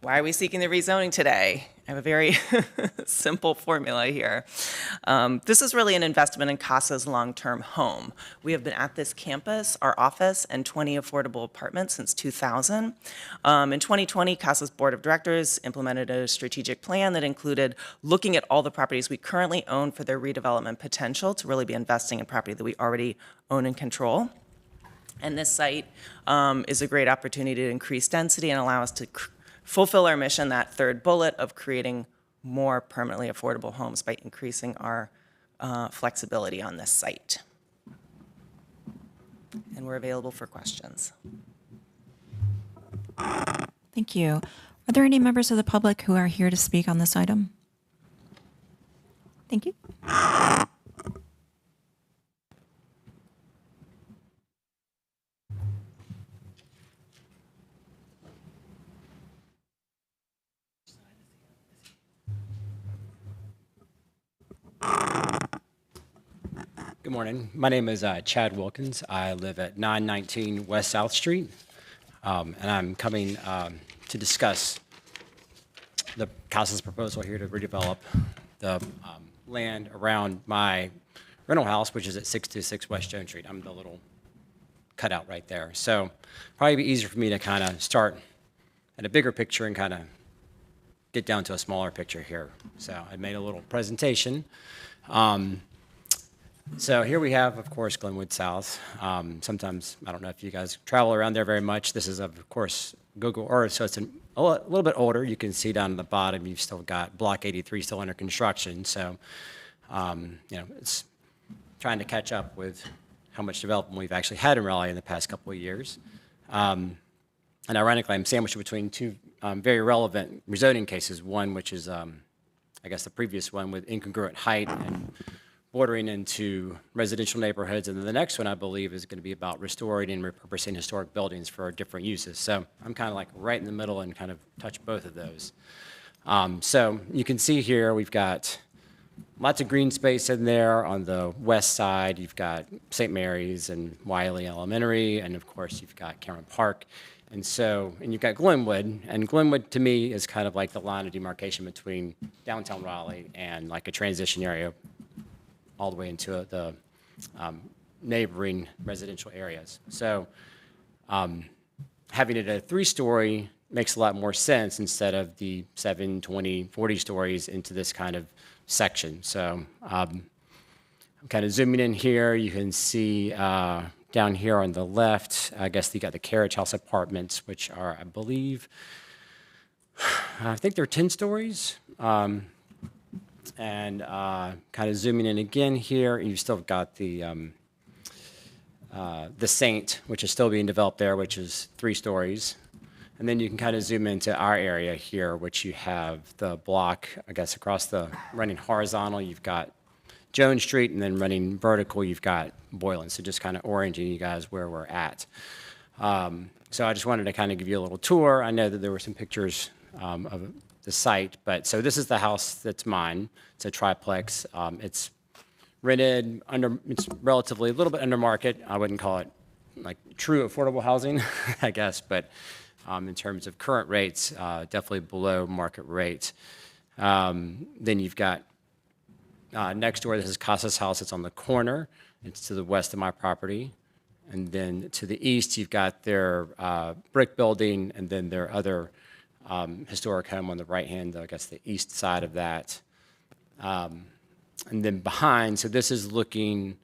Why are we seeking the rezoning today? I have a very simple formula here. This is really an investment in CASA's long-term home. We have been at this campus, our office, and 20 affordable apartments since 2000. In 2020, CASA's board of directors implemented a strategic plan that included looking at all the properties we currently own for their redevelopment potential to really be investing in property that we already own and control. And this site is a great opportunity to increase density and allow us to fulfill our mission, that third bullet of creating more permanently affordable homes by increasing our flexibility on this site. And we're available for questions. Thank you. Are there any members of the public who are here to speak on this item? Thank you. Good morning. My name is Chad Wilkins. I live at 919 West South Street, and I'm coming to discuss the council's proposal here to redevelop the land around my rental house, which is at 626 West Jones Street. I'm the little cutout right there. So probably be easier for me to kind of start at a bigger picture and kind of get down to a smaller picture here. So I made a little presentation. So here we have, of course, Glenwood South. Sometimes, I don't know if you guys travel around there very much. This is, of course, Google Earth, so it's a little bit older. You can see down at the bottom, you've still got Block 83 still under construction. So, it's trying to catch up with how much development we've actually had in Raleigh in the past couple of years. And ironically, I'm sandwiched between two very relevant rezoning cases. One, which is, I guess, the previous one with incongruent height and bordering into residential neighborhoods. And then the next one, I believe, is going to be about restoring and repurposing historic buildings for different uses. So I'm kind of like right in the middle and kind of touch both of those. So you can see here we've got lots of green space in there. On the west side, you've got St. Mary's and Wiley Elementary, and of course, you've got Cameron Park. And you've got Glenwood, and Glenwood to me is kind of like the line of demarcation between downtown Raleigh and like a transition area all the way into the neighboring residential areas. So having it a 3-story makes a lot more sense instead of the 7, 20, 40 stories into this kind of section. So I'm kind of zooming in here. You can see down here on the left, I guess you got the Carriage House apartments, which are, I believe, I think they're 10 stories. And kind of zooming in again here, you've still got the Saint, which is still being developed there, which is 3 stories. And then you can kind of zoom into our area here, which you have the block, I guess, across the running horizontal, you've got Jones Street, and then running vertical, you've got Boylan. So just kind of oranging you guys where we're at. So I just wanted to kind of give you a little tour. I know that there were some pictures of the site, but so this is the house that's mine. It's a triplex. It's rented it's relatively a little bit under market. I wouldn't call it like true affordable housing, I guess, but in terms of current rates, definitely below market rate. Then you've got next door, this is Casa's house. It's on the corner. It's to the west of my property. And then to the east, you've got their brick building and then their other historic home on the right hand, I guess the east side of that. And then behind, so this is looking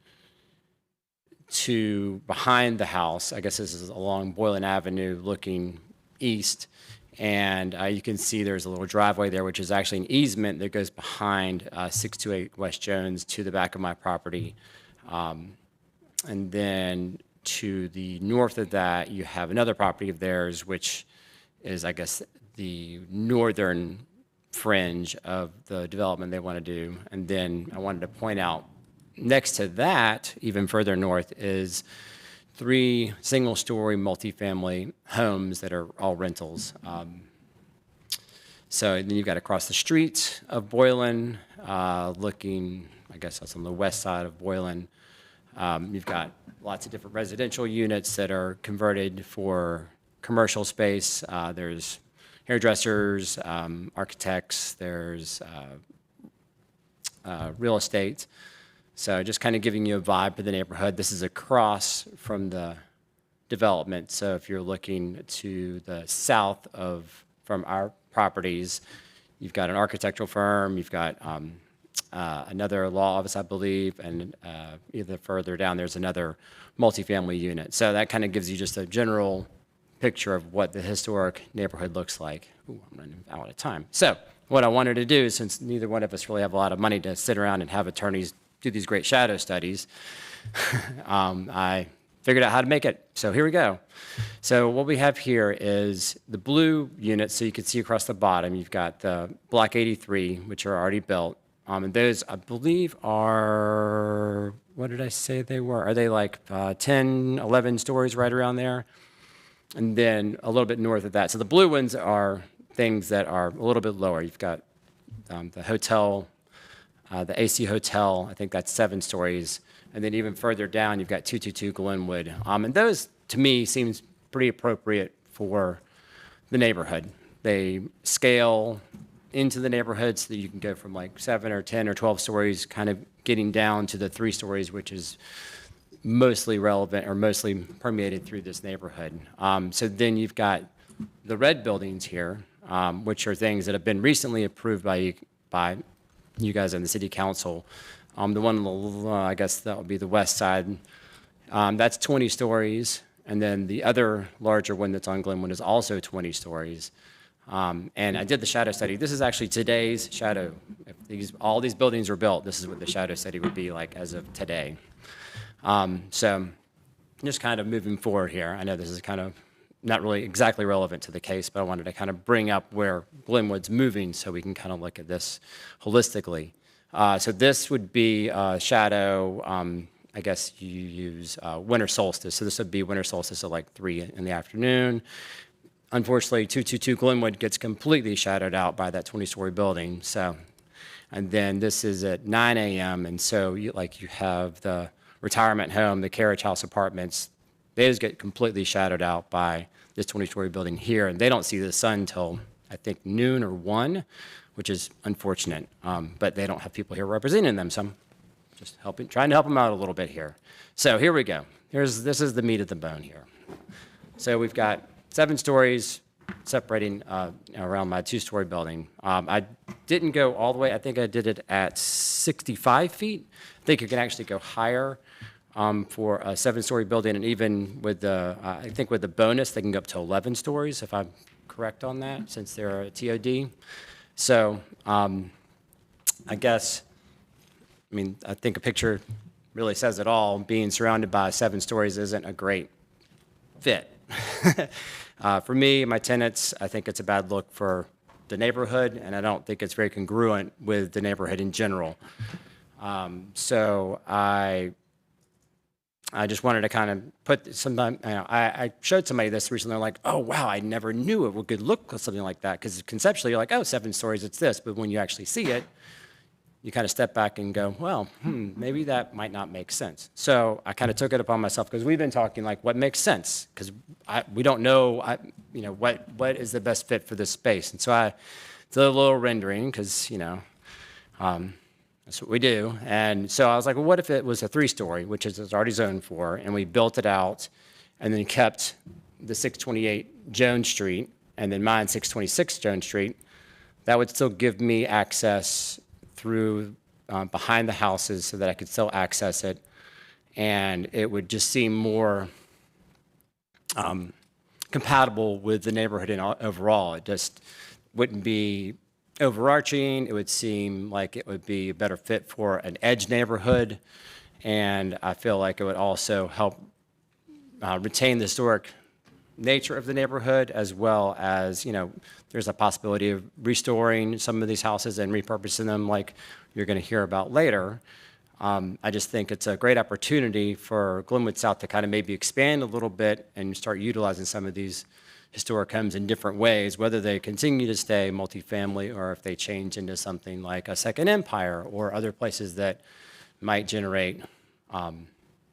to behind the house. I guess this is along Boylan Avenue looking east. And you can see there's a little driveway there, which is actually an easement that goes behind 628 West Jones to the back of my property. And then to the north of that, you have another property of theirs, which is, I guess, the northern fringe of the development they want to do. And then I wanted to point out next to that, even further north, is 3 single-story multifamily homes that are all rentals. So then you've got across the street of Boylan, looking, I guess that's on the west side of Boylan. You've got lots of different residential units that are converted for commercial space. There's hairdressers, architects, there's real estate. So just kind of giving you a vibe for the neighborhood. This is across from the development. So if you're looking to the south from our properties, you've got an architectural firm, you've got another law office, I believe, and either further down there's another multifamily unit. So that kind of gives you just a general picture of what the historic neighborhood looks like. Ooh, I'm running out of time. So what I wanted to do, since neither one of us really have a lot of money to sit around and have attorneys do these great shadow studies, I figured out how to make it. So here we go. So what we have here is the blue units. So you can see across the bottom, you've got the Block 83, which are already built. And those, I believe, are, what did I say they were? Are they like 10, 11 stories right around there? And then a little bit north of that. So the blue ones are things that are a little bit lower. You've got the hotel, the AC Hotel, I think that's 7 stories. And then even further down, you've got 222 Glenwood. And those, to me, seems pretty appropriate for the neighborhood. They scale into the neighborhood so that you can go from like 7 or 10 or 12 stories, kind of getting down to the 3 stories, which is mostly relevant or mostly permeated through this neighborhood. So then you've got the red buildings here, which are things that have been recently approved by you guys and the city council. The one, on the, I guess that would be the west side. That's 20 stories. And then the other larger one that's on Glenwood is also 20 stories. And I did the shadow study. This is actually today's shadow. If all these buildings were built, this is what the shadow study would be like as of today. So just kind of moving forward here. I know this is kind of not really exactly relevant to the case, but I wanted to kind of bring up where Glenwood's moving so we can kind of look at this holistically. So this would be shadow, I guess you use winter solstice. So this would be winter solstice at like 3 in the afternoon. Unfortunately, 222 Glenwood gets completely shadowed out by that 20-story building. So, and then this is at 9 a.m. And so you have the retirement home, the carriage house apartments, they just get completely shadowed out by this 20-story building here. And they don't see the sun until, I think, noon or 1, which is unfortunate. But they don't have people here representing them. So I'm just trying to help them out a little bit here. So here we go. This is the meat of the bone here. So we've got 7 stories separating around my 2-story building. I didn't go all the way. I think I did it at 65 feet. I think you can actually go higher for a 7-story building, and even with the, I think with the bonus, they can go up to 11 stories, if I'm correct on that, since they're a TOD. So I guess, I mean, I think a picture really says it all. Being surrounded by 7 stories isn't a great fit. For me, my tenants, I think it's a bad look for the neighborhood, and I don't think it's very congruent with the neighborhood in general. So I just wanted to kind of put some, I showed somebody this recently, they're like, oh, wow, I never knew it could look something like that, because conceptually you're like, oh, 7 stories, it's this, but when you actually see it, you kind of step back and go, well, maybe that might not make sense. So I kind of took it upon myself, because we've been talking like what makes sense, because we don't know, what is the best fit for this space. And so I did a little rendering, because, that's what we do. And so I was like, well, what if it was a 3-story, which is already zoned for, and we built it out and then kept the 628 Jones Street and then mine 626 Jones Street. That would still give me access through behind the houses so that I could still access it. And it would just seem more compatible with the neighborhood overall. It just wouldn't be overarching. It would seem like it would be a better fit for an edge neighborhood. And I feel like it would also help retain the historic nature of the neighborhood, as well as, there's a possibility of restoring some of these houses and repurposing them like you're going to hear about later. I just think it's a great opportunity for Glenwood South to kind of maybe expand a little bit and start utilizing some of these historic homes in different ways, whether they continue to stay multifamily or if they change into something like a Second Empire or other places that might generate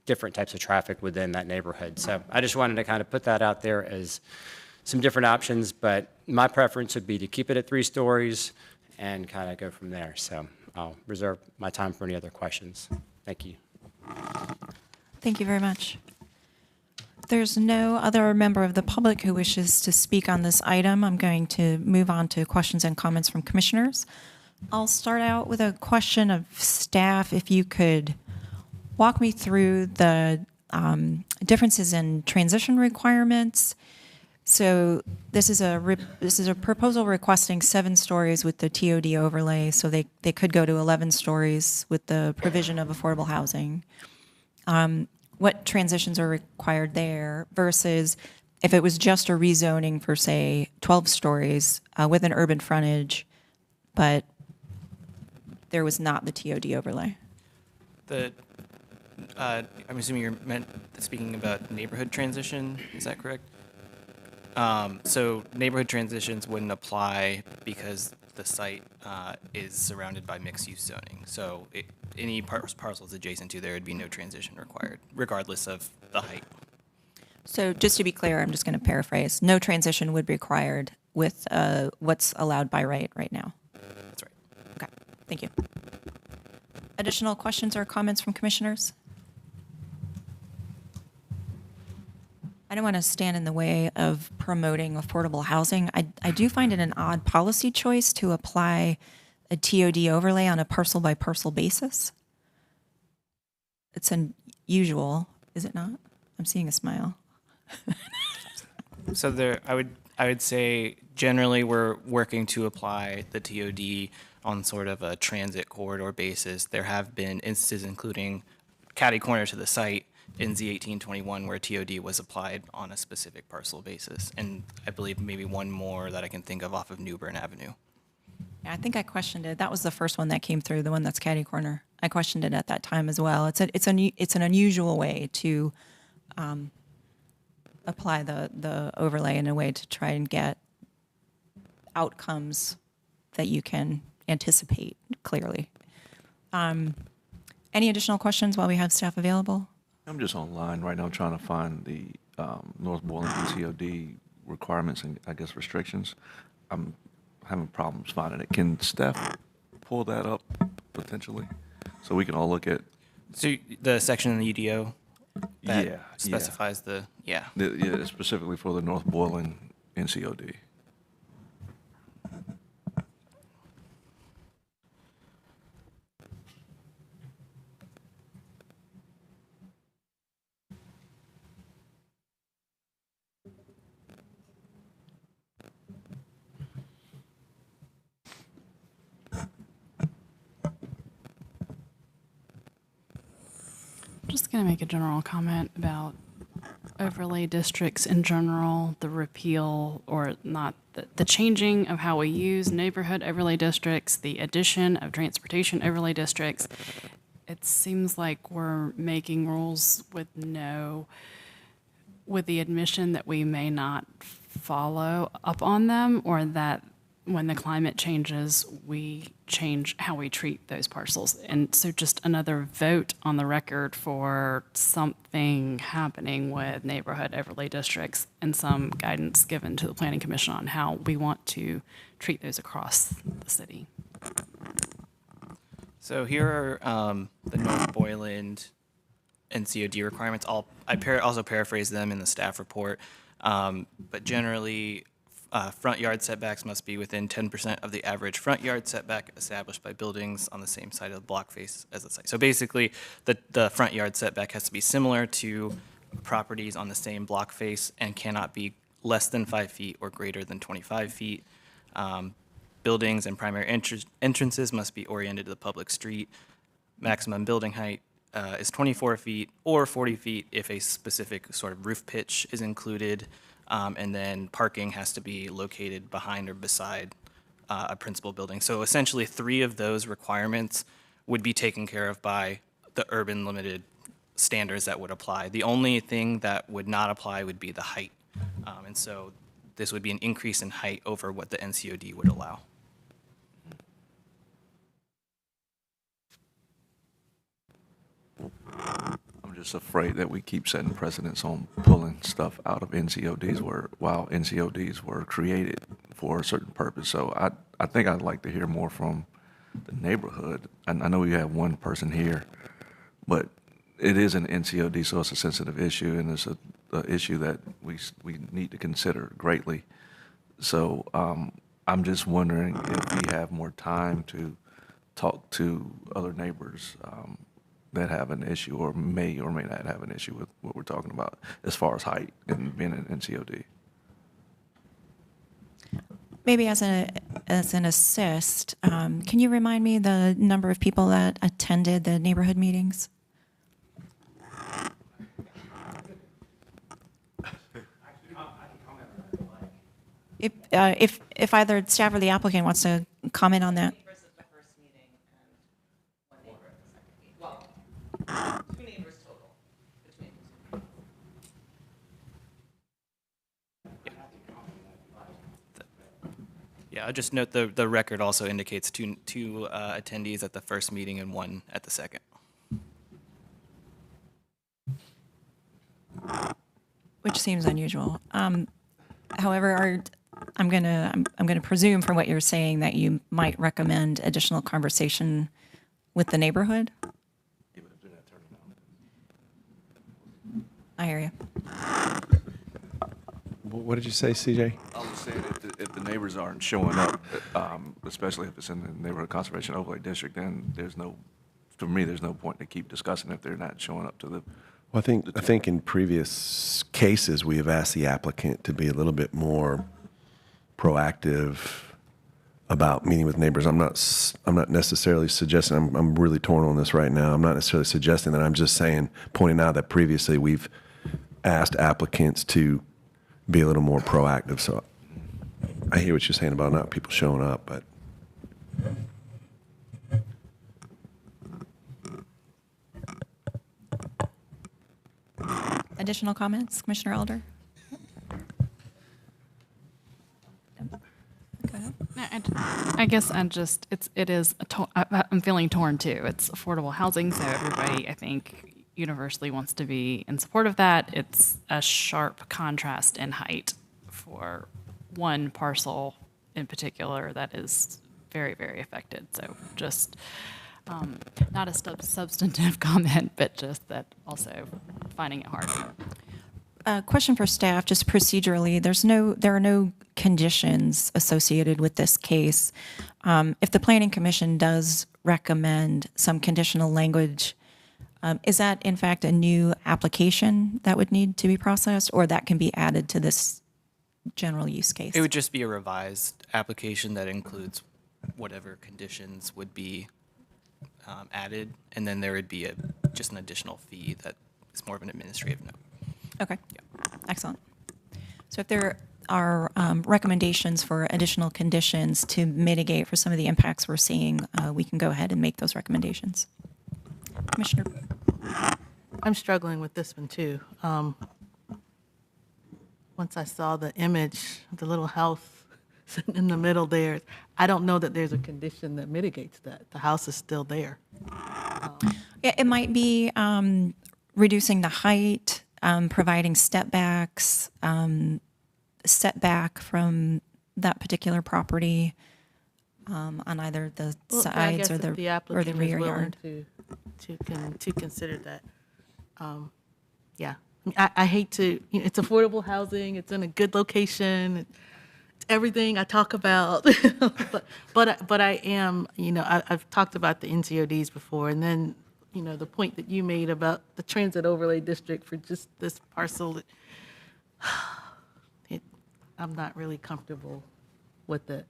different types of traffic within that neighborhood. So I just wanted to kind of put that out there as some different options, but my preference would be to keep it at 3 stories and kind of go from there. So I'll reserve my time for any other questions. Thank you. Thank you very much. There's no other member of the public who wishes to speak on this item. I'm going to move on to questions and comments from commissioners. I'll start out with a question of staff. If you could walk me through the differences in transition requirements. So this is a proposal requesting 7 stories with the TOD overlay, so they could go to 11 stories with the provision of affordable housing. What transitions are required there versus if it was just a rezoning for, say, 12 stories with an urban frontage, but there was not the TOD overlay? I'm assuming you're speaking about neighborhood transition, is that correct? So neighborhood transitions wouldn't apply because the site is surrounded by mixed-use zoning. So any parcels adjacent to there would be no transition required, regardless of the height. So just to be clear, I'm just going to paraphrase. No transition would be required with what's allowed by right now. Thank you. Additional questions or comments from commissioners? I don't want to stand in the way of promoting affordable housing. I do find it an odd policy choice to apply a TOD overlay on a parcel by parcel basis. It's unusual, is it not? I'm seeing a smile. So there, I would say generally we're working to apply the TOD on sort of a transit corridor basis. There have been instances, including catty corner to the site in Z1821, where TOD was applied on a specific parcel basis, and I believe maybe one more that I can think of off of New Bern Avenue. Yeah, I think I questioned it. That was the first one that came through, the one that's catty corner. I questioned it at that time as well. It's an unusual way to apply the overlay in a way to try and get outcomes that you can anticipate clearly. Any additional questions while we have staff available? I'm just online right now trying to find the North Boylan DCOD requirements and I guess restrictions. I'm having problems finding it. Can staff pull that up potentially so we can all look at? So the section in the UDO that Yeah, specifies yeah, specifically for the North Boylan NCOD. Just going to make a general comment about overlay districts in general, the repeal or not, the changing of how we use neighborhood overlay districts, the addition of transportation overlay districts. It seems like we're making rules with the admission that we may not follow up on them, or that when the climate changes, we change how we treat those parcels. And so just another vote on the record for something happening with neighborhood overlay districts and some guidance given to the Planning Commission on how we want to treat those across the city. So here are the North Boylan NCOD requirements. I also paraphrase them in the staff report, but generally, front yard setbacks must be within 10% of the average front yard setback established by buildings on the same side of the block face as the site. So basically, the front yard setback has to be similar to properties on the same block face and cannot be less than 5 feet or greater than 25 feet. Buildings and primary entrances must be oriented to the public street. Maximum building height is 24 feet or 40 feet if a specific sort of roof pitch is included. And then parking has to be located behind or beside a principal building. So essentially 3 of those requirements would be taken care of by the urban limited standards that would apply. The only thing that would not apply would be the height. And so this would be an increase in height over what the NCOD would allow. I'm just afraid that we keep setting precedents on pulling stuff out of NCODs while NCODs were created for a certain purpose. So I think I'd like to hear more from the neighborhood. And I know you have one person here, but it is an NCOD, so it's a sensitive issue, and it's a issue that we need to consider greatly. So I'm just wondering if we have more time to talk to other neighbors that have an issue or may not have an issue with what we're talking about as far as height and being an NCOD. Maybe as an assist, can you remind me the number of people that attended the neighborhood meetings? If either staff or the applicant wants to comment on that. Two neighbors total between the two. Yeah, I'll just note the record also indicates two attendees at the first meeting and 1 at the second. Which seems unusual. However, I'm gonna presume from what you're saying that you might recommend additional conversation with the neighborhood. I hear you. What did you say, CJ? I was saying if the neighbors aren't showing up, especially if it's in the neighborhood conservation overlay district, then for me, there's no point to keep discussing if they're not showing up to the. Well, I think in previous cases, we have asked the applicant to be a little bit more proactive about meeting with neighbors. I'm not necessarily suggesting, I'm really torn on this right now. I'm not necessarily suggesting that. I'm just saying, pointing out that previously we've asked applicants to be a little more proactive. So I hear what you're saying about not people showing up, but. Additional comments, Commissioner Elder? Go ahead. I guess I'm feeling torn too. It's affordable housing, so everybody, I think, universally wants to be in support of that. It's a sharp contrast in height for one parcel in particular that is very, very affected. So just not a substantive comment, but just that also finding it hard. Question for staff, just procedurally, there are no conditions associated with this case. If the Planning Commission does recommend some conditional language, is that in fact a new application that would need to be processed, or that can be added to this general use case? It would just be a revised application that includes whatever conditions would be added, and then there would be just an additional fee that is more of an administrative note. Okay, excellent. So if there are recommendations for additional conditions to mitigate for some of the impacts we're seeing, we can go ahead and make those recommendations. Commissioner? I'm struggling with this one too. Once I saw the image, the little house sitting in the middle there, I don't know that there's a condition that mitigates that. The house is still there. It might be reducing the height, providing step backs, setback from that particular property on either the sides or the rear yard. To consider that. Yeah, I hate to, it's affordable housing, it's in a good location, it's everything I talk about. but I am, I've talked about the NCODs before, and then, the point that you made about the transit overlay district for just this parcel, I'm not really comfortable with it.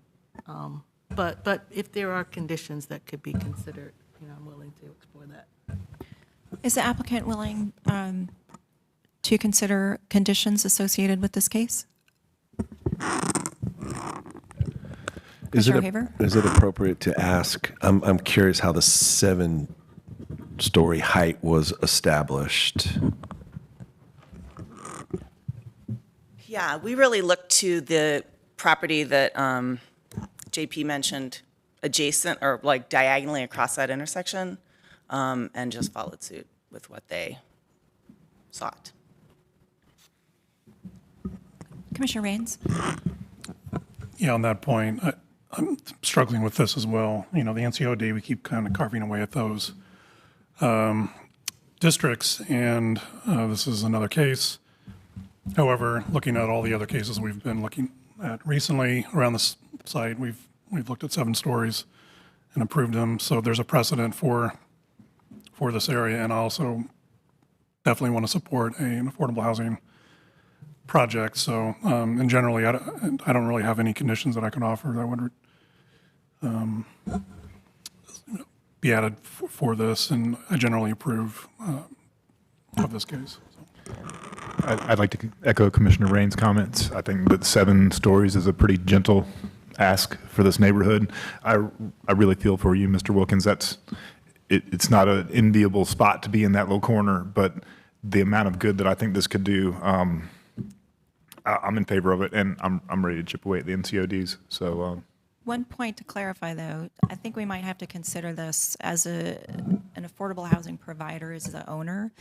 But if there are conditions that could be considered, I'm willing to explore that. Is the applicant willing to consider conditions associated with this case? Is Commissioner Haver? it appropriate to ask, I'm curious how the 7-story height was established. Yeah, we really looked to the property that JP mentioned adjacent or like diagonally across that intersection, and just followed suit with what they sought. Commissioner Raines? Yeah, on that point, I'm struggling with this as well. The NCOD, we keep kind of carving away at those districts, and this is another case. However, looking at all the other cases we've been looking at recently around this site, we've looked at 7 stories and approved them. So there's a precedent for this area, and I also definitely want to support an affordable housing project. So, and generally, I don't really have any conditions that I can offer that would be added for this, and I generally approve of this case. I'd like to echo Commissioner Rain's comments. I think that 7 stories is a pretty gentle ask for this neighborhood. I really feel for you, Mr. Wilkins. It's not an enviable spot to be in that little corner, but the amount of good that I think this could do, I'm in favor of it, and I'm ready to chip away at the NCODs. So. One point to clarify, though, I think we might have to consider this as an affordable housing provider as the owner.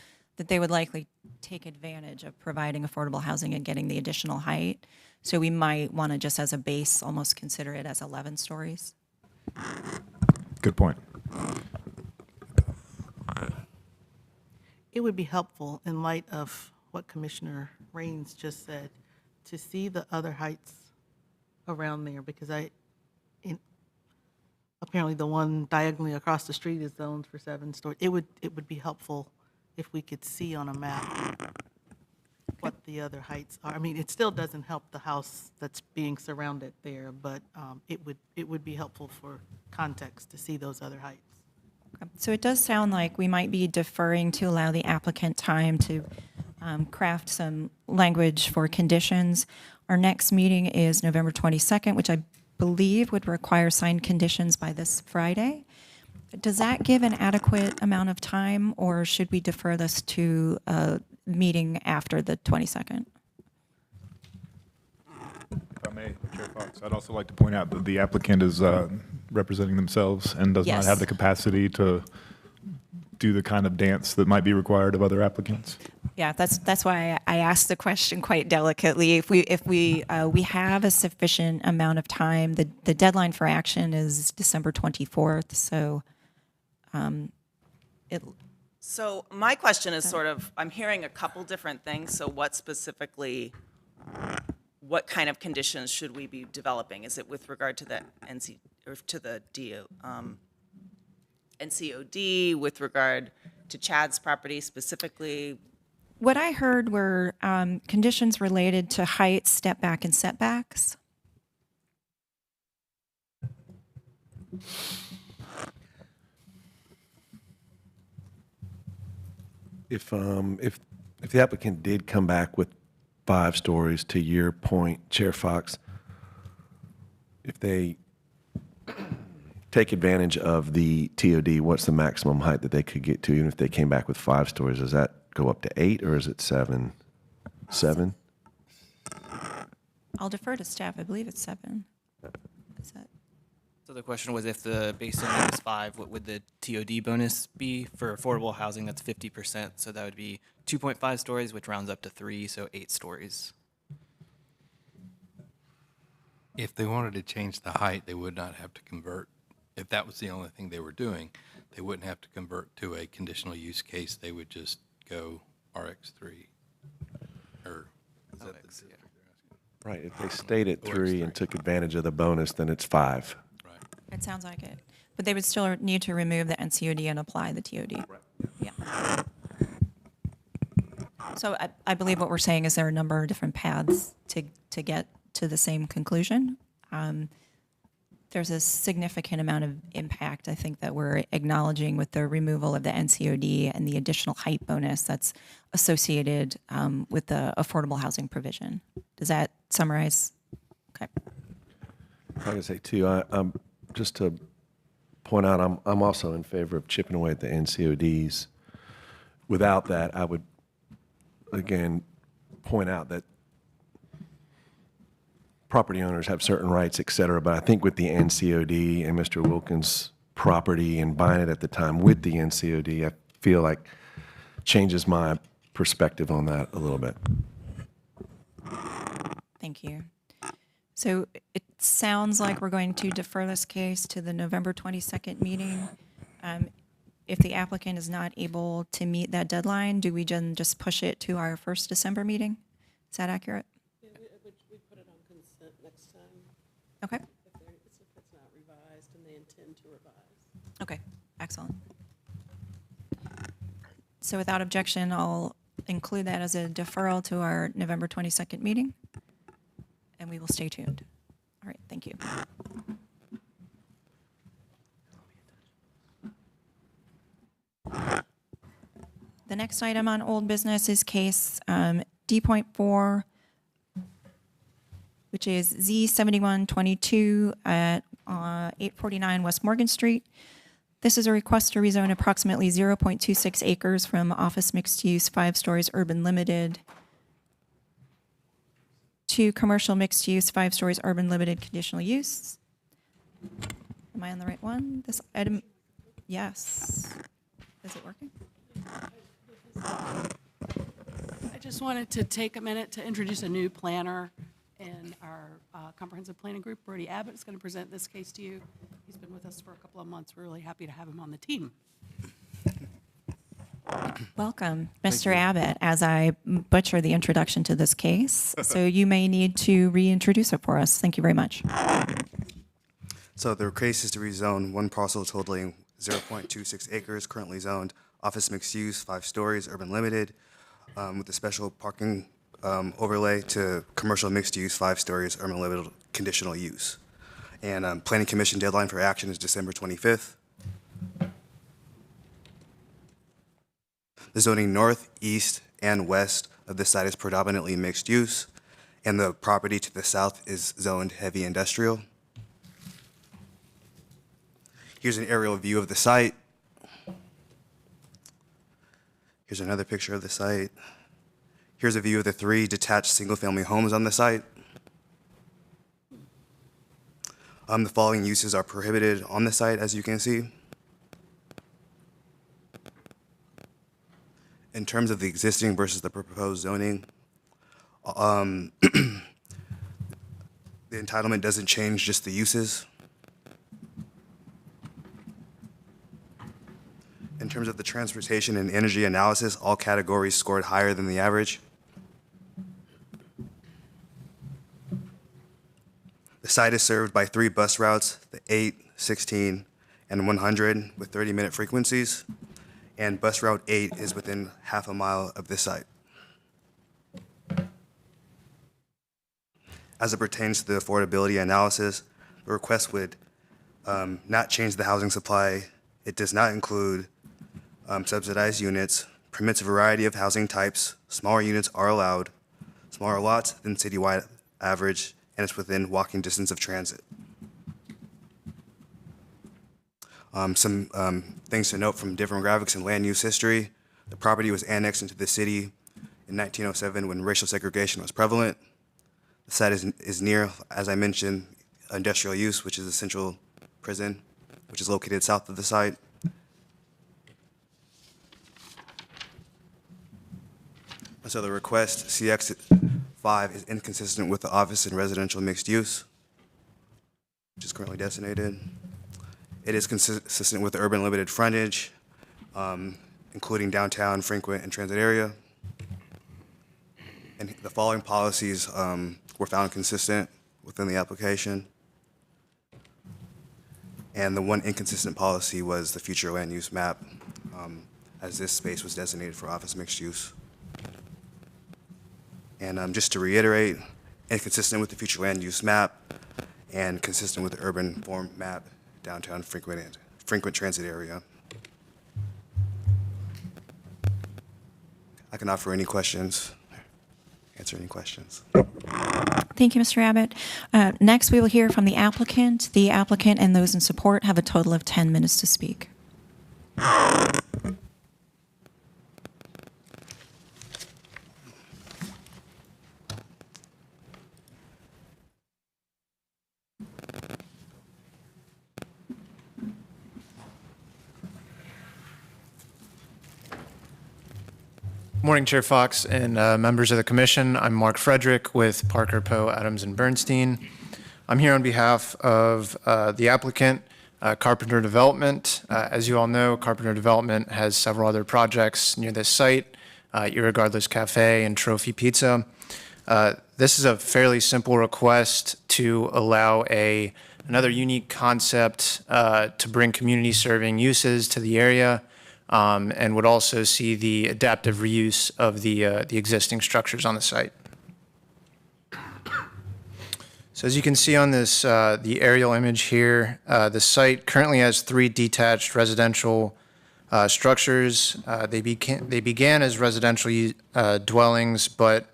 that they would likely take advantage of providing affordable housing and getting the additional height. So we might want to just as a base, almost consider it as 11 stories. Good point. It would be helpful in light of what Commissioner Raines just said to see the other heights around there, because apparently the one diagonally across the street is zoned for 7 stories. It would be helpful if we could see on a map what the other heights are. I mean, it still doesn't help the house that's being surrounded there, but it would be helpful for context to see those other heights. So it does sound like we might be deferring to allow the applicant time to craft some language for conditions. Our next meeting is November 22nd, which I believe would require signed conditions by this Friday. Does that give an adequate amount of time, or should we defer this to a meeting after the 22nd? If I may, Chair Fox, I'd also like to point out that the applicant is representing themselves and does not Yes. have the capacity to do the kind of dance that might be required of other applicants. Yeah, that's why I asked the question quite delicately. If we have a sufficient amount of time, the deadline for action is December 24th. So, So my question is sort of, I'm hearing a couple different things. So what specifically, what kind of conditions should we be developing? Is it with regard to the NCOD, with regard to Chad's property specifically? what I heard were conditions related to height, step back, and setbacks. If the applicant did come back with 5 stories, to your point, Chair Fox, if they take advantage of the TOD, what's the maximum height that they could get to, even if they came back with 5 stories? Does that go up to 8, or is it 7? 7? I'll defer to staff. I believe it's 7. Is that? So the question was, if the base limit is 5, what would the TOD bonus be for affordable housing? That's 50%. So that would be 2.5 stories, which rounds up to 3, so 8 stories. If they wanted to change the height, they would not have to convert. If that was the only thing they were doing, they wouldn't have to convert to a conditional use case. They would just go RX3. Or is that RX, yeah. Right, if they stayed at 3 and took advantage of the bonus, then it's 5. It sounds like it. But they would still need to remove the NCOD and apply the TOD. Yeah. So I believe what we're saying is there are a number of different paths to get to the same conclusion. There's a significant amount of impact, I think, that we're acknowledging with the removal of the NCOD and the additional height bonus that's associated with the affordable housing provision. Does that summarize? Okay. I can say too, just to point out, I'm also in favor of chipping away at the NCODs. Without that, I would, again, point out that property owners have certain rights, et cetera, but I think with the NCOD and Mr. Wilkins' property and buying it at the time with the NCOD, I feel like changes my perspective on that a little bit. Thank you. So it sounds like we're going to defer this case to the November 22nd meeting. If the applicant is not able to meet that deadline, do we just push it to our first December meeting? Is that accurate? Yeah, we put it on consent next time. Okay. If it's not revised and they intend to revise. Okay, excellent. So without objection, I'll include that as a deferral to our November 22nd meeting, and we will stay tuned. All right, thank you. The next item on old business is case D.4, which is Z7122 at 849 West Morgan Street. This is a request to rezone approximately 0.26 acres from office mixed-use 5 stories urban limited to commercial mixed-use 5 stories urban limited conditional use. Am I on the right one? This item, yes. Is it working? just wanted to take a minute to introduce a new planner in our comprehensive planning group. Brody Abbott is going to present this case to you. He's been with us for a couple of months. We're really happy to have him on the team. Welcome, Mr. Abbott, as I butcher the introduction to this case. So you may need to reintroduce it for us. Thank you very much. So the case is to rezone one parcel totaling 0.26 acres, currently zoned office mixed use, 5 stories, urban limited, with a special parking overlay to commercial mixed use, 5 stories, urban limited, conditional use. And Planning Commission deadline for action is December 25th. The zoning north, east, and west of this site is predominantly mixed use, and the property to the south is zoned heavy industrial. Here's an aerial view of the site. Here's another picture of the site. Here's a view of the 3 detached single-family homes on the site. The following uses are prohibited on the site, as you can see. In terms of the existing versus the proposed zoning, the entitlement doesn't change, just the uses. In terms of the transportation and energy analysis, all categories scored higher than the average. The site is served by 3 bus routes, the 8, 16, and 100, with 30-minute frequencies. And bus route 8 is within half a mile of this site. As it pertains to the affordability analysis, the request would not change the housing supply. It does not include subsidized units, permits a variety of housing types. Smaller units are allowed, smaller lots than citywide average, and it's within walking distance of transit. Some things to note from demographics and land use history. The property was annexed into the city in 1907 when racial segregation was prevalent. The site is near, as I mentioned, industrial use, which is the central prison, which is located south of the site. So the request, CX5, is inconsistent with the office and residential mixed use, which is currently designated. It is consistent with the urban limited frontage, including downtown, frequent, and transit area. And the following policies were found consistent within the application. And the one inconsistent policy was the future land use map, as this space was designated for office mixed use. And just to reiterate, inconsistent with the future land use map and consistent with the urban form map, downtown frequent transit area. I can offer any questions, answer any questions. Thank you, Mr. Abbott. Next, we will hear from the applicant. The applicant and those in support have a total of 10 minutes to speak. Morning, Chair Fox and members of the commission. I'm Mark Frederick with Parker, Poe, Adams, and Bernstein. I'm here on behalf of the applicant, Carpenter Development. As you all know, Carpenter Development has several other projects near this site, Irregardless Cafe and Trophy Pizza. This is a fairly simple request to allow another unique concept to bring community serving uses to the area. And would also see the adaptive reuse of the existing structures on the site. So as you can see on this, the aerial image here, the site currently has 3 detached residential structures. They began as residential dwellings, but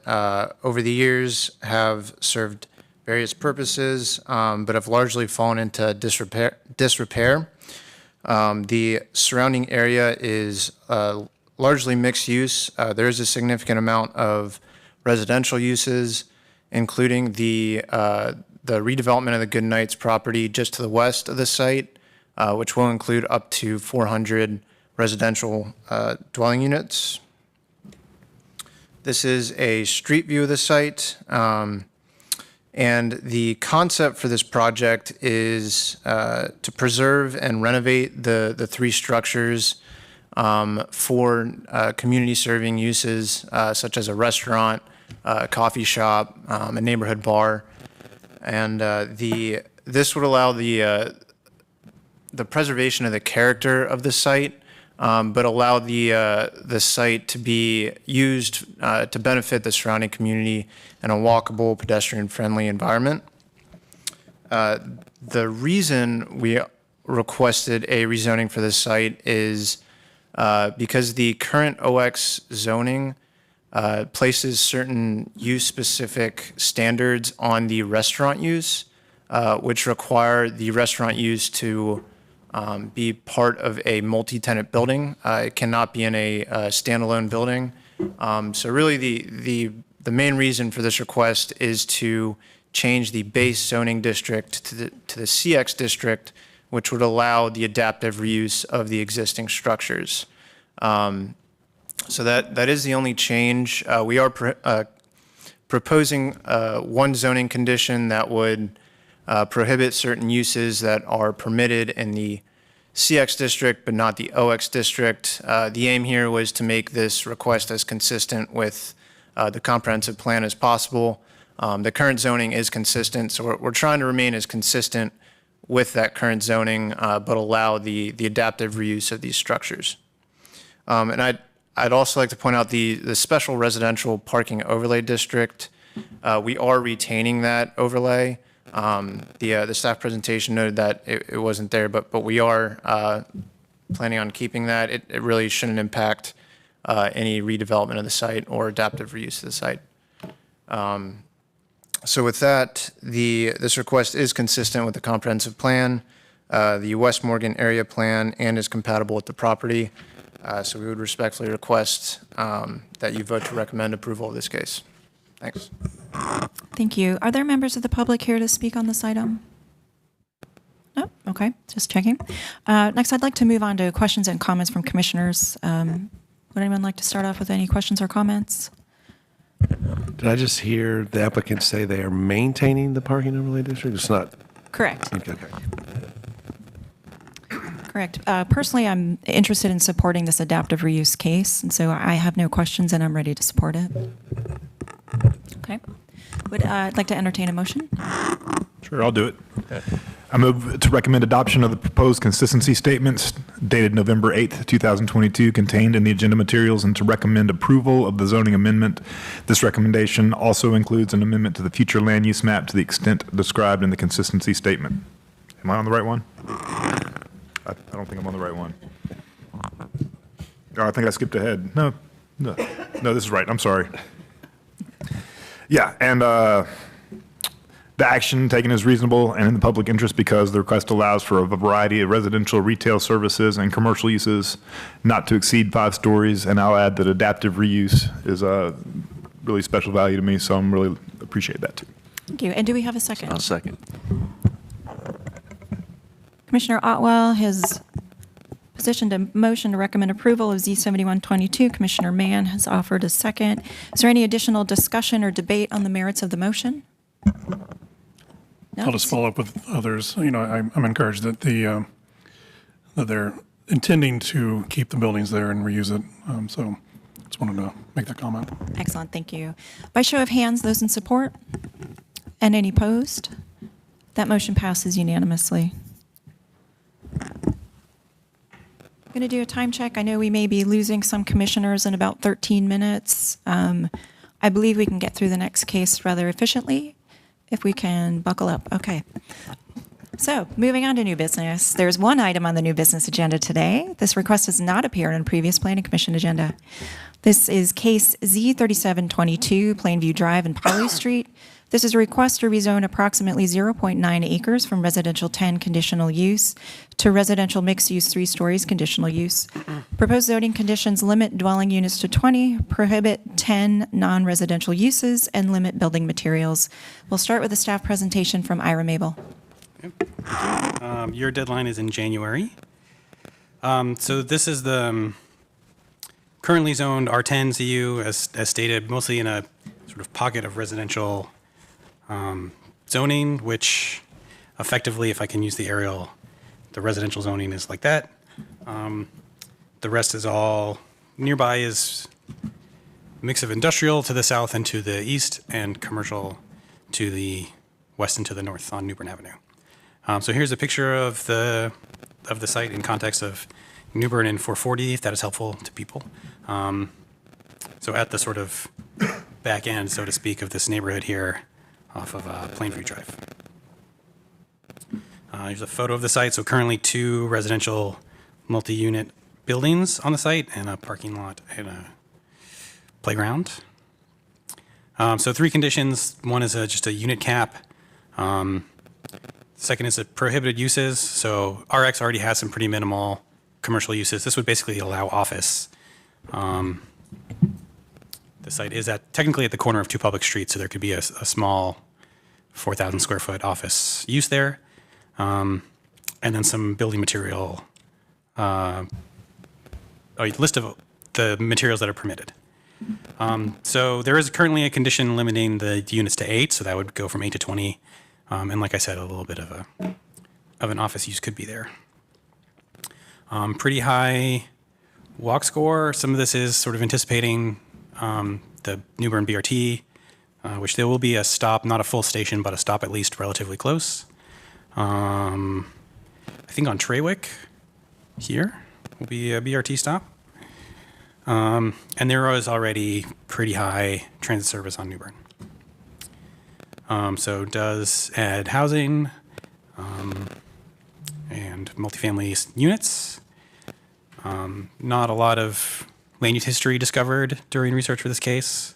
over the years have served various purposes, but have largely fallen into disrepair. The surrounding area is largely mixed use. There is a significant amount of residential uses, including the redevelopment of the Goodnights property just to the west of the site, which will include up to 400 residential dwelling units. This is a street view of the site. And the concept for this project is to preserve and renovate the three structures for community serving uses such as a restaurant, a coffee shop, a neighborhood bar. And this would allow the preservation of the character of the site, but allow the site to be used to benefit the surrounding community in a walkable, pedestrian-friendly environment. The reason we requested a rezoning for this site is because the current OX zoning places certain use-specific standards on the restaurant use, which require the restaurant use to be part of a multi-tenant building. It cannot be in a standalone building. So really the main reason for this request is to change the base zoning district to the CX district, which would allow the adaptive reuse of the existing structures. So that is the only change. We are proposing one zoning condition that would prohibit certain uses that are permitted in the CX district, but not the OX district. The aim here was to make this request as consistent with the comprehensive plan as possible. The current zoning is consistent, so we're trying to remain as consistent with that current zoning, but allow the adaptive reuse of these structures. And I'd also like to point out the special residential parking overlay district. We are retaining that overlay. The staff presentation noted that it wasn't there, but we are planning on keeping that. It really shouldn't impact any redevelopment of the site or adaptive reuse of the site. So with that, this request is consistent with the comprehensive plan, the West Morgan area plan, and is compatible with the property. So we would respectfully request that you vote to recommend approval of this case. Thanks. Thank you. Are there members of the public here to speak on this item? No? Okay, just checking. Next, I'd like to move on to questions and comments from commissioners. Would anyone like to start off with any questions or comments? Did I just hear the applicant say they are maintaining the parking overlay district? It's not. Correct. Okay. Correct. Personally, I'm interested in supporting this adaptive reuse case, and so I have no questions and I'm ready to support it. Okay. I'd like to entertain a motion. Sure, I'll do it. I move to recommend adoption of the proposed consistency statements dated November 8th, 2022, contained in the agenda materials, and to recommend approval of the zoning amendment. This recommendation also includes an amendment to the future land use map to the extent described in the consistency statement. Am I on the right one? I don't think I'm on the right one. Oh, I think I skipped ahead. No, this is right. I'm sorry. Yeah, and the action taken is reasonable and in the public interest because the request allows for a variety of residential, retail services, and commercial uses not to exceed 5 stories. And I'll add that adaptive reuse is a really special value to me, so I'm really appreciate that too. Thank you. And do we have a second? I'll second. Commissioner Otwell has positioned a motion to recommend approval of Z7122. Commissioner Mann has offered a second. Is there any additional discussion or debate on the merits of the motion? No? I'll just follow up with others. You know, I'm encouraged that that they're intending to keep the buildings there and reuse it. So just wanted to make that comment. Excellent, thank you. By show of hands, those in support? And any opposed? That motion passes unanimously. I'm going to do a time check. I know we may be losing some commissioners in about 13 minutes. I believe we can get through the next case rather efficiently if we can buckle up. Okay. So moving on to new business. There's one item on the new business agenda today. This request has not appeared on previous Planning Commission agenda. This is case Z3722, Plainview Drive and Polly Street. This is a request to rezone approximately 0.9 acres from residential 10 conditional use to residential mixed use 3 stories conditional use. Proposed zoning conditions limit dwelling units to 20, prohibit 10 non-residential uses, and limit building materials. We'll start with a staff presentation from Ira Mabel. Your deadline is in January. So this is the currently zoned R10 CU, as stated, mostly in a sort of pocket of residential zoning, which effectively, if I can use the aerial, the residential zoning is like that. The rest is all, nearby is a mix of industrial to the south and to the east, and commercial to the west and to the north on New Bern Avenue. So here's a picture of the site in context of New Bern and 440, if that is helpful to people. So at the sort of back end, so to speak, of this neighborhood here off of Plainview Drive. Here's a photo of the site. So currently 2 residential multi-unit buildings on the site and a parking lot and a playground. So 3 conditions. One is just a unit cap. Second is prohibited uses. So RX already has some pretty minimal commercial uses. This would basically allow office. The site is technically at the corner of 2 public streets, so there could be a small 4,000 square foot office use there. And then some building material, a list of the materials that are permitted. So there is currently a condition limiting the units to 8, so that would go from 8 to 20. And like I said, a little bit of an office use could be there. Pretty high walk score. Some of this is sort of anticipating the New Bern BRT, which there will be a stop, not a full station, but a stop at least relatively close. I think on Trawick here will be a BRT stop. And there is already pretty high transit service on New Bern. So it does add housing and multifamily units. Not a lot of land use history discovered during research for this case.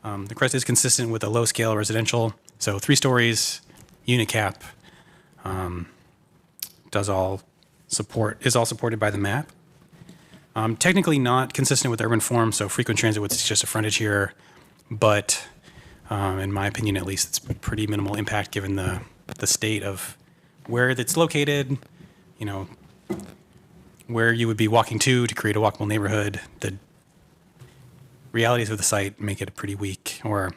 The crest is consistent with a low-scale residential, so 3 stories, unit cap, is all supported by the map. Technically not consistent with urban form, so frequent transit with just a frontage here, but in my opinion at least, it's pretty minimal impact given the state of where it's located, where you would be walking to create a walkable neighborhood. The realities of the site make it pretty weak or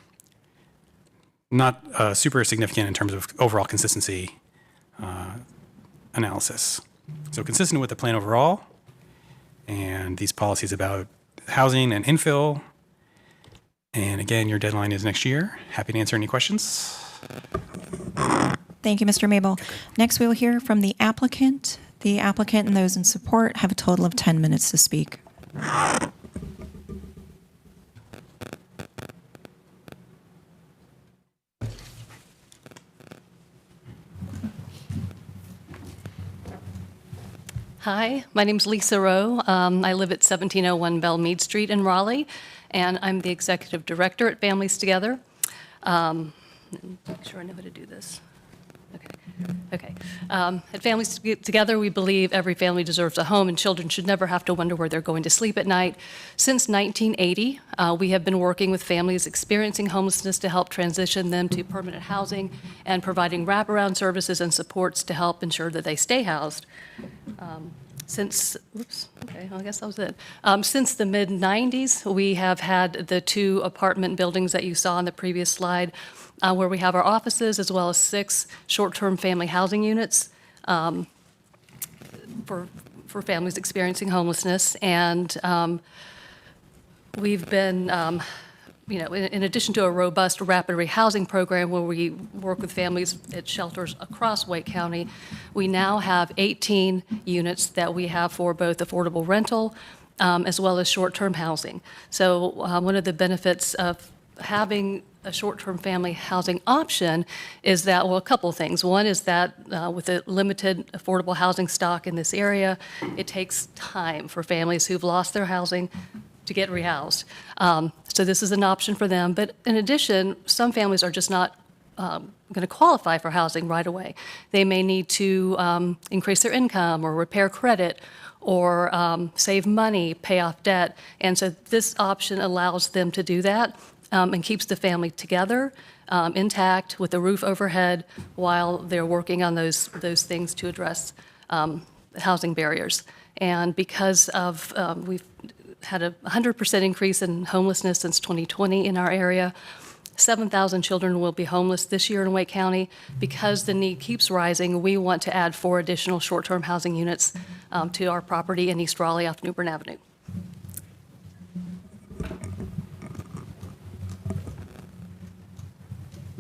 not super significant in terms of overall consistency analysis. So consistent with the plan overall and these policies about housing and infill. And again, your deadline is next year. Happy to answer any questions. Thank you, Mr. Mabel. Next, we'll hear from the applicant. The applicant and those in support have a total of 10 minutes to speak. Hi, my name's Lisa Rowe. I live at 1701 Belmead Street in Raleigh, and I'm the executive director at Families Together. Make sure I know how to do this. Okay. At Families Together, we believe every family deserves a home and children should never have to wonder where they're going to sleep at night. Since 1980, we have been working with families experiencing homelessness to help transition them to permanent housing and providing wraparound services and supports to help ensure that they stay housed. Since the mid-90s, we have had the 2 apartment buildings that you saw on the previous slide, where we have our offices as well as 6 short-term family housing units for families experiencing homelessness. And we've been, in addition to a robust rapid rehousing program where we work with families at shelters across Wake County, we now have 18 units that we have for both affordable rental as well as short-term housing. So one of the benefits of having a short-term family housing option is that, well, a couple of things. One is that with a limited affordable housing stock in this area, it takes time for families who've lost their housing to get rehoused. So this is an option for them. But in addition, some families are just not going to qualify for housing right away. They may need to increase their income or repair credit or save money, pay off debt. And so this option allows them to do that and keeps the family together, intact, with a roof overhead while they're working on those things to address housing barriers. And because of had a 100% increase in homelessness since 2020 in our area. 7,000 children will be homeless this year in Wake County. Because the need keeps rising, we want to add 4 additional short-term housing units to our property in East Raleigh off New Bern Avenue.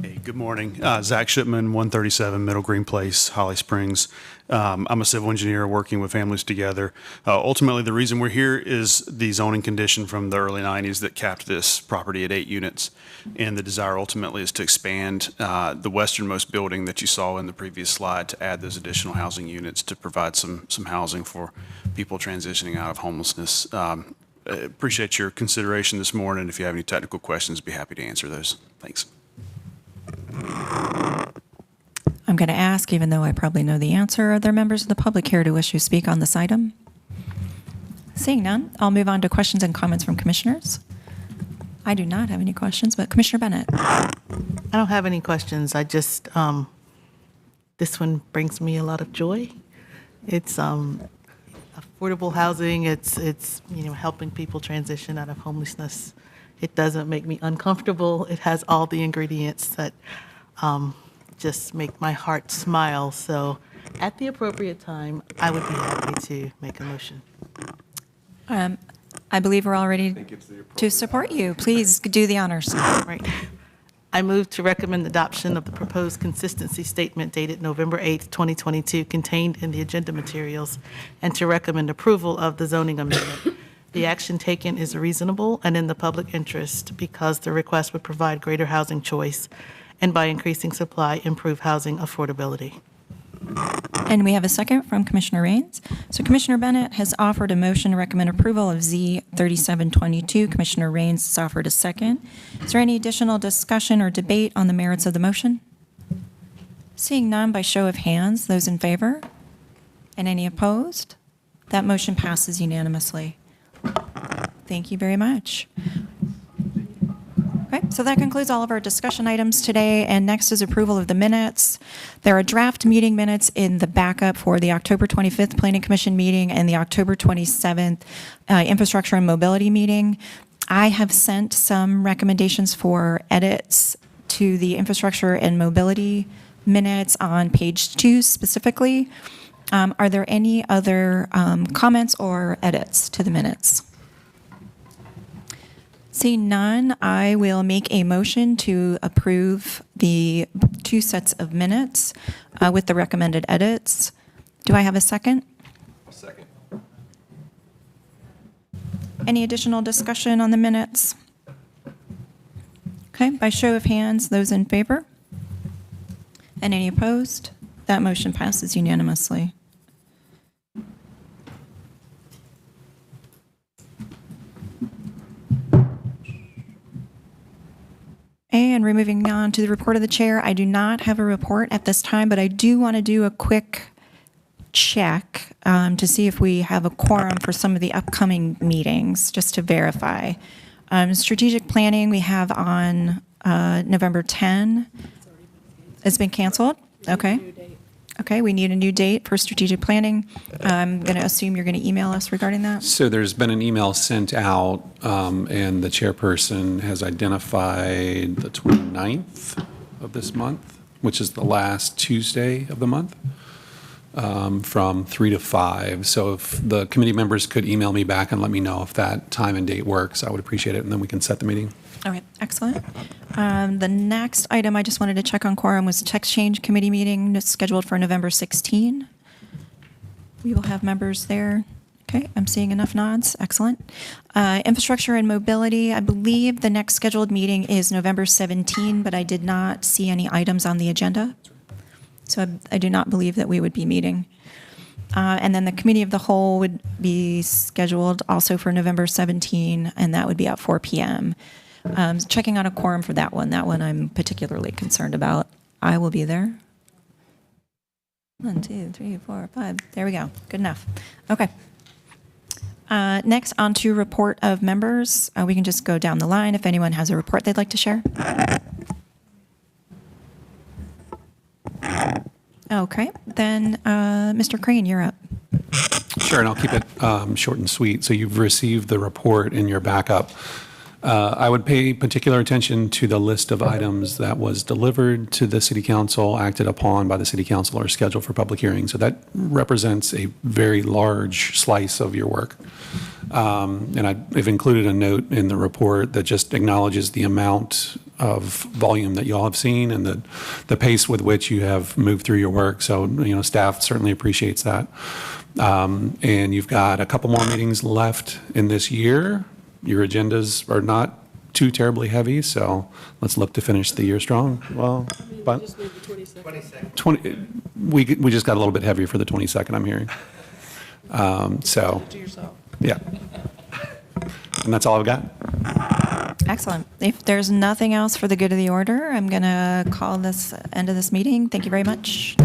Hey, good morning. Zach Shipman, 137 Middle Green Place, Holly Springs. I'm a civil engineer working with Families Together. Ultimately, the reason we're here is the zoning condition from the early 90s that capped this property at 8 units. And the desire ultimately is to expand the westernmost building that you saw in the previous slide to add those additional housing units to provide some housing for people transitioning out of homelessness. Appreciate your consideration this morning. If you have any technical questions, I'd be happy to answer those. Thanks. I'm going to ask, even though I probably know the answer, are there members of the public here to wish to speak on this item? Seeing none, I'll move on to questions and comments from commissioners. I do not have any questions, but Commissioner Bennett. I don't have any questions. I just, this one brings me a lot of joy. It's affordable housing. It's helping people transition out of homelessness. It doesn't make me uncomfortable. It has all the ingredients that just make my heart smile. So at the appropriate time, I would be happy to make a motion. I believe we're all ready to support you. Please do the honors. Right. I move to recommend adoption of the proposed consistency statement dated November 8th, 2022, contained in the agenda materials, and to recommend approval of the zoning amendment. The action taken is reasonable and in the public interest because the request would provide greater housing choice and by increasing supply, improve housing affordability. And we have a second from Commissioner Rains. So Commissioner Bennett has offered a motion to recommend approval of Z 3722. Commissioner Rains has offered a second. Is there any additional discussion or debate on the merits of the motion? Seeing none, by show of hands, those in favor? And any opposed? That motion passes unanimously. Thank you very much. Okay, so that concludes all of our discussion items today, and next is approval of the minutes. There are draft meeting minutes in the backup for the October 25th Planning Commission meeting and the October 27th Infrastructure and Mobility meeting. I have sent some recommendations for edits to the Infrastructure and Mobility minutes on page 2 specifically. Are there any other comments or edits to the minutes? Seeing none, I will make a motion to approve the 2 sets of minutes with the recommended edits. Do I have a second? A second. Any additional discussion on the minutes? Okay, by show of hands, those in favor? And any opposed? That motion passes unanimously. And we're moving on to the report of the chair. I do not have a report at this time, but I do want to do a quick check to see if we have a quorum for some of the upcoming meetings, just to verify. Strategic planning we have on November 10. It's been canceled? Okay. Okay, we need a new date for strategic planning. I'm going to assume you're going to email us regarding that. So there's been an email sent out, and the chairperson has identified the 29th of this month, which is the last Tuesday of the month, from 3 to 5. So if the committee members could email me back and let me know if that time and date works, I would appreciate it, and then we can set the meeting. All right, excellent. The next item I just wanted to check on quorum was text change committee meeting scheduled for November 16. We will have members there. Okay, I'm seeing enough nods. Excellent. Infrastructure and mobility, I believe the next scheduled meeting is November 17, but I did not see any items on the agenda. So I do not believe that we would be meeting. And then the committee of the whole would be scheduled also for November 17, and that would be at 4 p.m. Checking on a quorum for that one. That one I'm particularly concerned about. I will be there. 1, 2, 3, 4, 5. There we go. Good enough. Okay. Next, on to report of members. We can just go down the line if anyone has a report they'd like to share. Okay. Then, Mr. Crane, you're up. Sure, and I'll keep it short and sweet. So you've received the report in your backup. I would pay particular attention to the list of items that was delivered to the city council, acted upon by the city council, or scheduled for public hearing. So that represents a very large slice of your work. And I've included a note in the report that just acknowledges the amount of volume that you all have seen and the pace with which you have moved through your work. So, staff certainly appreciates that. And you've got a couple more meetings left in this year. Your agendas are not too terribly heavy, so let's look to finish the year strong. Well, but 22nd. We just got a little bit heavier for the 22nd, I'm hearing. So, yeah. And that's all I've got. Excellent. If there's nothing else for the good of the order, I'm going to call this end of this meeting. Thank you very much.